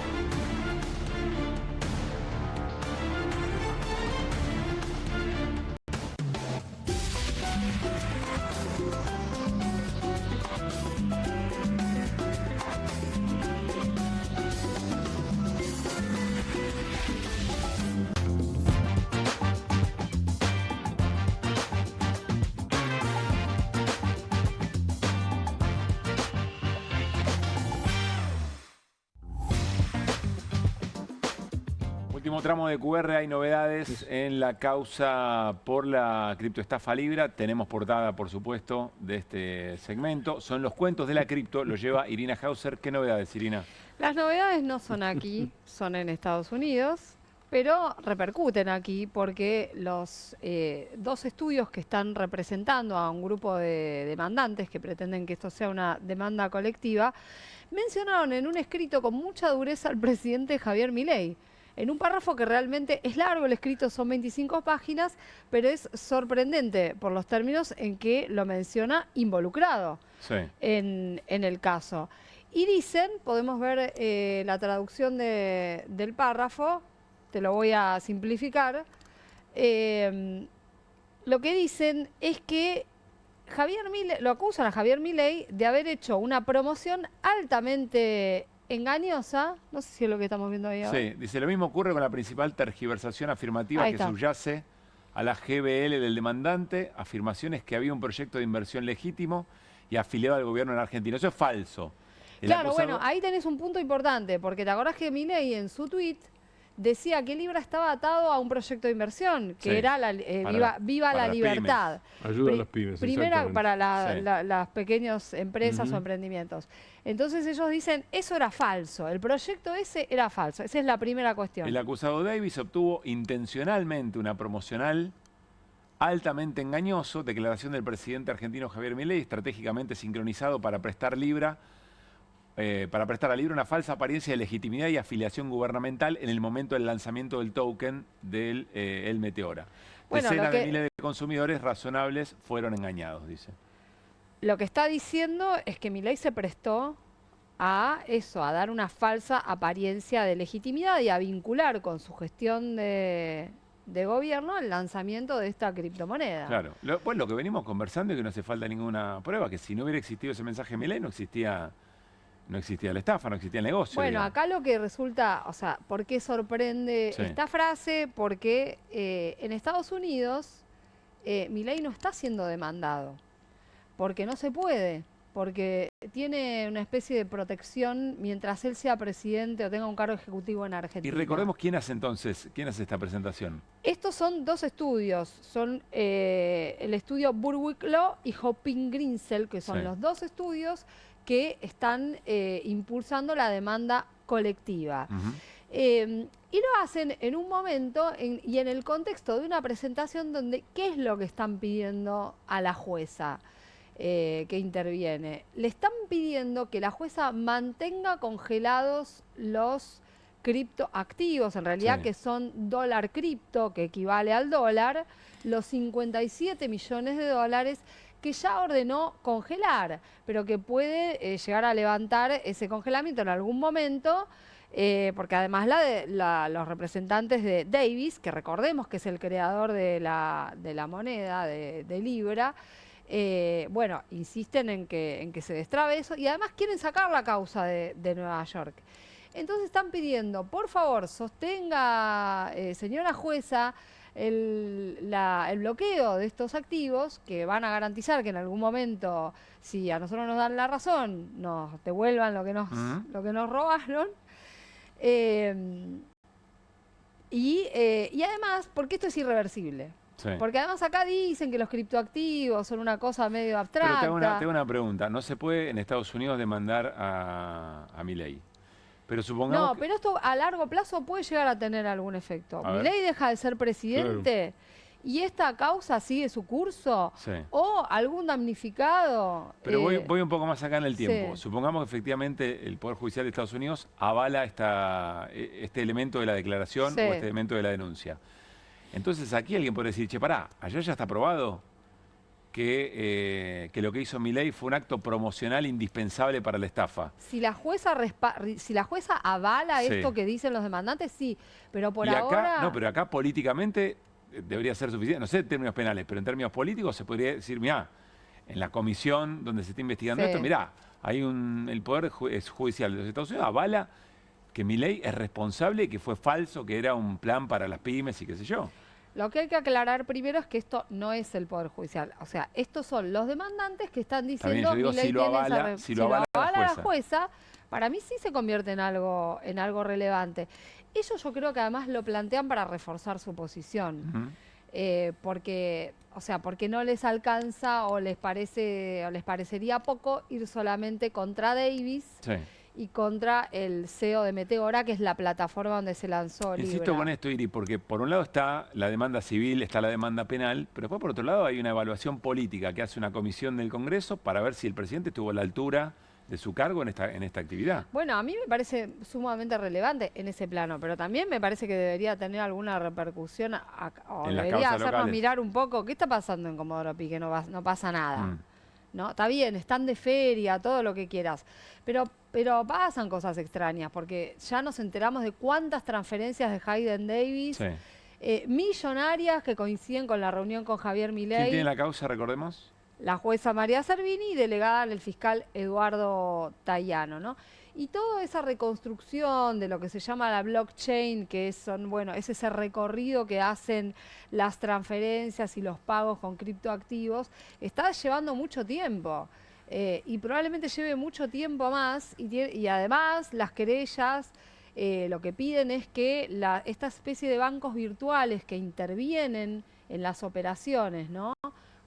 Último tramo de QR, hay novedades en la causa por la criptoestafa Libra. Tenemos portada, por supuesto, de este segmento. Son los cuentos de la cripto, lo lleva Irina Hauser. ¿Qué novedades, Irina? Las novedades no son aquí, son en Estados Unidos, pero repercuten aquí porque los 2 estudios que están representando a un grupo de demandantes que pretenden que esto sea una demanda colectiva, mencionaron en un escrito con mucha dureza al presidente Javier Milei. En un párrafo que realmente es largo, el escrito son 25 páginas, pero es sorprendente por los términos en que lo menciona involucrado en el caso. Y dicen, podemos ver la traducción del párrafo, te lo voy a simplificar. Lo que dicen es que lo acusan a Javier Milei de haber hecho una promoción altamente engañosa, no sé si es lo que estamos viendo ahí ahora. Sí, dice, lo mismo ocurre con la principal tergiversación afirmativa que subyace a la GBL del demandante, afirmaciones que había un proyecto de inversión legítimo y afiliado al gobierno en Argentina. Eso es falso. Claro, bueno, ahí tenés un punto importante, porque te acordás que Milei en su tuit decía que Libra estaba atado a un proyecto de inversión, que era Viva la Libertad. Ayuda a las pymes. Primera para las pequeñas empresas o emprendimientos. Entonces ellos dicen, eso era falso, el proyecto ese era falso. Esa es la primera cuestión. El acusado Davis obtuvo intencionalmente una promocional altamente engañoso, declaración del presidente argentino Javier Milei, estratégicamente sincronizado para prestar a Libra una falsa apariencia de legitimidad y afiliación gubernamental en el momento del lanzamiento del token del El Meteora. Decenas de miles de consumidores razonables fueron engañados, dice. Lo que está diciendo es que Milei se prestó a eso, a dar una falsa apariencia de legitimidad y a vincular con su gestión de gobierno el lanzamiento de esta criptomoneda. Claro. Lo que venimos conversando es que no hace falta ninguna prueba, que si no hubiera existido ese mensaje de Milei no existía la estafa, no existía el negocio. Bueno, digamos. acá lo que resulta, o sea, ¿por qué sorprende esta frase? Porque en Estados Unidos Milei no está siendo demandado, porque no se puede, porque tiene una especie de protección mientras él sea presidente o tenga un cargo ejecutivo en Argentina. Y recordemos quién hace esta presentación. Estos son dos estudios, son el estudio Berwick Law y Hopkins Grisel, que son los dos estudios que están impulsando la demanda colectiva. Y lo hacen en un momento y en el contexto de una presentación donde, ¿qué es lo que están pidiendo a la jueza que interviene? Le están pidiendo que la jueza mantenga congelados los criptoactivos, en realidad que son dólar cripto, que equivale al dólar, los 57 millones de dólares que ya ordenó congelar, pero que puede llegar a levantar ese congelamiento en algún momento, porque además los representantes de Davis, que recordemos que es el creador de la moneda de Libra, bueno, insisten en que se destrabe eso y además quieren sacar la causa de Nueva York. Entonces están pidiendo, por favor, sostenga, señora jueza, el bloqueo de estos activos que van a garantizar que en algún momento, si a nosotros nos dan la razón, nos devuelvan lo que nos robaron. Y además, porque esto es irreversible. Porque además acá dicen que los criptoactivos son una cosa medio abstracta. Pero te hago una pregunta. No se puede en Estados Unidos demandar a Milei. Pero supongamos pero esto a largo plazo puede llegar a tener algún efecto. Milei deja de ser presidente y esta causa sigue su curso o algún damnificado. Pero voy un poco más acá en el tiempo. Supongamos que efectivamente el Poder Judicial de Estados Unidos avala este elemento de la declaración o este elemento de la denuncia. Entonces aquí alguien puede decir, che, pará, allá ya está probado que lo que hizo Milei fue un acto promocional indispensable para la estafa. Si la jueza avala esto que dicen los demandantes, sí, pero por ahora... No, pero acá políticamente debería ser suficiente, no sé en términos penales, pero en términos políticos se podría decir, mirá, en la comisión donde se está investigando esto, mirá, hay el Poder Judicial de los Estados Unidos avala que Milei es responsable y que fue falso, que era un plan para las pymes y qué sé yo. Lo que hay que aclarar primero es que esto no es el Poder Judicial. O sea, estos son los demandantes que están diciendo que Milei si lo avala la jueza, para mí sí se convierte en algo relevante. Ellos yo creo que además lo plantean para reforzar su posición. Porque no les alcanza o les parecería poco ir solamente contra Davis. Y contra el CEO de Meteora, que es la plataforma donde se lanzó Libra. Insisto con esto, Iri, porque por un lado está la demanda civil, está la demanda penal, pero después por otro lado hay una evaluación política que hace una comisión del Congreso para ver si el presidente estuvo a la altura de su cargo en esta actividad. Bueno, a mí me parece sumamente relevante en ese plano, pero también me parece que debería tener alguna repercusión o debería hacernos mirar un poco qué está pasando en Comodoro Pi, que no pasa nada. ¿No? Está bien, están de feria, todo lo que quieras, pero pasan cosas extrañas, porque ya nos enteramos de cuántas transferencias de Hayden Davis, millonarias, que coinciden con la reunión con Javier Milei. ¿Quién tiene la causa, recordemos? La jueza María Servini y delegada del fiscal Eduardo Tayano, ¿no? Y toda esa reconstrucción de lo que se llama la blockchain, que es ese recorrido que hacen las transferencias y los pagos con criptoactivos, está llevando mucho tiempo. Y probablemente lleve mucho tiempo más. Y además las querellas lo que piden es que esta especie de bancos virtuales que intervienen en las operaciones, ¿no?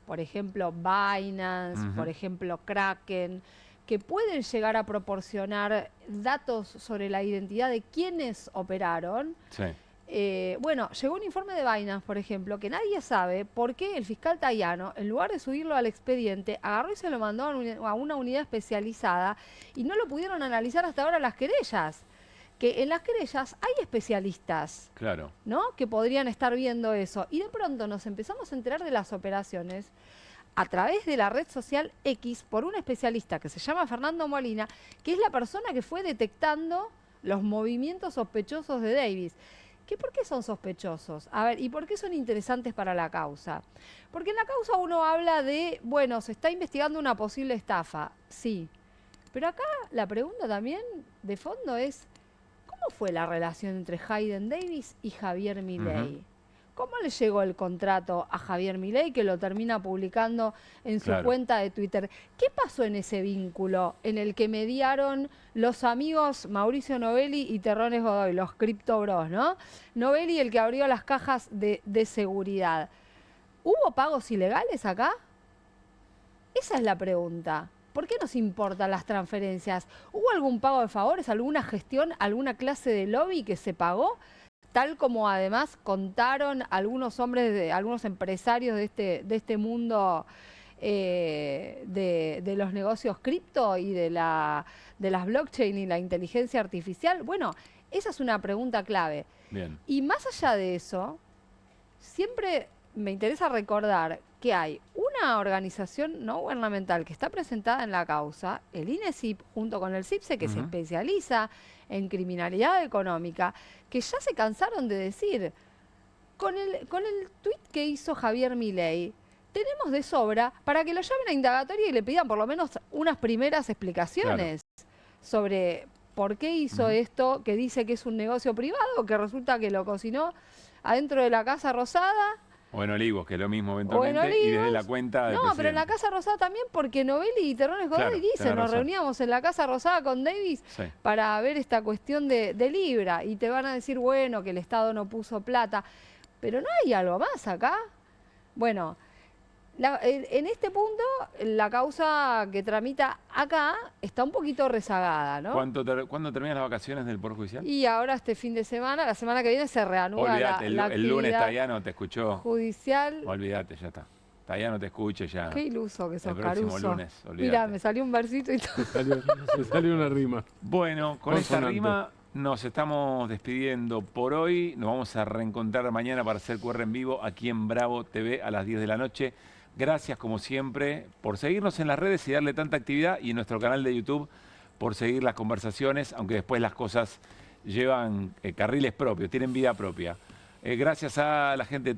Por ejemplo, Binance, por ejemplo, Kraken, que pueden llegar a proporcionar datos sobre la identidad de quienes operaron. Sí. Bueno, llegó un informe de Binance, por ejemplo, que nadie sabe por qué el fiscal Tayano, en lugar de subirlo al expediente, agarró y se lo mandó a una unidad especializada y no lo pudieron analizar hasta ahora las querellas. Que en las querellas hay especialistas, claro, ¿no? Que podrían estar viendo eso. Y de pronto nos empezamos a enterar de las operaciones a través de la red social X por un especialista que se llama Fernando Molina, que es la persona que fue detectando los movimientos sospechosos de Davis. ¿Por qué son sospechosos? A ver, ¿y por qué son interesantes para la causa? Porque en la causa uno habla de, bueno, se está investigando una posible estafa. Sí. Pero acá la pregunta también de fondo es, ¿cómo fue la relación entre Hayden Davis y Javier Milei? ¿Cómo le llegó el contrato a Javier Milei, que lo termina publicando en su cuenta de Twitter? ¿Qué pasó en ese vínculo en el que mediaron los amigos Mauricio Novelli y Terrones Godoy, los Crypto Bros, ¿no? Novelli, el que abrió las cajas de seguridad. ¿Hubo pagos ilegales acá? Esa es la pregunta. ¿Por qué nos importan las transferencias? ¿Hubo algún pago de favores, alguna gestión, alguna clase de lobby que se pagó? Tal como además contaron algunos hombres, algunos empresarios de este mundo de los negocios cripto y de las blockchain y la inteligencia artificial. Bueno, esa es una pregunta clave. Bien. Y más allá de eso, siempre me interesa recordar que hay una organización no gubernamental que está presentada en la causa, el INESIP, junto con el CIPSE, que se especializa en criminalidad económica, que ya se cansaron de decir, con el tuit que hizo Javier Milei, tenemos de sobra para que lo llamen a indagatoria y le pidan por lo menos unas primeras explicaciones sobre por qué hizo esto, que dice que es un negocio privado, que resulta que lo cocinó adentro de la Casa Rosada. O en Olivos, que es lo mismo eventualmente, y desde la cuenta del presidente. Pero en la Casa Rosada también, porque Novelli y Terrones Godoy dicen, nos reuníamos en la Casa Rosada con Davis para ver esta cuestión de Libra, y te van a decir, bueno, que el Estado no puso plata, pero ¿no hay algo más acá? Bueno, en este punto, la causa que tramita acá está un poquito rezagada, ¿no? ¿Cuándo terminan las vacaciones del Poder Judicial? Y ahora este fin de semana, la semana que viene se reanuda el lunes Tayano te escuchó. Judicial. Olvídate, ya está. Tayano te escuche ya. Qué iluso que sos, el próximo Caruso. Lunes, olvídate. Mira, me salió un versito y todo. Me salió una rima. Bueno, con esta rima nos estamos despidiendo por hoy. Nos vamos a reencontrar mañana para hacer QR en vivo aquí en Bravo TV a las 10 de la noche. Gracias, como siempre, por seguirnos en las redes y darle tanta actividad, y en nuestro canal de YouTube por seguir las conversaciones, aunque después las cosas llevan carriles propios, tienen vida propia. Gracias a la gente de